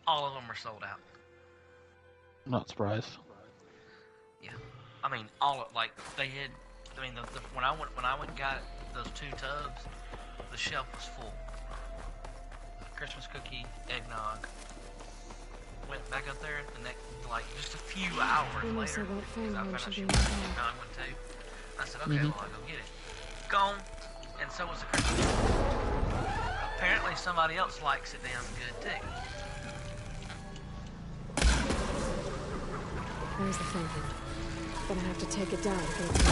B: All of them are sold out.
D: I'm not surprised.
B: Yeah, I mean, all of, like they had. I mean, when I went and got those 2 tubs, the shelf was full. Christmas cookie, eggnog. Went back up there the next, like just a few hours later. Because I found out she wanted the eggnog one too. I said, okay, well I'll go get it. Gone, and so was the Christmas cookie. Apparently, somebody else likes it damn good too.
G: Where's the fountain? Gonna have to take it down to get it to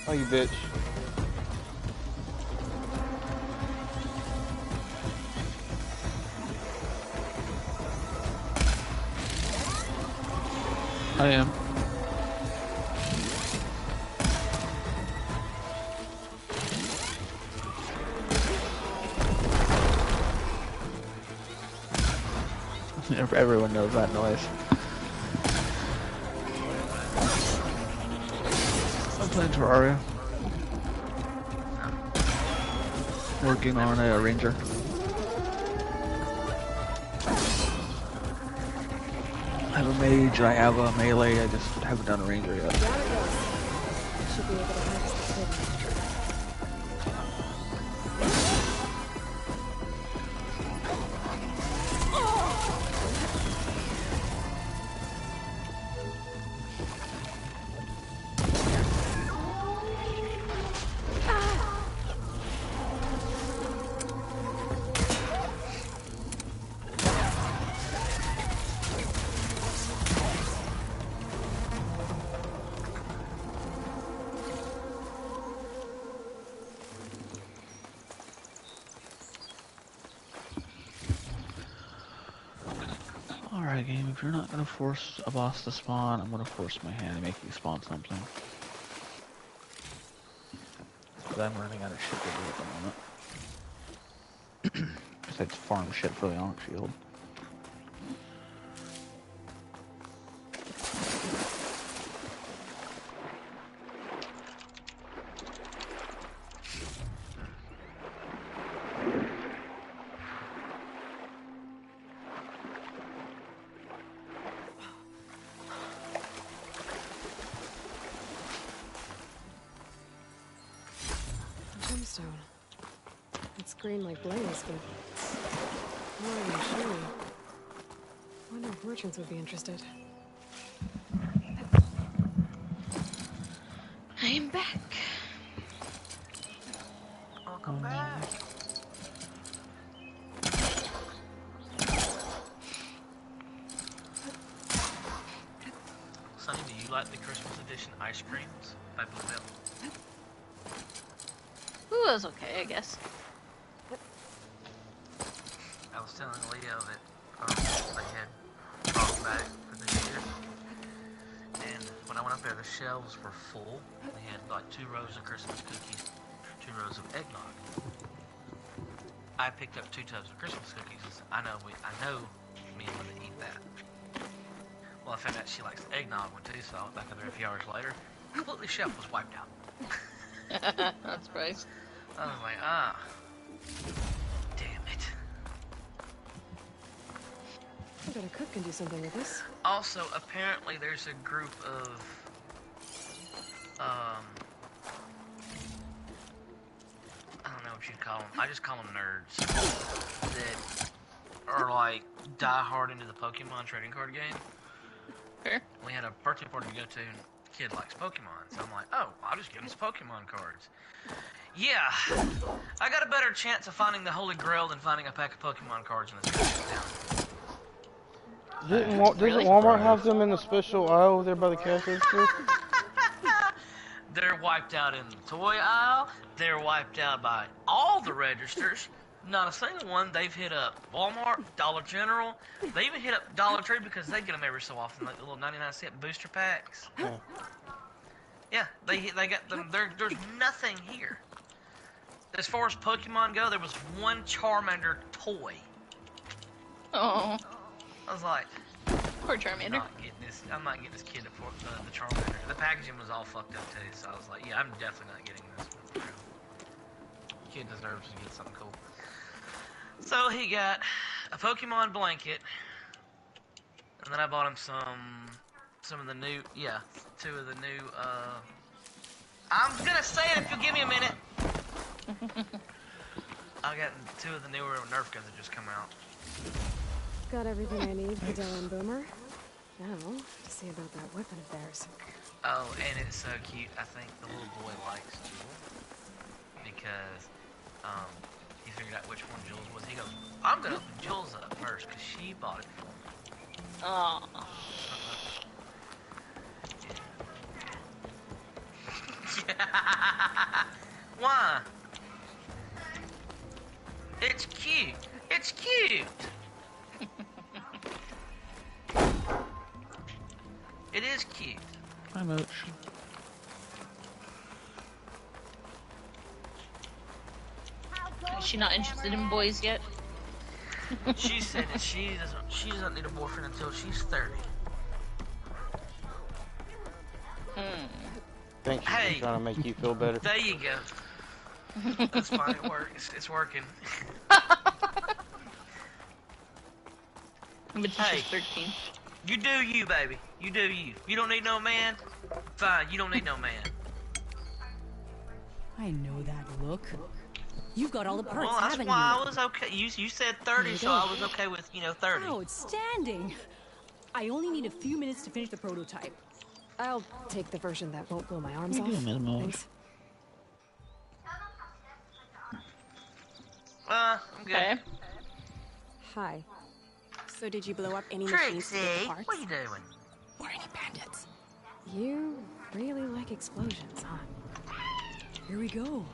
E: Oh, you bitch.
D: I am. Everyone knows that noise. I'm playing Terraria. Working on a ranger. I have a mage, I have a melee, I just haven't done a ranger yet.
G: Should be able to harvest the signal.
D: Alright, game, if you're not gonna force a boss to spawn, I'm gonna force my hand to make you spawn something. Because I'm running out of shit to do at the moment. Besides farm shit for the Onyx Shield.
G: Gemstone. It's green like blaze, but more than shiny. Wonder if merchants would be interested.
A: I am back.
B: Welcome back. Sonny, do you like the Christmas edition ice creams by Blue Bell?
A: Ooh, that was okay, I guess.
B: I was telling Leo that they had brought back for this year, and when I went up there, the shelves were full. They had like 2 rows of Christmas cookies, 2 rows of eggnog. I picked up 2 tubs of Christmas cookies. I know me and Linda eat that. Well, I found out she likes the eggnog one too, so I went back up there a few hours later. Completely shelf was wiped out.
A: That's right.
B: I was like, damn it.
G: I bet a cook can do something with this.
B: Also, apparently there's a group of, I don't know what you'd call them. I just call them nerds. That are like die-hard into the Pokemon trading card game.
A: Sure.
B: We had a birthday party to go to, and the kid likes Pokemon. So I'm like, oh, I'll just give him some Pokemon cards. Yeah, I got a better chance of finding the Holy Grail than finding a pack of Pokemon cards in this town.
E: Doesn't Walmart have them in the special aisle there by the cash register?
B: They're wiped out in the toy aisle. They're wiped out by all the registers. Not a single one. They've hit up Walmart, Dollar General. They even hit up Dollar Tree because they get them every so often, like the little 99-cent booster packs. Yeah, they got them. There's nothing here. As far as Pokemon go, there was 1 Charmander toy.
A: Oh.
B: I was like,
A: poor Charmander.
B: I'm not getting this kid the Charmander. The packaging was all fucked up too, so I was like, yeah, I'm definitely not getting this one. Kid deserves to get something cool. So he got a Pokemon blanket, and then I bought him some of the new, 2 of the new, I'm gonna say it if you'll give me a minute. I got 2 of the newer Nerf guns that just come out.
G: Got everything I need for Dell and Boomer. Now, to see about that weapon of theirs.
B: Oh, and it's so cute. I think the little boy likes Jules because he figured out which one Jules was. He goes, I'm gonna open Jules up first because she bought it for me.
A: Aww.
B: Why? It's cute. It's cute. It is cute.
D: Hi, Mooch.
A: Is she not interested in boys yet?
B: She said that she doesn't need a boyfriend until she's 30.
E: Thank you.
B: Hey,
E: Trying to make you feel better.
B: There you go. That's fine. It works. It's working.
A: But she's 13.
B: You do you, baby. You do you. You don't need no man. Fine. You don't need no man.
V: I know that look. You've got all the parts,
B: well, that's
V: haven't
B: why
V: you?
B: I was okay. You said 30, so I was okay with 30.
V: Outstanding. I only need a few minutes to finish the prototype.
G: I'll take the version that won't blow my arms off. Thanks.
B: I'm good.
A: Okay.
G: Hi. So did you blow up any machines to get the parts?
B: What are you doing?
G: Or any bandits? You really like explosions, huh?
V: Here we go.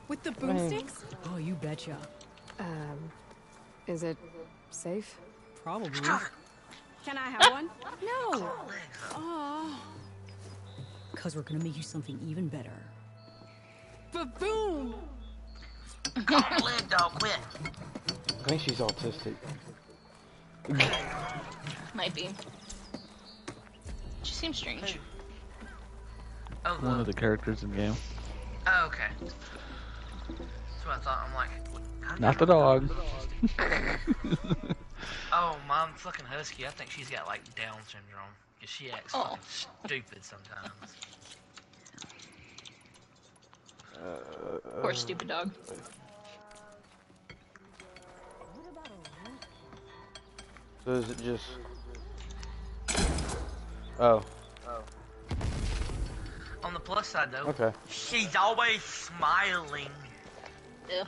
V: With the boomsticks? Oh, you betcha.
G: Is it safe?
V: Probably. Can I have one? No. Oh. Because we're gonna make you something even better. Ba-boom!
B: Call leg, dog, quit.
E: I think she's autistic.
A: Might be. She seems strange.
B: Oh,
D: One of the characters in the game.
B: Oh, okay. That's what I thought. I'm like,
D: Not the dog.
B: oh, mom's fucking husky. I think she's got like Down syndrome because she acts fucking stupid sometimes.
A: Poor stupid dog.
E: So is it just... Oh.
B: On the plus side, though,
E: okay.
B: She's always smiling.
A: Yeah.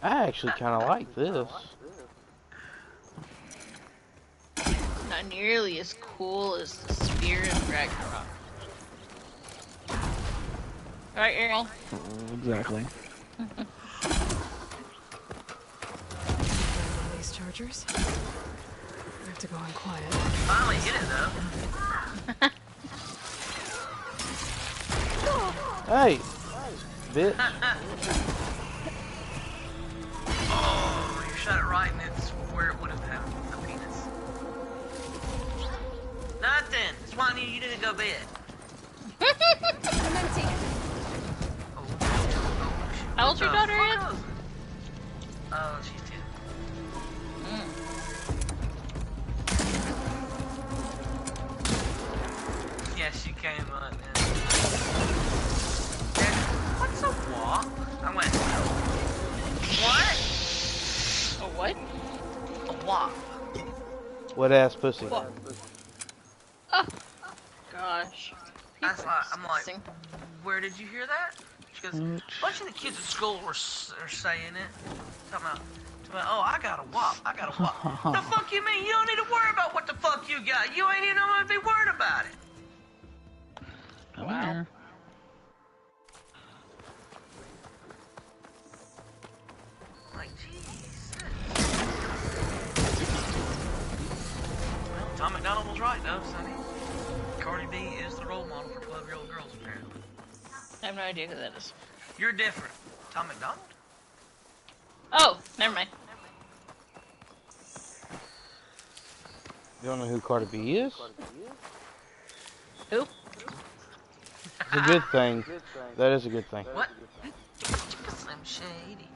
E: I actually kind of like this.
A: Not nearly as cool as the spear in Ragnarok. Right, Ariel?
D: Exactly.
G: These chargers. I have to go in quiet.
B: Finally hit it though.
E: Hey, bitch.
B: Oh, you shot it right and it's where it would have had a penis. Nothing. That's why I need you to go bed.
A: How old's your daughter, Ann?
B: Oh, she's 2. Yeah, she came up and... What's a walk? I went... What?
A: A what?
B: A walk.
E: Wet ass pussy.
A: What? Oh, gosh.
B: That's why I'm like, where did you hear that? She goes, a bunch of the kids at school are saying it. Talking about, oh, I got a wop. I got a wop. The fuck you mean? You don't need to worry about what the fuck you got. You ain't even gonna be worried about it.
D: Wow.
B: Like, jeez. Well, Tom McDonald was right, though, Sonny. Cardi B is the role model for 12-year-old girls, apparently.
A: I have no idea who that is.
B: You're different. Tom McDonald?
A: Oh, never mind.
E: You don't know who Cardi B is?
A: Who?
E: It's a good thing. That is a good thing.
B: What? Slim Shady.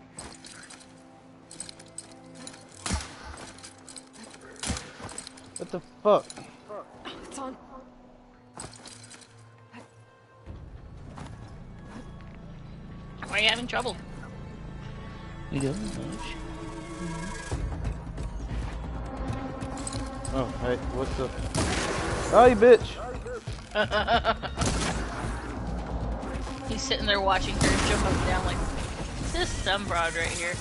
E: What the fuck?
G: It's on.
A: Why are you having trouble?
D: You do?
E: Oh, hey, what's the... Oh, you bitch!
A: He's sitting there watching her jump up and down like, is this some broad right here?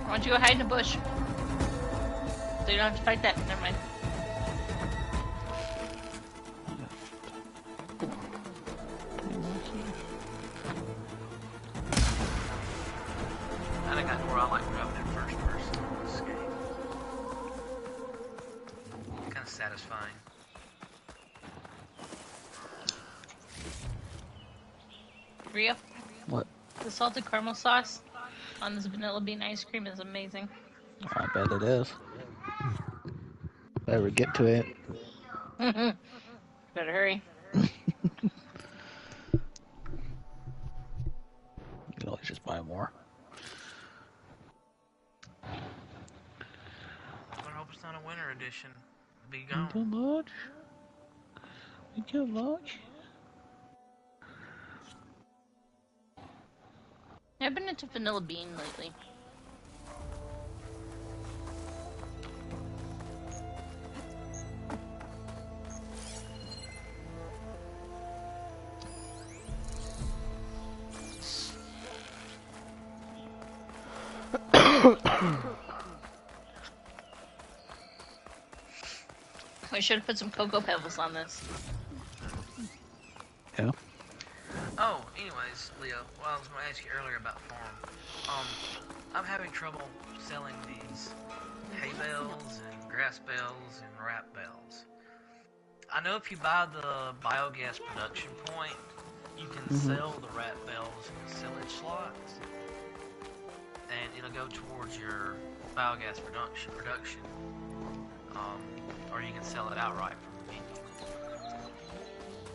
A: Why don't you go hide in a bush? So you don't have to fight that. Never mind.
B: I think that's where I like grabbing in first person in this game. Kind of satisfying.
A: Rio?
D: What?
A: The salted caramel sauce on this vanilla bean ice cream is amazing.
D: I bet it is. Better get to it.
A: Better hurry.
D: You can always just buy more.
B: I hope it's not a winter edition. It'll be gone.
D: Too much? Too much?
A: I've been into vanilla bean lately. We should have put some Cocoa Pebbles on this.
B: Oh, anyways, Leo, well, I was going to ask you earlier about farm. I'm having trouble selling these hay bales and grass bales and wrap bales. I know if you buy the biogas production point, you can sell the wrap bales in the silage slots, and it'll go towards your biogas production. Or you can sell it outright from the venue.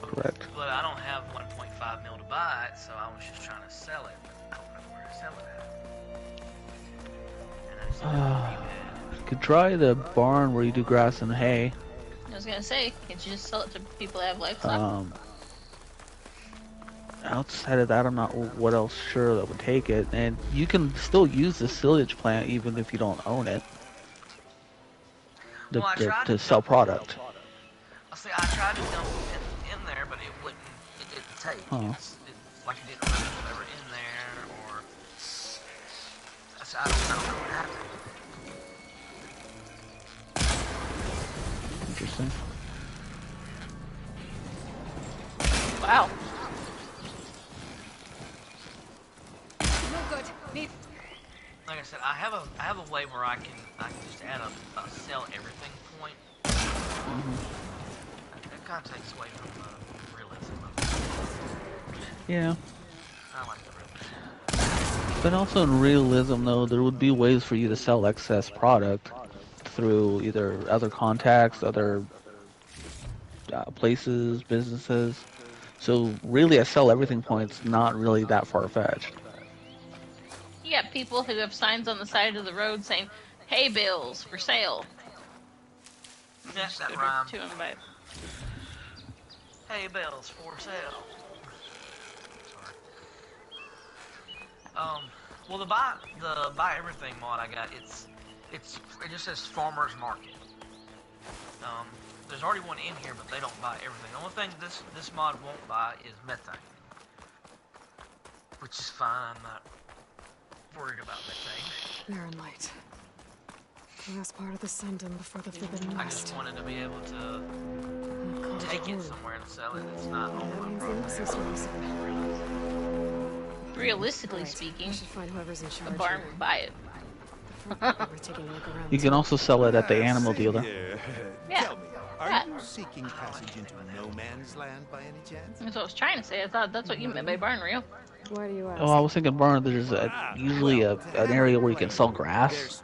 D: Correct.
B: But I don't have 1.5 mil to buy it, so I was just trying to sell it, but I don't know where to sell it at.
D: You could try the barn where you do grass and hay.
A: I was gonna say, can't you just sell it to people that have livestock?
D: Outside of that, I'm not what else sure that would take it. And you can still use the silage plant even if you don't own it. To sell product.
B: See, I tried to dump it in there, but it didn't take. It's like it didn't really ever in there, or I don't know what happened.
D: Interesting.
A: Wow.
V: No good. Need.
B: Like I said, I have a way where I can just add a sell everything point. That kind of takes away from the realism of it.
D: Yeah.
B: I like the realism.
D: But also in realism, though, there would be ways for you to sell excess product through either other contacts, other places, businesses. So really, a sell everything point's not really that far-fetched.
A: You got people who have signs on the side of the road saying, "Hay bales for sale."
B: That's that rhyme.
A: To them by...
B: Hay bales for sale. Well, the buy everything mod I got, it just says farmers market. There's already one in here, but they don't buy everything. The only thing this mod won't buy is methane, which is fine. I'm not worried about methane.
G: Barren light. The last part of the Sundom before the Forbidden
B: I
G: West.
B: just wanted to be able to take it somewhere and sell it. It's not all my property.
A: Realistically speaking, a barn would buy it.
D: You can also sell it at the animal dealer.
A: Yeah.
I: Are you seeking passage into no man's land by any chance?
A: That's what I was trying to say. I thought that's what you meant by barn, Rio.
G: Why do you ask?
D: Oh, I was thinking barn. There's usually an area where you can sell grass.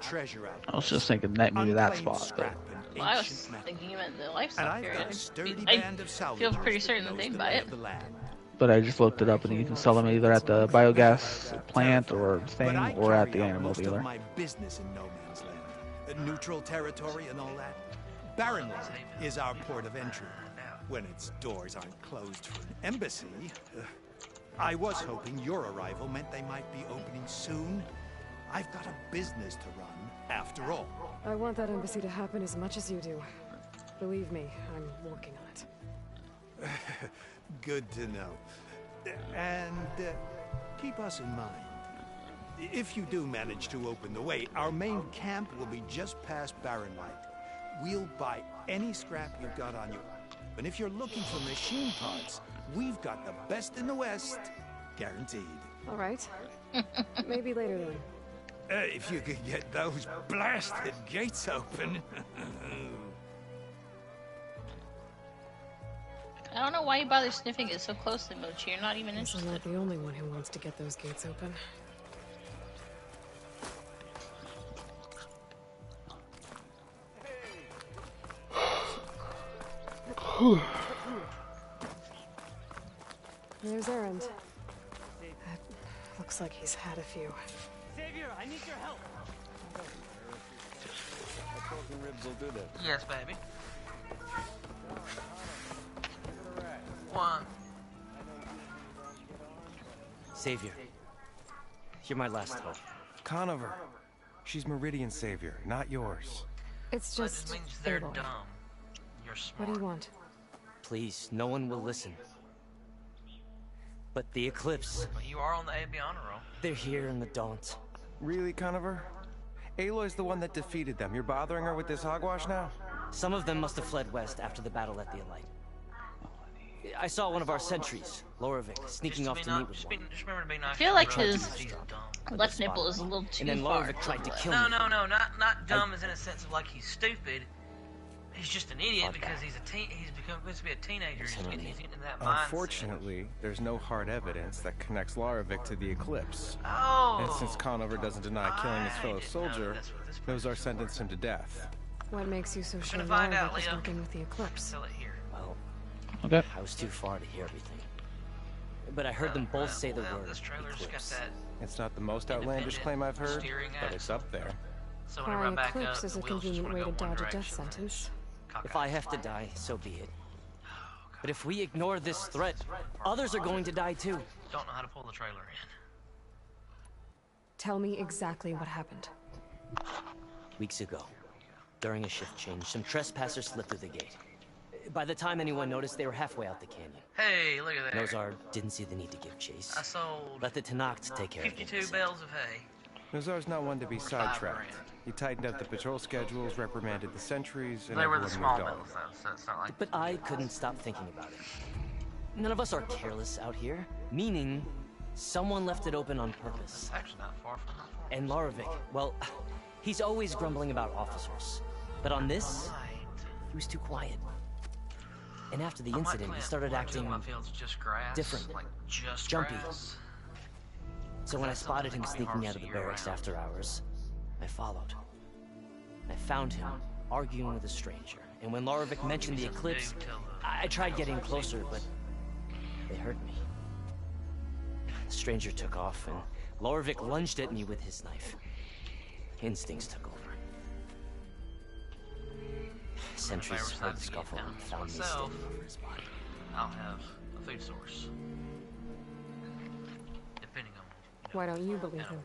D: I was just thinking that maybe that spot. But...
A: Well, I was thinking you meant the livestock area. I feel pretty certain that they'd buy it.
D: But I just looked it up, and you can sell them either at the biogas plant or thing, or at the animal dealer.
I: My business in no man's land, the neutral territory and all that. Barrenland is our port of entry. When its doors aren't closed for an embassy, I was hoping your arrival meant they might be opening soon. I've got a business to run, after all.
G: I want that embassy to happen as much as you do. Believe me, I'm working on it.
I: Good to know. And keep us in mind. If you do manage to open the way, our main camp will be just past Barren Light. We'll buy any scrap you've got on you. And if you're looking for machine parts, we've got the best in the West, guaranteed.
G: All right. Maybe later then.
I: If you could get those blasted gates open.
A: I don't know why you bother sniffing it so closely, Mochi. You're not even interested.
G: I'm not the only one who wants to get those gates open. There's Erend. Looks like he's had a few.
S: Xavier, I need your help.
B: Yes, baby. One.
M: Savior, you're my last hope.
W: Conover. She's Meridian's savior, not yours.
G: It's just
B: That means they're
G: Aloy.
B: dumb. You're smart.
G: What do you want?
M: Please, no one will listen. But the Eclipse,
B: But you are on the AB honor roll.
M: they're here in the Daunt.
W: Really, Conover? Aloy's the one that defeated them. You're bothering her with this hogwash now?
M: Some of them must have fled west after the battle at the Elite. I saw one of our sentries, Lorovic, sneaking off to meet with one.
B: Just remember to be nice.
A: I feel like his left nipple is a little too
M: and then
A: far.
M: Lorovic tried to kill
B: No,
M: me.
B: not dumb as in a sense of like he's stupid. He's just an idiot because he's going to be a teenager. He's getting into that mindset.
H: Unfortunately, there's no hard evidence that connects Lorovic to the Eclipse.
B: Oh.
H: And since Conover doesn't deny killing his fellow soldier, Nozar sentenced him to death.
G: What makes you so sure
B: find out,
G: Lorovic is
B: Leo.
G: working with the Eclipse?
M: Well,
D: okay.
M: I was too far to hear everything. But I heard them both say the word Eclipse.
H: It's not the most outlandish claim I've heard, but it's up there.
B: So
G: Calling Eclipse is a convenient way to dodge a death sentence.
M: If I have to die, so be it. But if we ignore this threat, others are going to die too.
B: Don't know how to pull the trailer in.
G: Tell me exactly what happened.
M: Weeks ago, during a shift change, some trespassers slipped through the gate. By the time anyone noticed, they were halfway out the canyon.
B: Hey, look at that.
M: Nozar didn't see the need to give chase.
B: I sold
M: Let the Tenakth take care of it.
B: 52 bales of hay.
H: Nozar's not one to be sidetracked. He tightened up the patrol schedules, reprimanded the sentries, and
B: They were the
H: everyone
B: small
H: moved on.
B: bills, though, so it's not like...
M: But I couldn't stop thinking about it. None of us are careless out here, meaning someone left it open on purpose.
B: It's actually not far from that.
M: And Lorovic, well, he's always grumbling about officers. But on this, he was too quiet. And after the incident, he started acting different,
B: like just
M: jumpy.
B: grass.
M: So when I spotted him sneaking out of the barracks after hours, I followed. I found him arguing with a stranger. And when Lorovic mentioned the Eclipse, I tried getting closer, but they heard me. The stranger took off, and Lorovic lunged at me with his knife. Instincts took over. Sentries heard the scuffle and found me standing over his body.
B: I'll have a food source. Depending on...
G: Why don't you believe him?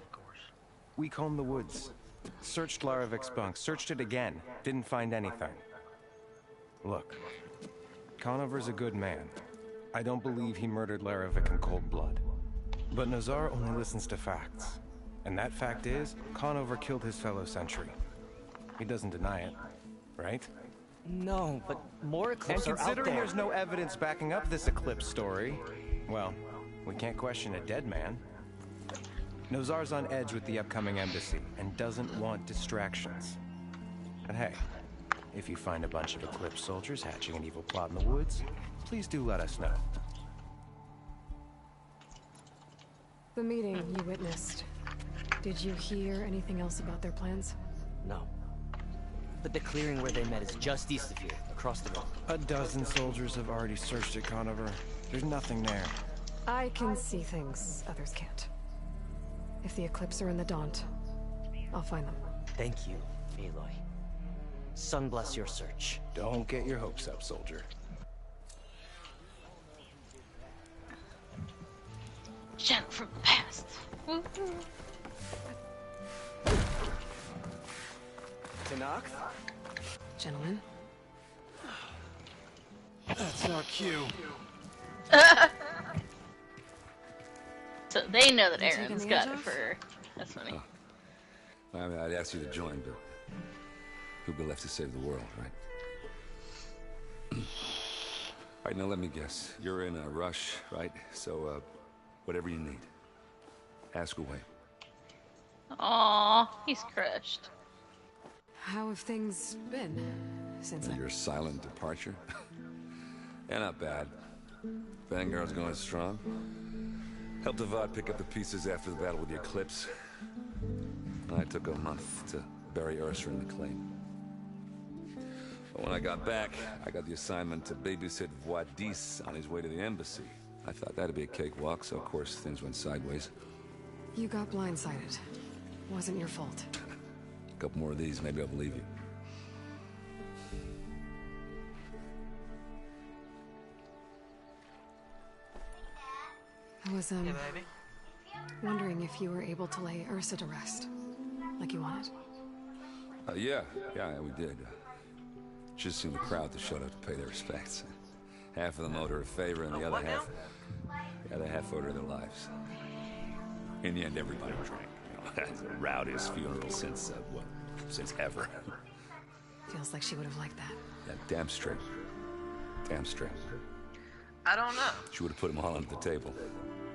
H: We combed the woods. Searched Larovic's bunk, searched it again. Didn't find anything. Look, Conover's a good man. I don't believe he murdered Larovic in cold blood. But Nozar only listens to facts. And that fact is, Conover killed his fellow sentry. He doesn't deny it, right?
M: No, but more Eclipse are out
H: considering
M: there.
H: there's no evidence backing up this Eclipse story, well, we can't question a dead man. Nozar's on edge with the upcoming embassy and doesn't want distractions. But hey, if you find a bunch of Eclipse soldiers hatching an evil plot in the woods, please do let us know.
G: The meeting you witnessed. Did you hear anything else about their plans?
M: No. But the clearing where they met is just east of here, across the road.
H: A dozen soldiers have already searched at Conover. There's nothing there.
G: I can see things others can't. If the Eclipse are in the Daunt, I'll find them.
M: Thank you, Aloy. Sun bless your search.
H: Don't get your hopes up, soldier.
A: Shadow from the past.
C: Tenakth?
G: Gentlemen?
C: That's our cue.
A: So they know that
G: You taking
A: Aaron's
G: the
A: got
G: edge
A: it
G: off?
A: for her. That's funny.
R: I mean, I'd ask you to join, but who'd be left to save the world, right? All right, now let me guess. You're in a rush, right? So, whatever you need, ask away.
A: Aww, he's crushed.
G: How have things been since
R: Your silent departure? Yeah, not bad. Vanguard's going strong. Helped Avad pick up the pieces after the battle with the Eclipse. I took a month to bury Ursa in the claim. But when I got back, I got the assignment to babysit Voidis on his way to the embassy. I thought that'd be a cakewalk, so of course things went sideways.
G: You got blindsided. Wasn't your fault.
R: A couple more of these, maybe I'll believe you.
G: I was, wondering if you were able to lay Ursa to rest, like you wanted.
R: Yeah, we did. Just seen the crowd that showed up to pay their respects. Half of them owed her a favor, and the other half owed her their lives. In the end, everybody drank. You know, that's the rowdiest funeral since ever.
G: Feels like she would have liked that.
R: Yeah, damn straight. Damn straight.
B: I don't know.
R: She would have put them all under the table.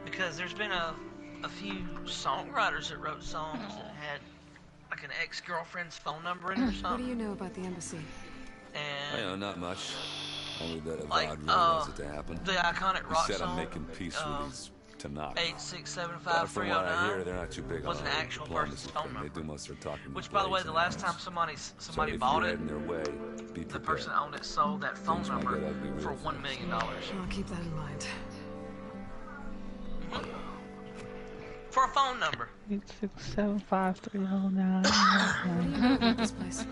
B: Because there's been a few songwriters that wrote songs that had like an ex-girlfriend's phone number in it or something.
G: What do you know about the embassy?
B: And
R: I know, not much. Only that Avad
B: like,
R: realized it to happen.
B: the iconic rock
R: He said
B: song,
R: I'm making peace with these Tanakh.
B: 8675309
R: From what I hear, they're not too big
B: was
R: on
B: an actual person's
R: diplomacy
B: phone
R: thing.
B: number.
R: They do most of their talking.
B: Which,
R: with
B: by the way,
R: blades
B: the
R: and
B: last
R: arrows.
B: time somebody
R: So if
B: bought
R: you're
B: it,
R: heading their way, be
B: the
R: prepared.
B: person that owned it sold that phone
R: Things might
B: number
R: get ugly
B: for
R: real
B: $1 million.
G: I'll keep that in mind.
B: For a phone number.
D: 8675309.
G: What do you know about this place?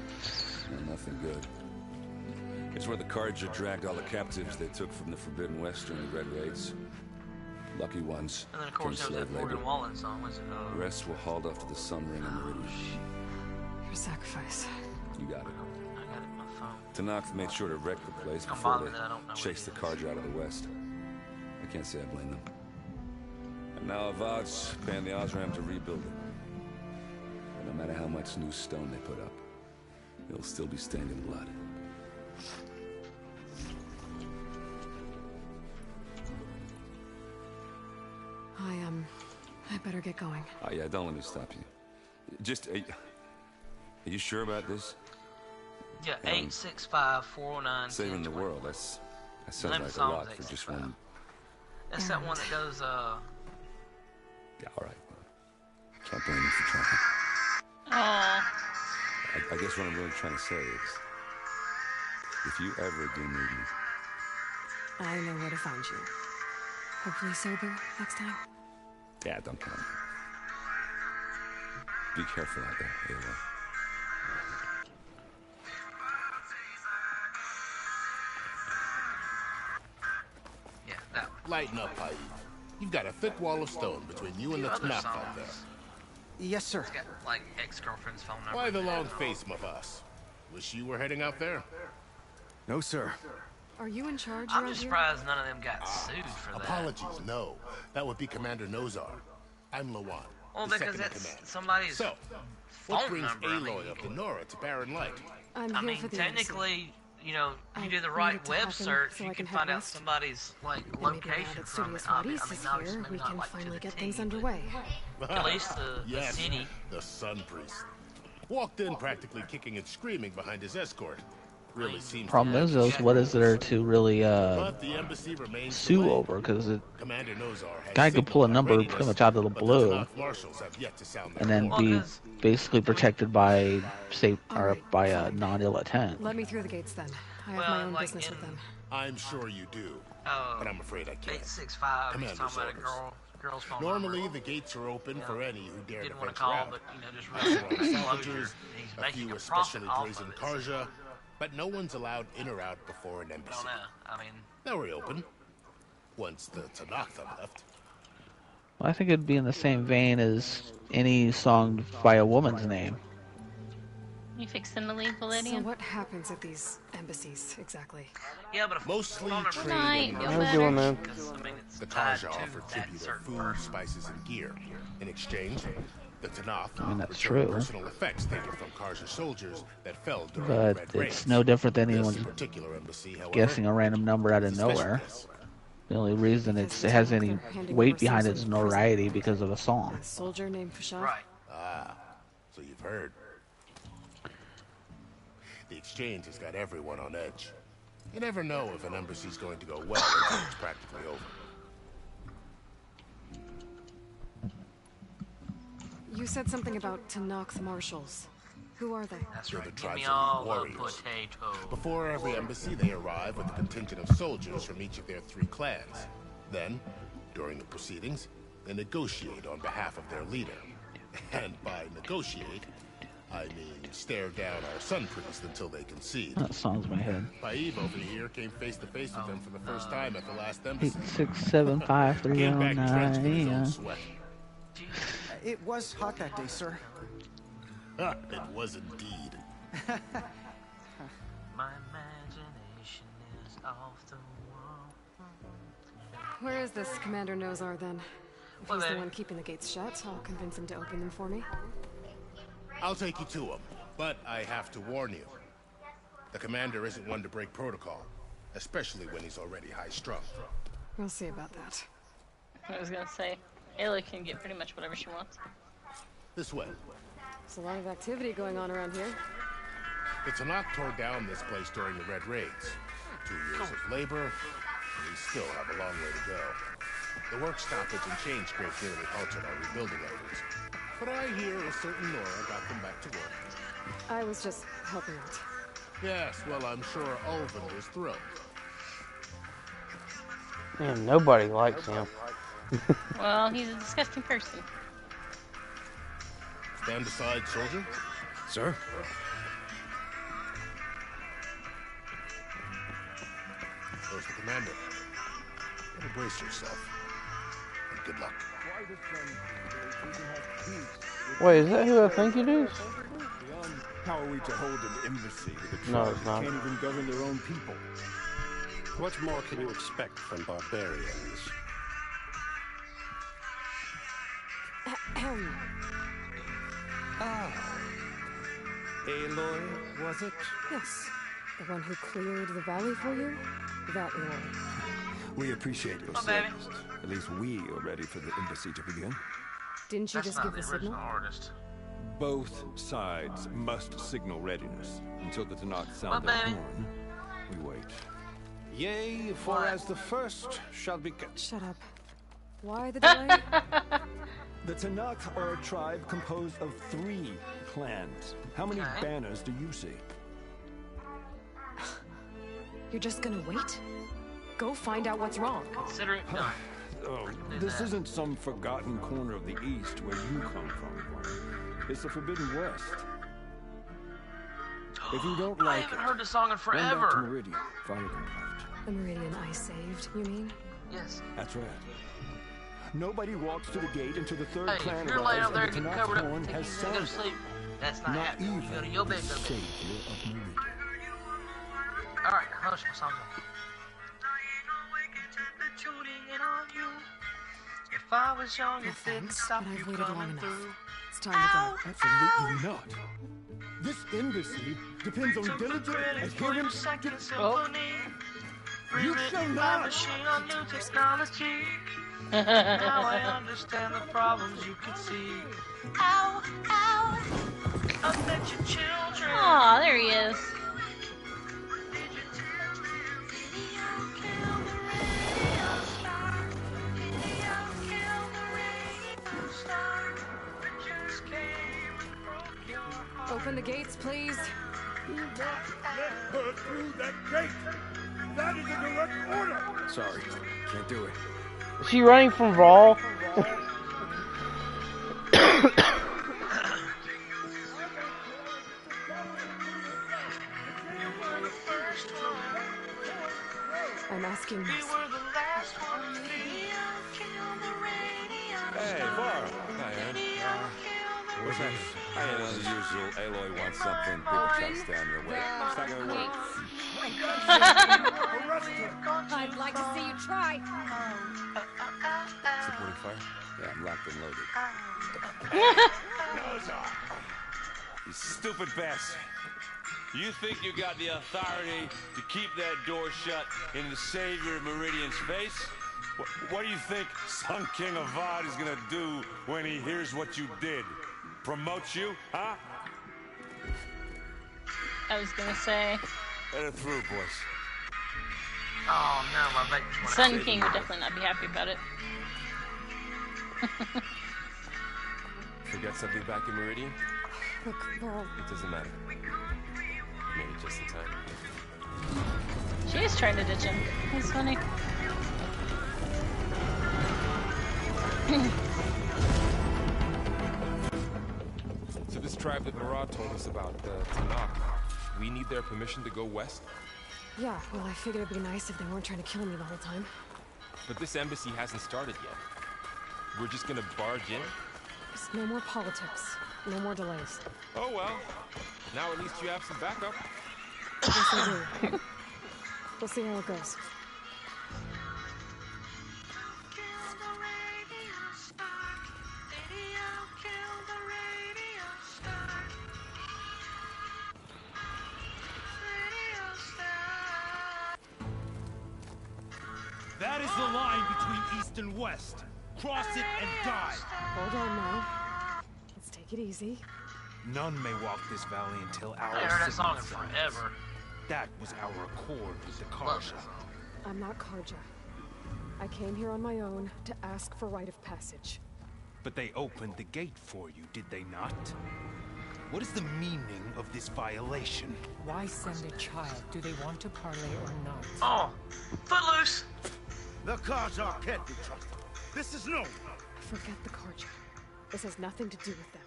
R: No, nothing good. It's where the Carja dragged all the captives they took from the Forbidden West during the Red Raids. Lucky ones.
B: And then, of course, there
R: turned
B: was that
R: slave labor.
B: Morgan Wallen song. Was it,
R: The rest were hauled off to the Sun Ring and Meridian.
G: Your sacrifice.
R: You got it.
B: I got it on my phone.
R: Tanakh made sure to wreck the place
B: Don't
R: before
B: bother
R: they
B: me that I don't know
R: chased the
B: what it
R: Carja out of the West. I can't say I blame them. And now Avad's paying the Osram to rebuild it. And no matter how much new stone they put up, it'll still be stained in blood.
G: I better get going.
R: Oh yeah, don't let me stop you. Just, are you sure about this?
B: Yeah, 865-409.
R: Saving the world, that sounds
B: Name
R: like
B: of
R: a
B: the
R: lot
B: song's
R: for just
B: 865.
R: one.
B: That's that one that goes,
R: Yeah, all right. Can't blame you for trying.
A: Aww.
R: I guess what I'm really trying to say is, if you ever do need me,
G: I know where to find you. Hopefully sober next time.
R: yeah, don't count. Be careful out there, Aloy.
B: yeah, that one.
O: Lighten up, Haid. You've got a thick wall of stone between you and the
B: Other
O: Tanakh out there.
B: songs.
C: Yes, sir.
B: It's got, like, ex-girlfriend's phone number.
O: Why the long face, Mavas? Wish you were heading out there?
H: No, sir.
G: Are you in charge
B: I'm
G: around
B: just
G: here?
B: surprised none of them got sued for that.
O: Apologies, no. That would be Commander Nozar. I'm Lawan.
B: Well,
O: the
B: because
O: second in
B: that's
O: command.
B: somebody's
O: So, what
B: phone
O: brings
B: number. I mean,
O: Aloy of the Nora to Barren Light?
G: I'm
B: I
G: here
B: mean,
G: for the
B: technically, you know, you
G: I
B: do the
G: need
B: right
G: it to
B: web
G: happen
B: search,
G: so
B: you
G: I
B: can
G: can head
B: find out
G: west.
B: somebody's, like,
G: And maybe now
B: location
G: that
B: from
G: Studios
B: it. I mean,
G: Juarez is
B: obviously,
G: here,
B: maybe
G: we
B: not,
G: can
B: like, to
G: finally
B: the
G: get
B: T,
G: things
B: but
G: underway.
B: At least the
O: Yes,
B: city.
O: the Sun Priest. Walked in practically kicking and screaming behind his escort. Really seems
D: Problem
O: to
D: is, though, what is there to really
O: But the embassy remains
D: sue
O: delayed.
D: over? Because it
O: Commander Nozar has
D: guy could pull a
O: signaled
D: number
O: readiness,
D: pretty much out of the
O: but
D: blue,
O: Tanakh marshals have yet to sound their
D: and then
O: horn.
D: be basically protected by, say, or by a non-ill intent.
G: Let me through the gates then. I have
B: Well,
G: my own
B: like
G: business with them.
O: I'm sure you do, but I'm afraid I can't.
B: 865, he's
O: Commander's
B: talking about a
O: orders.
B: girl's phone
O: Normally,
B: number.
O: the gates are open for any who dare to
B: Didn't want to
O: venture
B: call,
O: out.
B: but, you know, just
O: Restaurant
B: really disclosure.
O: salvagers,
B: He's
O: a
B: making
O: few
B: a profit
O: especially
B: off
O: brazen
B: of it.
O: Carja, but no one's allowed in or out before an
B: I
O: embassy.
B: don't know. I mean,
O: They'll reopen once the Tanakh have left.
D: Well, I think it'd be in the same vein as any song by a woman's name.
A: You fixing to leave,
G: So
A: Valedian?
G: what happens at these embassies exactly?
B: yeah, but if
O: Mostly
B: phone number-
O: trade
A: Night,
O: and
A: feel
O: merchandise.
A: better.
E: man.
B: Because, I mean, it's
O: The
B: tied
O: Karja
B: to
O: offer
B: that
O: tribute of
B: certain
O: food,
B: person.
O: spices, and gear. In exchange, the Tanakh
D: I mean, that's
O: return
D: true.
O: personal effects taken from Karja soldiers that fell during the
D: But
O: Red
D: it's
O: Raids.
D: no different than
O: This
D: anyone
O: particular embassy, however,
D: guessing a random number out of
O: is a special
D: nowhere.
O: case.
D: The only reason it has any weight behind it is notoriety because of a song.
G: A soldier named Fashad?
B: Right.
O: Ah, so you've heard. The exchange has got everyone on edge. You never know if an embassy's going to go well until it's practically over.
G: You said something about Tanakh's marshals. Who are they?
B: That's
O: They're
B: right.
O: the
B: Give me
O: tribes
B: all
O: of
B: the
O: warriors.
B: potato.
O: Before every embassy, they arrive with a contingent of soldiers from each of their 3 clans. Then, during the proceedings, they negotiate on behalf of their leader. And by negotiate, I mean stare down our Sun Priest until they concede.
D: That song's in my head.
O: Paib over here came face to face with them for the first time at the last embassy.
D: 8675309.
O: Came back drenched in his own sweat.
C: It was hot that day, sir.
O: It was indeed.
B: My imagination is off the wall.
G: Where is this Commander Nozar then? If
B: Well,
G: he's the
B: then-
G: one keeping the gates shut, I'll convince him to open them for me.
O: I'll take you to him, but I have to warn you. The commander isn't one to break protocol, especially when he's already high-strung.
G: We'll see about that.
A: I was gonna say, Ayla can get pretty much whatever she wants.
O: This way.
G: There's a lot of activity going on around here.
O: The Tanakh tore down this place during the Red Raids. 2 years of labor, and we still have a long way to go. The work stoppage and change great nearly halted our rebuilding efforts. But I hear a certain Nora got them back to work.
G: I was just helping out.
O: Yes, well, I'm sure Ulvund is thrilled.
E: Man, nobody likes him.
A: Well, he's a disgusting person.
O: Stand aside, soldier.
H: Sir?
O: There's the commander. Better brace yourself. And good luck.
E: Wait, is that who I think it is?
U: How are we to hold an embassy with a
E: No,
U: tribe
E: it's
U: that
E: not.
U: can't even govern their own people? What more can you expect from barbarians?
C: Aloy, was it?
G: Yes. The one who cleared the valley for you? That Aloy.
U: We appreciate your service. At least we are ready for the embassy to begin.
G: Didn't you just give the signal?
B: Artist.
U: Both sides must signal readiness. Until the Tanakh sound their horn, we wait. Yea, for as the first shall be kept.
G: Shut up. Why the delay?
U: The Tanakh are a tribe composed of 3 clans. How many banners do you see?
G: You're just gonna wait? Go find out what's wrong.
B: Consider it done.
U: Oh, this isn't some forgotten corner of the East where you come from. It's the Forbidden West. If you don't like
B: I haven't heard this song in
U: run back to
B: forever.
U: Meridian. Follow them left.
G: The Meridian I saved, you mean?
B: Yes.
U: That's right. Nobody walks to the gate until the third
B: Hey,
U: clan
B: if you're laying
U: arrives
B: up there
U: and the
B: getting
U: Tanakh's
B: covered up,
U: horn
B: think
U: has
B: you're gonna go to
U: sounded.
B: sleep. That's not,
U: Not
B: happening. You
U: even
B: go to your bed,
U: the
B: go to bed.
U: savior of Meridian.
B: Alright, hush, my song's on. If I was young, it didn't stop
G: but
B: you
G: I've waited long
B: coming
G: enough.
B: through.
G: It's time to go.
U: Absolutely not. This embassy depends on diligent adherence to... You shall not!
B: Machine on new technology. Now I understand the problems you could see. Ow, ow. I bet your children.
A: Aw, there he is.
G: Open the gates, please.
U: Let her through that gate! That is a direct order! Sorry, can't do it.
E: Is she running from Raw?
G: I'm asking this.
R: Hey, Var. Hi, Aaron. What's that? I know the usual. Aloy wants something. People try to stand their way. It's not gonna work.
V: I'd like to see you try.
R: Supporting fire? Yeah, I'm locked and loaded. You stupid bastard. You think you got the authority to keep that door shut in the savior of Meridian's face? What do you think Sun King Avad is gonna do when he hears what you did? Promote you, huh?
A: I was gonna say,
R: Let her through, boys.
B: Oh no, my vape just went out.
A: Sun King would definitely not be happy about it.
H: Forget something back in Meridian?
G: Look, Varl.
H: It doesn't matter. Maybe just in time.
A: She is trying to ditch him. That's funny.
H: So this tribe that Murad told us about, the Tanakh, we need their permission to go west?
G: Yeah, well, I figured it'd be nice if they weren't trying to kill me the whole time.
H: But this embassy hasn't started yet. We're just gonna barge in?
G: Just no more politics. No more delays.
H: Oh well. Now at least you have some backup.
G: I guess I do. We'll see how it goes.
S: That is the line between East and West. Cross it and die.
G: Hold on now. Let's take it easy.
S: None may walk this valley until our
B: I heard that song in
S: signal
B: forever.
S: That was our accord with the Karja.
G: I'm not Karja. I came here on my own to ask for rite of passage.
S: But they opened the gate for you, did they not? What is the meaning of this violation?
L: Why send a child? Do they want to parlay or not?
B: Oh, footloose!
S: The Karja can't be trusted. This is no.
G: Forget the Karja. This has nothing to do with them.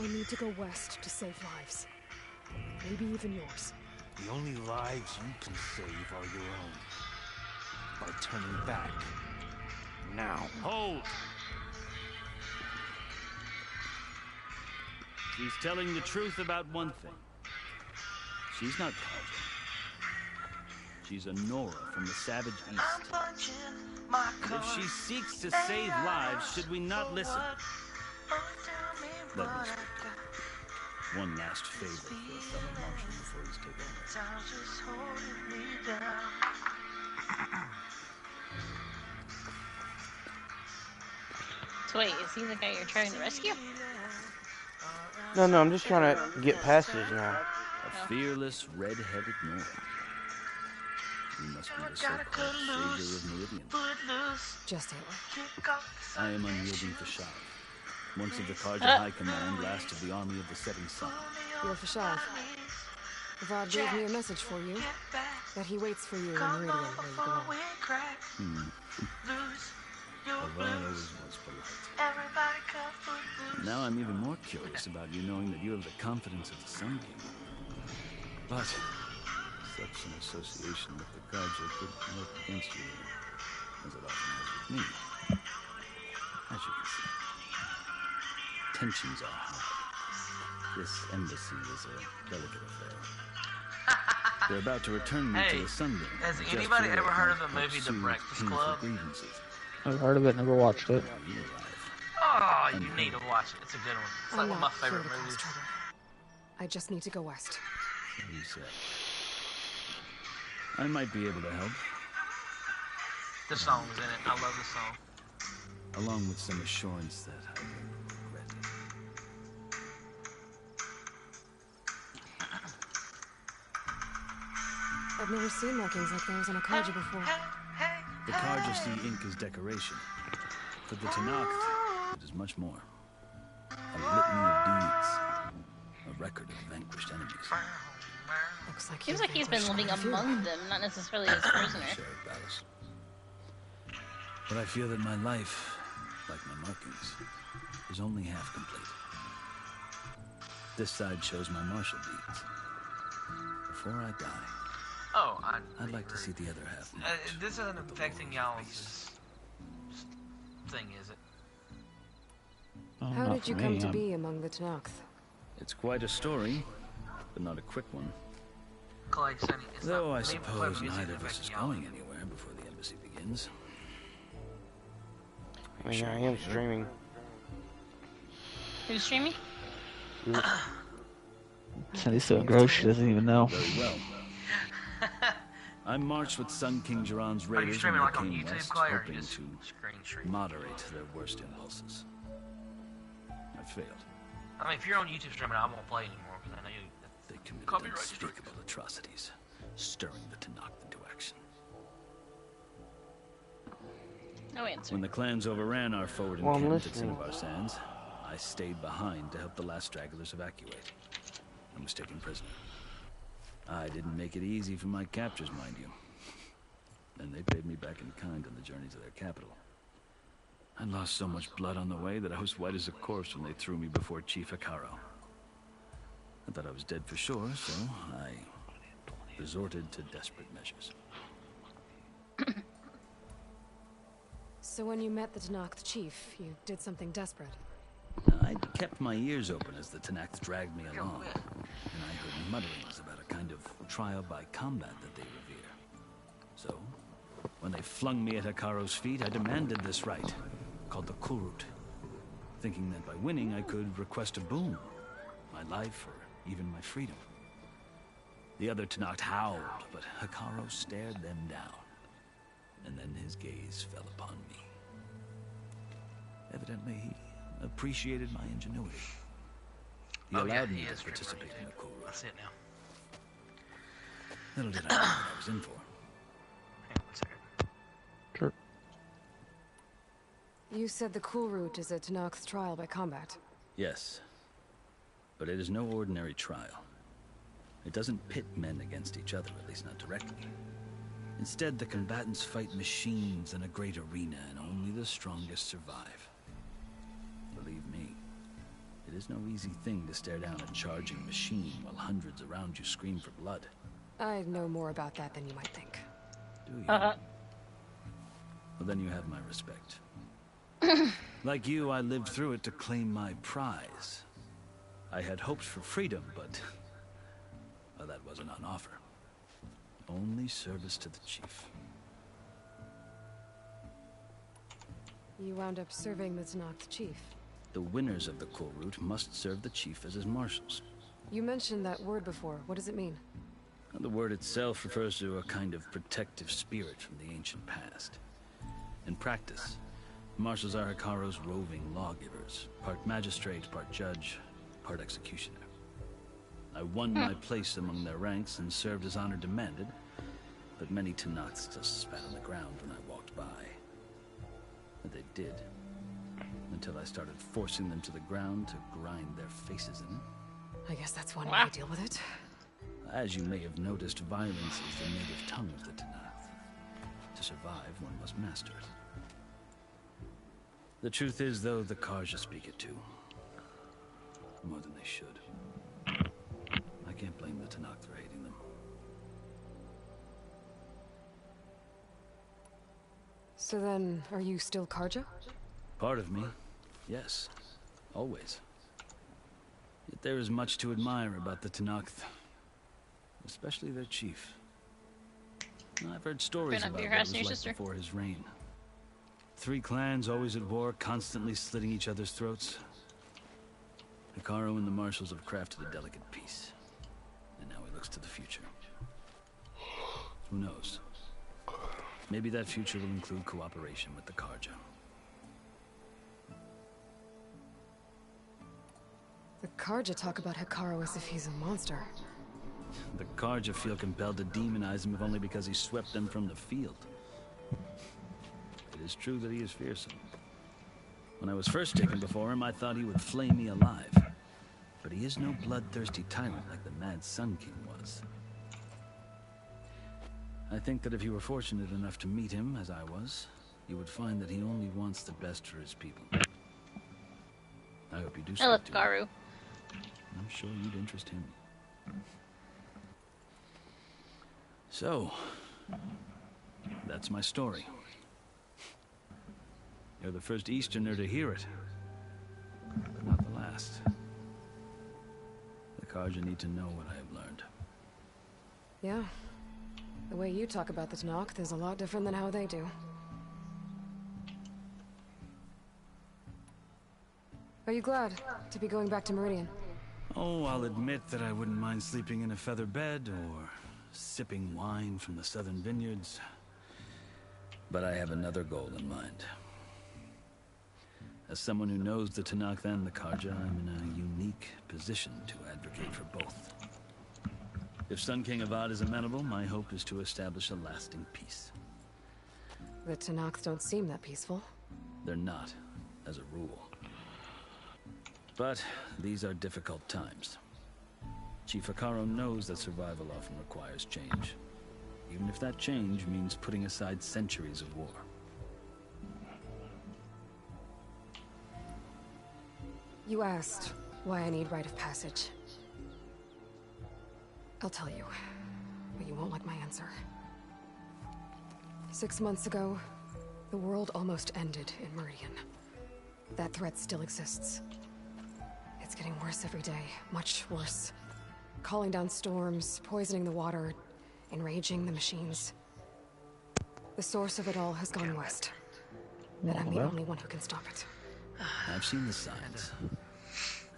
G: I need to go west to save lives. Maybe even yours.
S: The only lives you can save are your own. By turning back. Now.
P: Hold! She's telling the truth about one thing. She's not Karja. She's a Nora from the Savage East. And if she seeks to save lives, should we not listen? Let me speak. One last favor for a fellow marshal before he's taken over.
A: So wait, is he the guy you're trying to rescue?
E: No, I'm just trying to get passage now.
P: A fearless, red-headed Nora. You must be the so-called savior of Meridian.
G: Just
P: I am unyielding for Shav. Once of the Karja High Command, last of the army of the setting sun.
G: You're Fashav. Vod gave me a message for you. That he waits for you in Meridian where you belong.
P: Avad always was polite. Now I'm even more curious about you knowing that you have the confidence of the Sun King. But such an association with the Karja could work against you, as it often has with me. As you can see, tensions are high. This embassy is a delicate affair. They're about to return me to the Sunbeam.
B: Has anybody ever heard of the movie The Breakfast Club?
D: I've heard of it, never watched it.
B: Oh, you need to watch it. It's a good one. It's like one of my favorite movies.
G: I just need to go west.
P: You said. I might be able to help.
B: The song's in it. I love the song.
P: Along with some assurance that I will regret it.
G: I've never seen markings like those on a Karja before.
P: The Karja see ink as decoration. For the Tenakth, it is much more. A litany of deeds. A record of vanquished enemies.
G: Looks like
A: Seems like he's been living among them, not necessarily as a prisoner.
P: But I feel that my life, like my markings, is only half complete. This side shows my martial deeds. Before I die, I'd like to see the other half.
B: This isn't affecting y'all's thing, is it?
G: How did you come to be among the Tenakth?
P: It's quite a story, but not a quick one.
B: Like, Sonny, it's
P: Though
B: not,
P: I suppose neither of us is going anywhere before the embassy begins.
E: I mean, I am streaming.
A: Who's streaming?
D: Sandy's so engrossed she doesn't even know.
P: Very well. I marched with Sun King Jiran's raiders
B: streaming
P: when
B: like
P: they
B: on
P: came
B: YouTube,
P: west,
B: Clay, or
P: hoping
B: just
P: to
B: screen
P: moderate their worst impulses. I failed.
B: I mean, if you're on YouTube streaming, I won't play anymore because I know you.
P: They committed unspeakable atrocities, stirring the Tenakth into action.
A: No answer.
P: When the clans overran our forward encampment at Cinnabar Sands, I stayed behind to help the last stragglers evacuate. I was taken prisoner. I didn't make it easy for my captors, mind you. And they paid me back in kind on the journey to their capital. I lost so much blood on the way that I was white as a corpse when they threw me before Chief Hekarro. I thought I was dead for sure, so I resorted to desperate measures.
G: So when you met the Tenakth chief, you did something desperate.
P: I kept my ears open as the Tenakth dragged me along, and I heard mutterings about a kind of trial by combat that they revere. So, when they flung me at Hekarro's feet, I demanded this rite, called the Kulrut, thinking that by winning I could request a boon, my life or even my freedom. The other Tenakth howled, but Hekarro stared them down. and then his gaze fell upon me. Evidently, he appreciated my ingenuity. He allowed me to participate in the cool room.
B: That's it now.
P: Little did I know what I was in for.
B: Hang on 1 second.
D: Sure.
G: You said the cool route is a Tenakth's trial by combat.
P: Yes, but it is no ordinary trial. It doesn't pit men against each other, at least not directly. Instead, the combatants fight machines in a great arena, and only the strongest survive. Believe me, it is no easy thing to stare down a charging machine while hundreds around you scream for blood.
G: I know more about that than you might think.
P: Do you? Well, then you have my respect. Like you, I lived through it to claim my prize. I had hoped for freedom, but well, that wasn't on offer. Only service to the chief.
G: You wound up serving the Tenakth chief.
P: The winners of the cool route must serve the chief as his marshals.
G: You mentioned that word before. What does it mean?
P: The word itself refers to a kind of protective spirit from the ancient past. In practice, marshals are Hekarro's roving lawgivers, part magistrate, part judge, part executioner. I won my place among their ranks and served as honor demanded, but many Tenakths just spat on the ground when I walked by. And they did, until I started forcing them to the ground to grind their faces in.
G: I guess that's one way to deal with it.
P: As you may have noticed, violence is the native tongue of the Tenakth. To survive, one must master it. The truth is, though, the Carja speak it too. More than they should. I can't blame the Tenakth for hating them.
G: So then, are you still Carja?
P: Part of me, yes. Always. Yet there is much to admire about the Tenakth. Especially their chief. I've heard stories about what it was like before his reign. 3 clans always at war, constantly slitting each other's throats. Hekarro and the marshals have crafted a delicate peace. And now he looks to the future. Who knows? Maybe that future will include cooperation with the Carja.
G: The Carja talk about Hekarro as if he's a monster.
P: The Carja feel compelled to demonize him if only because he swept them from the field. It is true that he is fearsome. When I was first taken before him, I thought he would flay me alive. But he is no bloodthirsty tyrant like the Mad Sun King was. I think that if you were fortunate enough to meet him, as I was, you would find that he only wants the best for his people. I hope you do so.
A: I love Garu.
P: I'm sure you'd interest him. So, that's my story. You're the first Easterner to hear it, but not the last. The Carja need to know what I have learned.
G: Yeah. The way you talk about the Tenakth is a lot different than how they do. Are you glad to be going back to Meridian?
P: Oh, I'll admit that I wouldn't mind sleeping in a feather bed or sipping wine from the southern vineyards. But I have another goal in mind. As someone who knows the Tenakth and the Carja, I'm in a unique position to advocate for both. If Sun King Avad is amenable, my hope is to establish a lasting peace.
G: The Tenakth don't seem that peaceful.
P: They're not, as a rule. But these are difficult times. Chief Hekarro knows that survival often requires change, even if that change means putting aside centuries of war.
G: You asked why I need rite of passage. I'll tell you, but you won't like my answer. 6 months ago, the world almost ended in Meridian. That threat still exists. It's getting worse every day, much worse. Calling down storms, poisoning the water, enraging the machines. The source of it all has gone west. And I'm the only one who can stop it.
P: I've seen the signs.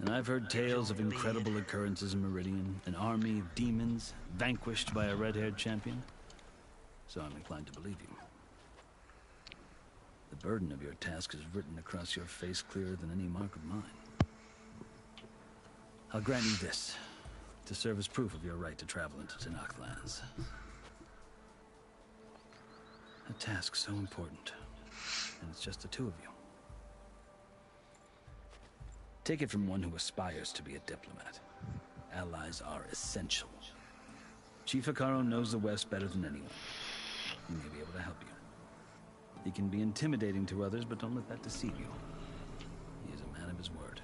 P: And I've heard tales of incredible occurrences in Meridian, an army of demons vanquished by a red-haired champion. So I'm inclined to believe you. burden of your task is written across your face clearer than any mark of mine. I'll grant you this, to serve as proof of your right to travel into Tenakth lands. A task so important, and it's just the two of you. Take it from one who aspires to be a diplomat. Allies are essential. Chief Hekarro knows the West better than anyone. He may be able to help you. He can be intimidating to others, but don't let that deceive you. He is a man of his word.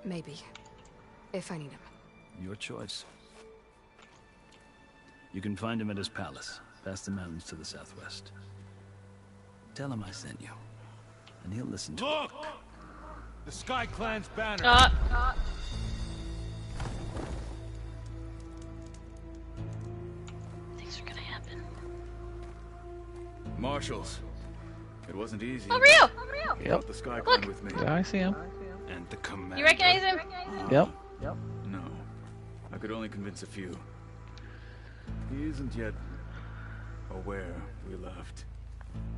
G: Maybe. If I need him.
P: Your choice. You can find him at his palace, past the mountains to the southwest. Tell him I sent you, and he'll listen to
U: Look! The Sky Clan's banner.
A: Things are gonna happen.
N: Marshals. It wasn't easy.
A: Oh, Rio!
N: Yep. The Sky Clan with me.
D: Yeah, I see him.
N: And the commander.
A: You recognize him?
D: Yep.
N: No. I could only convince a few. He isn't yet aware we left.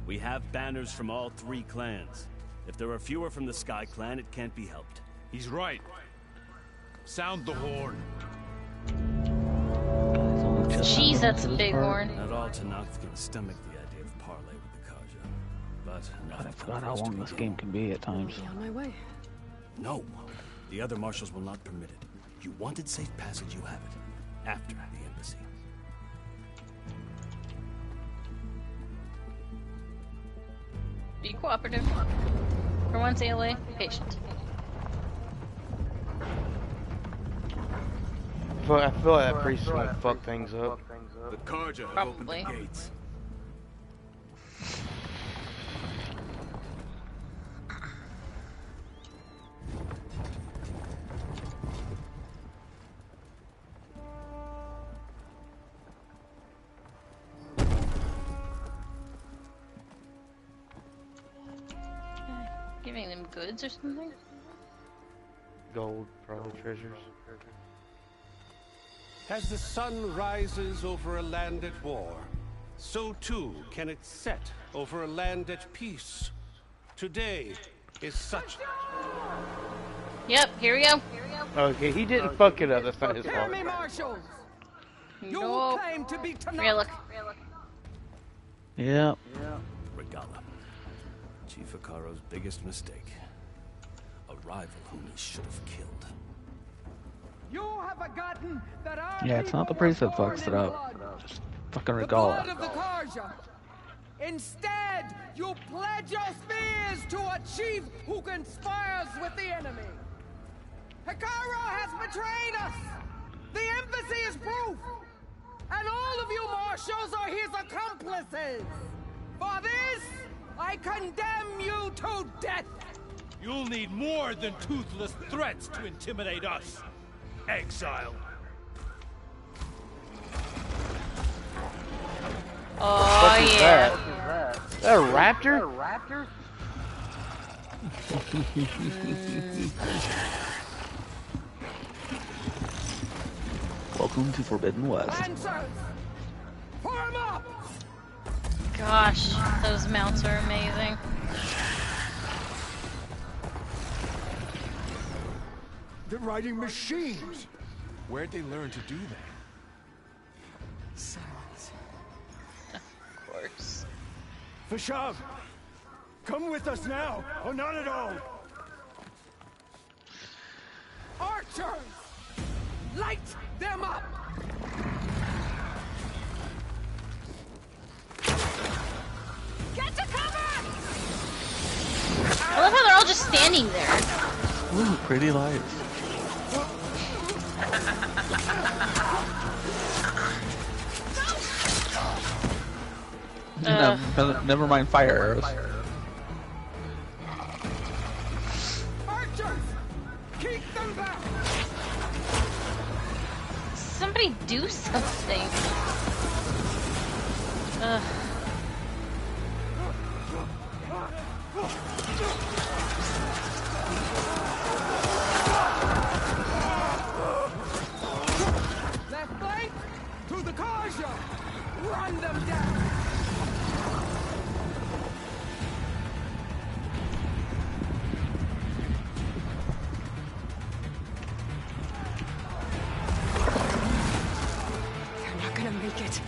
J: We have banners from all 3 clans. If there are fewer from the Sky Clan, it can't be helped.
U: He's right. Sound the horn.
A: Jeez, that's a big horn.
J: Not all Tenakth can stomach the idea of parley with the Carja. But
D: I forgot how long this game can be at times.
G: Be on my way.
J: No. The other marshals will not permit it. You wanted safe passage, you have it. After the embassy.
A: Be cooperative. For once, ALA, patient.
E: I feel like that priest is gonna fuck things up.
N: The Carja have opened the gates.
A: Giving them goods or something?
E: Gold, probably treasures.
K: As the sun rises over a land at war, so too can it set over a land at peace. Today is such...
A: Yep, here we go.
E: Okay, he didn't fuck it up. That's not his
Q: Hear
E: fault.
Q: me, marshals! You
A: No.
Q: claim to be
A: Real
D: Yeah.
J: Regalla. Chief Hekarro's biggest mistake. A rival whom he should have killed.
Q: You have forgotten that our
D: Yeah, it's not the priest that fucks it up. Just fucking
Q: the blood
D: Regalla.
Q: of the Carja. Instead, you pledge your spears to a chief who conspires with the enemy. Hekarro has betrayed us. The embassy is proof. And all of you marshals are his accomplices. For this, I condemn you to death.
U: You'll need more than toothless threats to intimidate us. Exile.
A: Oh, yeah.
E: Is that a raptor?
D: Welcome to Forbidden West.
Q: Form up!
A: Gosh, those mounts are amazing.
I: They're riding machines.
U: Where'd they learn to do that?
Q: Silence.
A: Of course.
I: Fashav, come with us now, or not at all.
Q: Archers! Light them up! Get to cover!
A: I love how they're all just standing there.
D: Ooh, pretty lights. Never mind fire arrows.
Q: Archers! Keep them back!
A: Somebody do something. Ugh.
Q: Left flank! To the Carja! Run them down!
V: like it.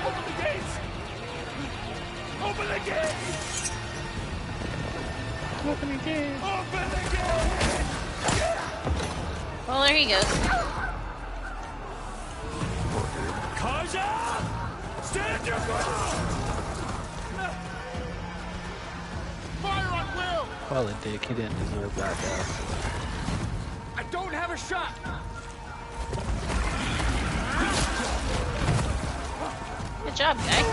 U: Open the gates! Open the gates!
D: Open the gates!
U: Open the gates!
A: Well, there he goes.
U: Kaja! Stand your ground! Fire on Will!
D: Well, a dick. He didn't deserve that, though.
U: I don't have a shot!
A: Good job, guy.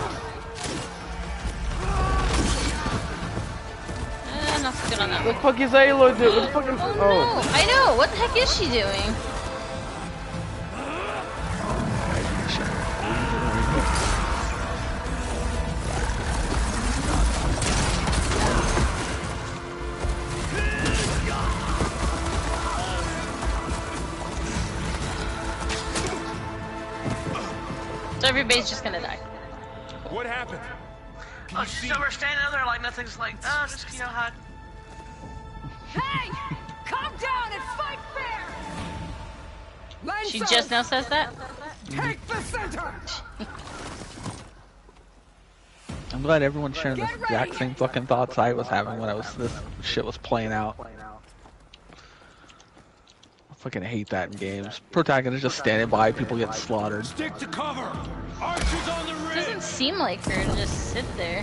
A: Not so good on that
E: What the
A: one.
E: fuck is Aloy doing? What the fuck is...
A: Oh, no. I know. What the heck is she doing? So everybody's just gonna die.
U: What happened?
B: Oh, she's over standing over there like nothing's like, oh, just, you know, hide.
Q: Hey! Calm down and fight fair!
A: She just now says that?
Q: Take the center!
D: I'm glad everyone's sharing the exact same fucking thoughts I was having when this shit was playing out. I fucking hate that in games. Protagonists just standing by, people get slaughtered.
U: Stick to cover! Archers on the ring!
A: Doesn't seem like her to just sit there.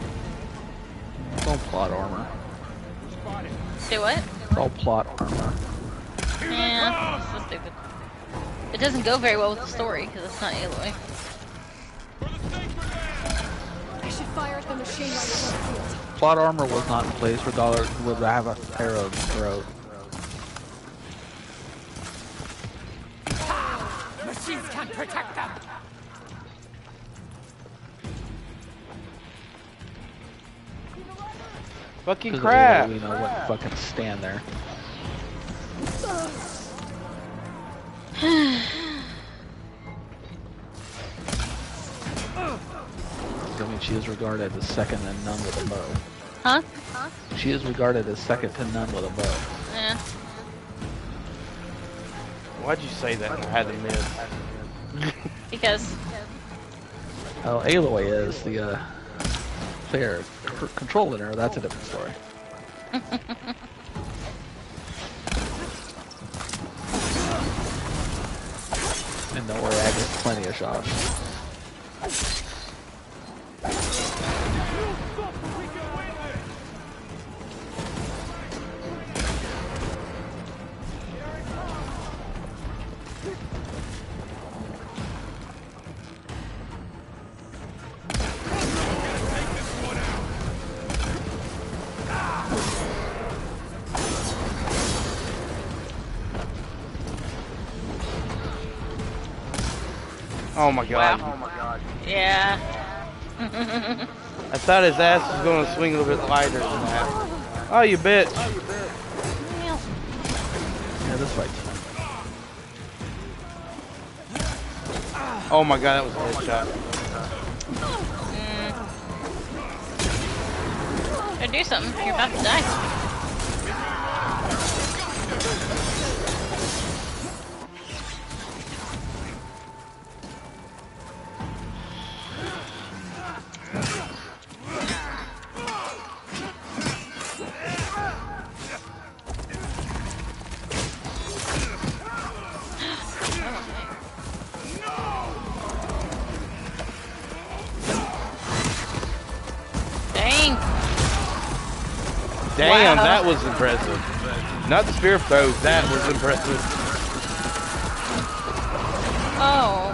D: It's all plot armor.
A: Say what?
D: It's all plot armor.
A: Yeah, so stupid. It doesn't go very well with the story because it's not Aloy.
G: I should fire at the machine while you're on the field.
D: Plot armor was not in place for Dollar would have a arrow in the throat.
Q: Machines can't protect them!
E: Fucking crap!
D: You know, wouldn't fucking stand there. I mean, she is regarded as second to none with a bow.
A: Huh?
D: She is regarded as second to none with a bow.
A: Yeah.
E: Why'd you say that when I had the mid?
A: Because.
D: Oh, Aloy is the player controlling her. That's a different story. And don't worry, I get plenty of shots.
E: Oh my god.
A: Wow. Oh my god. Yeah.
E: I thought his ass was going to swing a little bit lighter than that. Oh, you bitch.
D: Yeah, this fight's fun.
E: Oh my god, that was a headshot.
A: Gotta do something. You're about to die.
E: Damn, wow. That was impressive. Not the spear throws, that was impressive.
A: Oh.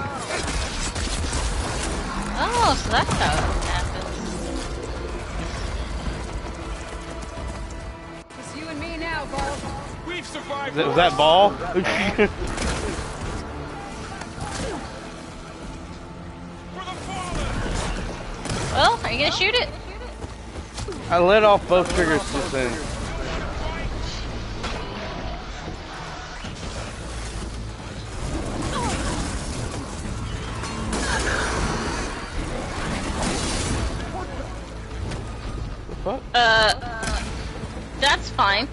A: Oh, so that's how it happens.
Q: It's you and me now, Ball.
U: We've survived.
E: Was that Ball?
A: Well, are you gonna shoot it?
E: I let off both triggers too soon. fuck?
A: That's fine.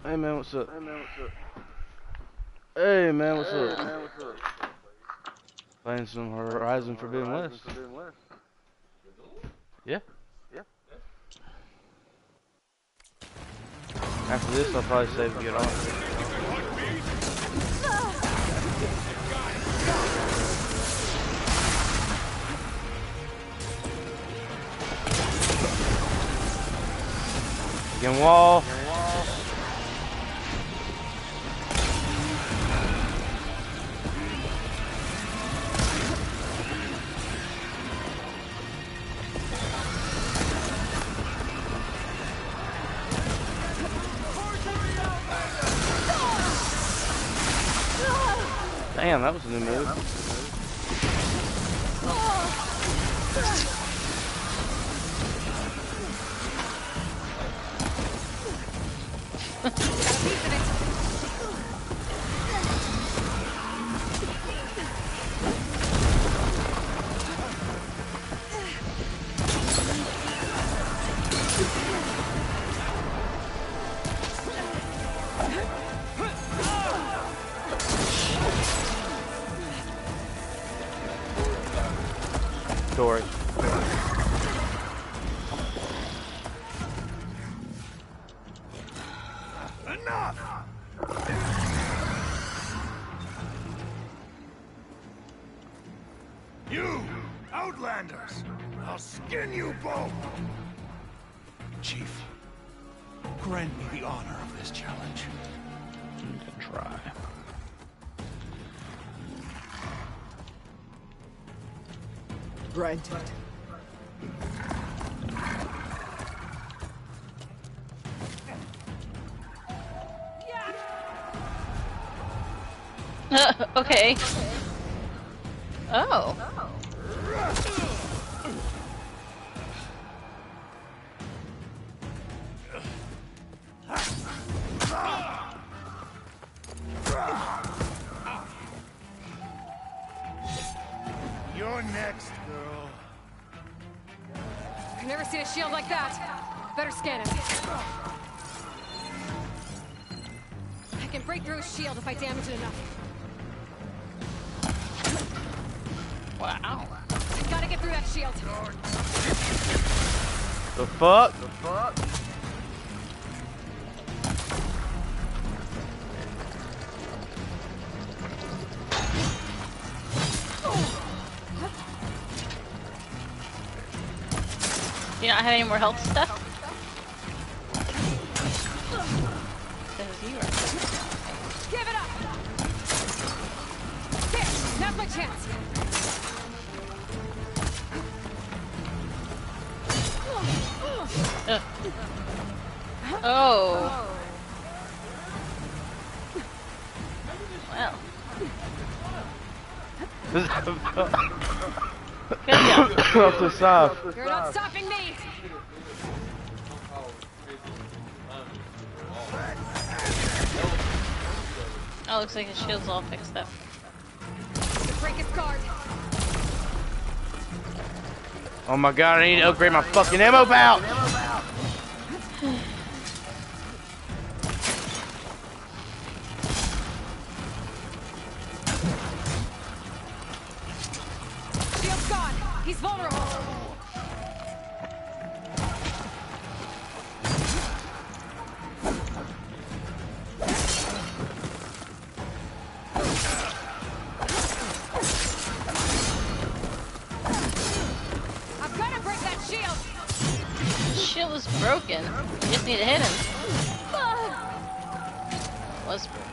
E: Hey man, what's up? Hey man, what's up? Playing some Horizon Forbidden West. Yeah. After this, I'll probably save and get on. Again, wall. Damn, that was a new move. Story.
U: Enough! You, Outlanders! I'll skin you both!
I: Chief, grant me the honor of this challenge.
D: You can try.
G: Granted.
A: Okay. Oh.
U: You're next, girl.
G: I've never seen a shield like that. Better scan it. I can break through a shield if I damage it enough.
A: Wow.
G: I gotta get through that shield.
E: The fuck?
A: Do you not have any more health stuff? Says you are.
G: Give it up! Here, now's my chance.
A: Oh. Well. Good job.
E: Off the side.
G: You're not stopping me!
A: Oh, looks like his shield's all fixed up.
G: Break his guard.
E: Oh my god, I need to upgrade my fucking ammo pouch!
G: Shield's gone. He's vulnerable. I've got to break that shield.
A: The shield is broken. You just need to hit him. Was broken.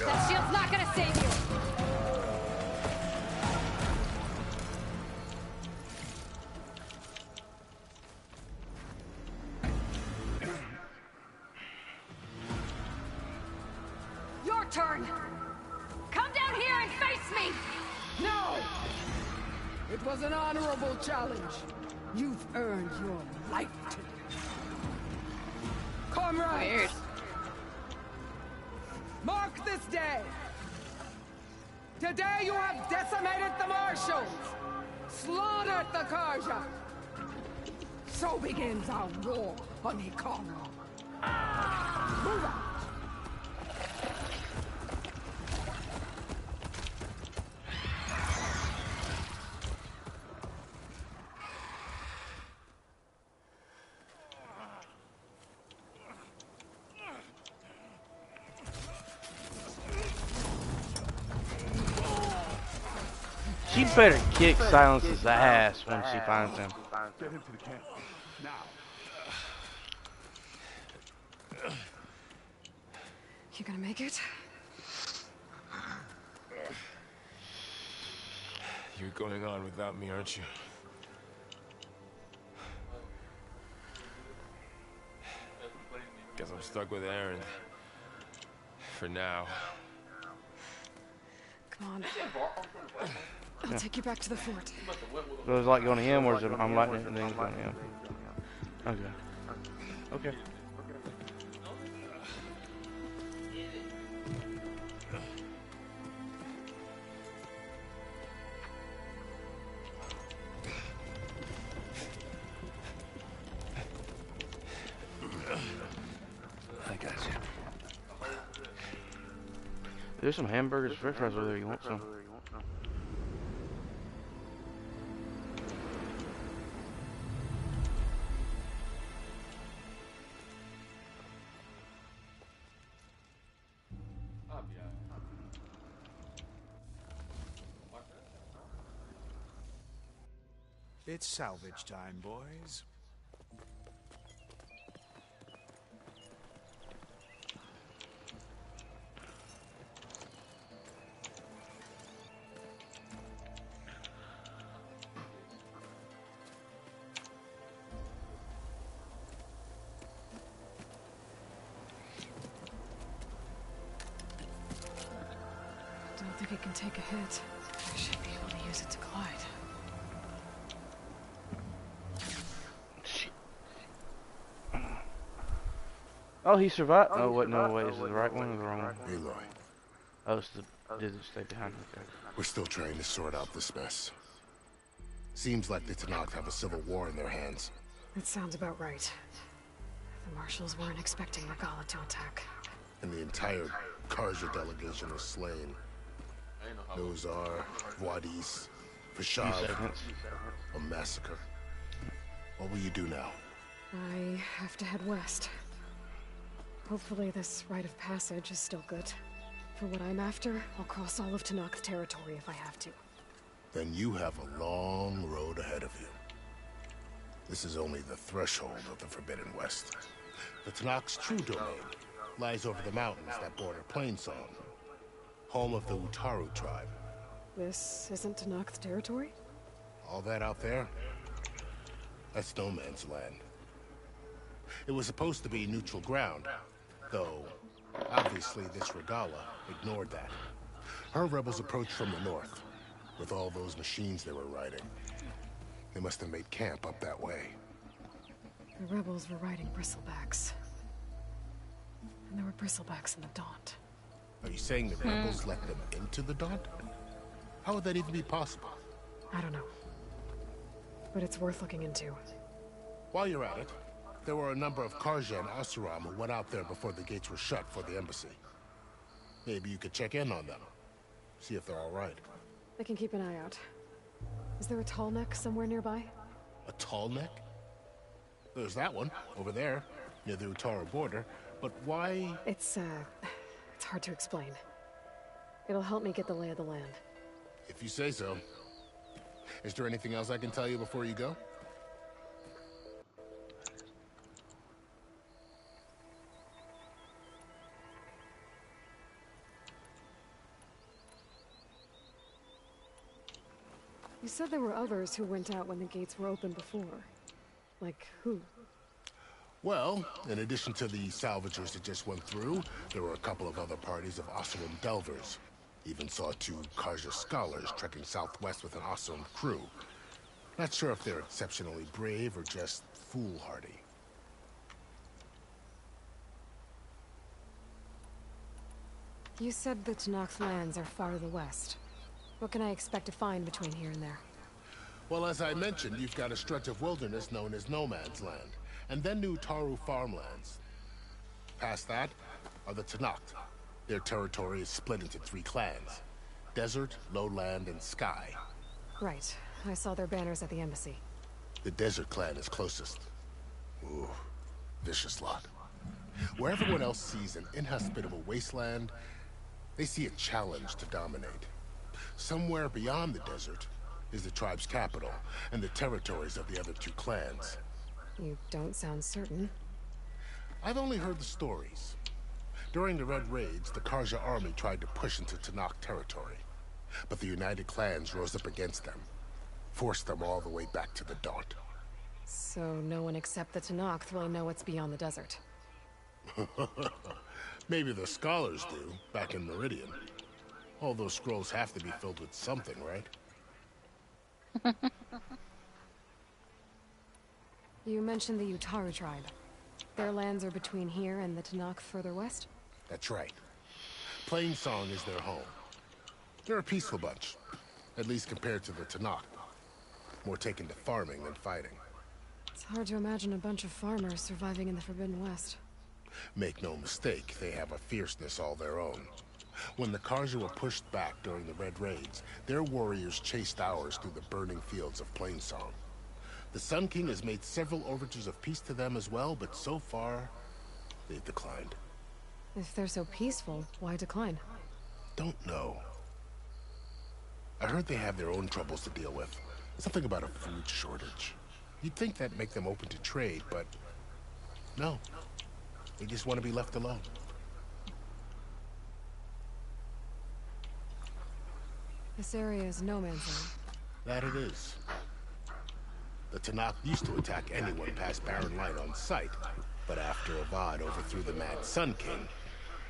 G: That shield's not gonna save you. Your turn. Come down here and face me.
Q: No! It was an honorable challenge. You've earned your life today. Comrades!
A: Weird.
Q: Mark this day. Today you have decimated the Marshals, slaughtered the Karja. So begins our war on Hikaru. Move out!
E: She better kick Silence's ass when she finds him.
K: Get him to the camp. Now.
G: You gonna make it?
U: You're going on without me, aren't you? Guess I'm stuck with Aaron. For now.
G: Come on. I'll take you back to the fort.
E: So it's like going to him, or is it I'm lighting it and then it's going to him? Okay. Okay.
U: I got you.
E: There's some hamburgers, french fries over there. You want some?
I: It's salvage time, boys.
G: Don't think it can take a hit. I should be able to use it to glide.
E: Oh, he survived. Oh, wait, no, wait. Is it the right one or the wrong one?
O: Aloy.
E: Oh, it's the. Did it stay behind? Okay.
O: We're still trying to sort out this mess. Seems like the Tenakth have a civil war in their hands.
G: That sounds about right. The Marshals weren't expecting Regalla to attack.
O: And the entire Karja delegation was slain. Nozar, Wadis, Fashav. A massacre. What will you do now?
G: I have to head west. Hopefully this rite of passage is still good. For what I'm after, I'll cross all of Tenakth territory if I have to.
O: Then you have a long road ahead of you. This is only the threshold of the Forbidden West. The Tenakth's true domain lies over the mountains that border Plainsong, home of the Utaru tribe.
G: This isn't Tenakth territory?
O: All that out there? That's no man's land. It was supposed to be neutral ground, though obviously this Regalla ignored that. Her rebels approached from the north, with all those machines they were riding. They must have made camp up that way.
G: The rebels were riding bristlebacks. And there were bristlebacks in the Daunt.
O: Are you saying the rebels let them into the Daunt? How would that even be possible?
G: I don't know. But it's worth looking into.
O: While you're at it, there were a number of Karja and Asuram who went out there before the gates were shut for the embassy. Maybe you could check in on them. See if they're all right.
G: I can keep an eye out. Is there a tall neck somewhere nearby?
O: A tall neck? There's that one, over there, near the Utaru border. But why?
G: It's hard to explain. It'll help me get the lay of the land.
O: If you say so. Is there anything else I can tell you before you go?
G: You said there were others who went out when the gates were open before. Like who?
O: Well, in addition to the salvagers that just went through, there were a couple of other parties of Oseram delvers. Even saw 2 Karja scholars trekking southwest with an Oseram crew. Not sure if they're exceptionally brave or just foolhardy.
G: You said the Tenakth lands are far to the west. What can I expect to find between here and there?
O: Well, as I mentioned, you've got a stretch of wilderness known as No Man's Land, and then New Taru farmlands. Past that are the Tenakth. Their territory is split into 3 clans: Desert, Lowland, and Sky.
G: Right. I saw their banners at the embassy.
O: The Desert clan is closest. Ooh, vicious lot. Where everyone else sees an inhospitable wasteland, they see a challenge to dominate. Somewhere beyond the desert is the tribe's capital and the territories of the other 2 clans.
G: You don't sound certain.
O: I've only heard the stories. During the Red Raids, the Karja army tried to push into Tenakth territory, but the United Clans rose up against them, forced them all the way back to the Daunt.
G: So no one except the Tenakth really know what's beyond the desert.
O: Maybe the scholars do, back in Meridian. All those scrolls have to be filled with something, right?
G: You mentioned the Utaru tribe. Their lands are between here and the Tenakth further west?
O: That's right. Plainsong is their home. They're a peaceful bunch, at least compared to the Tenakth. More taken to farming than fighting.
G: It's hard to imagine a bunch of farmers surviving in the Forbidden West.
O: Make no mistake, they have a fierceness all their own. When the Karja were pushed back during the Red Raids, their warriors chased ours through the burning fields of Plainsong. The Sun King has made several overtures of peace to them as well, but so far, they've declined.
G: If they're so peaceful, why decline?
O: Don't know. I heard they have their own troubles to deal with. Something about a food shortage. You'd think that'd make them open to trade, but no. They just want to be left alone.
G: This area is no man's land.
O: That it is. The Tenakth used to attack anyone past Barren Light on sight, but after Avad overthrew the Mad Sun King,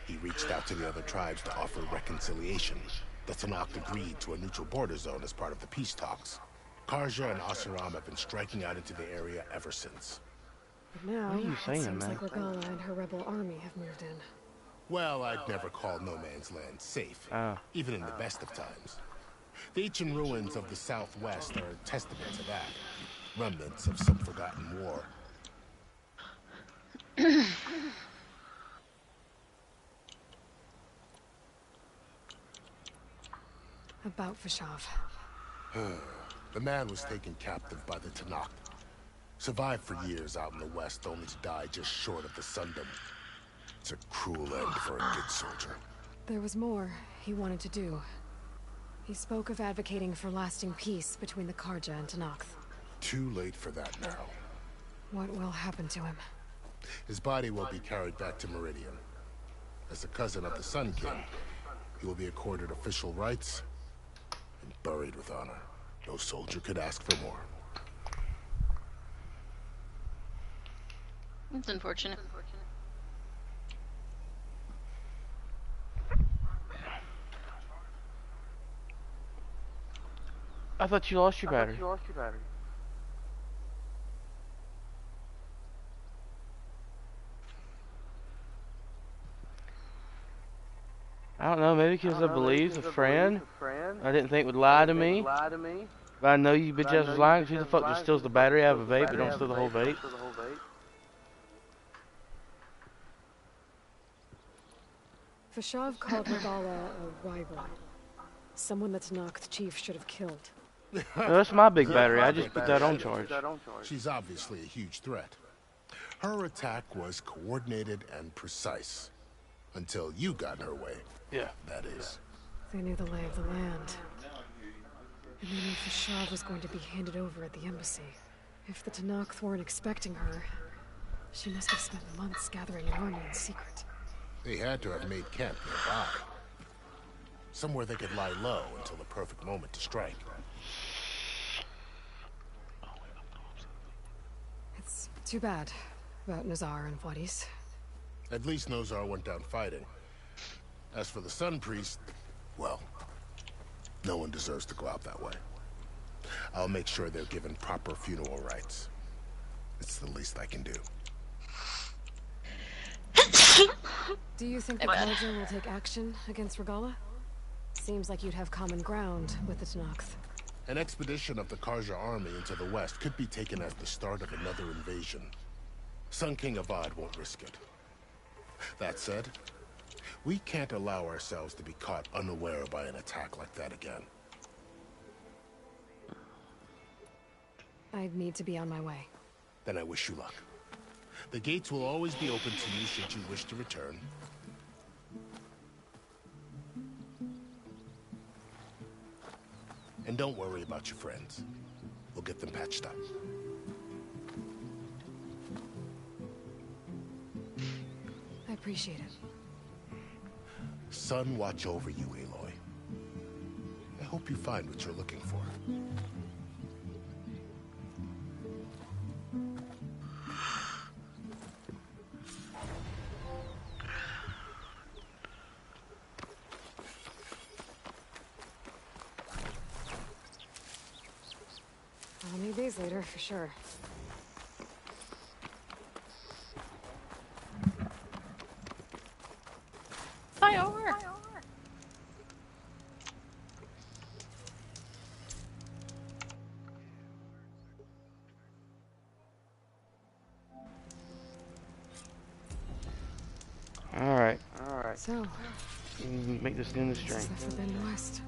O: he reached out to the other tribes to offer reconciliation. The Tenakth agreed to a neutral border zone as part of the peace talks. Karja and Oseram have been striking out into the area ever since.
G: But now,
E: What are you saying,
G: it seems
E: man?
G: like Regala and her rebel army have moved in.
O: Well, I'd never call No Man's Land safe, even in the best of times. The ancient ruins of the Southwest are a testament to that. Remnants of some forgotten war.
G: About Fashav.
O: The man was taken captive by the Tenakth. Survived for years out in the west, only to die just short of the Sundom. It's a cruel end for a good soldier.
G: There was more he wanted to do. He spoke of advocating for lasting peace between the Karja and Tenakth.
O: Too late for that now.
G: What will happen to him?
O: His body will be carried back to Meridian. As a cousin of the Sun King, he will be accorded official rights and buried with honor. No soldier could ask for more.
A: It's unfortunate.
E: I thought you lost your battery. I don't know, maybe because I believed a friend I didn't think would lie to me. But I know you bitch ass was lying. Who the fuck just steals the battery out of a vape but don't steal the whole vape?
G: Fashav called Regala a rival. Someone the Tenakth chief should have killed.
E: No, that's my big battery. I just put that on charge.
O: She's obviously a huge threat. Her attack was coordinated and precise. Until you got in her way.
E: Yeah.
O: That is.
G: They knew the lay of the land. And they knew Fashav was going to be handed over at the embassy. If the Tenakth weren't expecting her, she must have spent months gathering an army in secret.
O: They had to have made camp nearby. Somewhere they could lie low until the perfect moment to strike.
G: It's too bad about Nazar and Wadis.
O: At least Nozar went down fighting. As for the Sun Priest, well, no one deserves to go out that way. I'll make sure they're given proper funeral rites. It's the least I can do.
G: Do you think the Carja will take action against Regalla? Seems like you'd have common ground with the Tenakth.
O: An expedition of the Carja army into the west could be taken as the start of another invasion. Sun King Avad won't risk it. That said, we can't allow ourselves to be caught unaware by an attack like that again.
G: I'd need to be on my way.
O: Then I wish you luck. The gates will always be open to you should you wish to return. And don't worry about your friends. We'll get them patched up.
G: I appreciate it.
O: Sun watch over you, Aloy. I hope you find what you're looking for.
G: I'll need these later, for sure.
A: Fire!
E: Alright.
G: So,
E: Make this in the string.
G: the Forbidden West.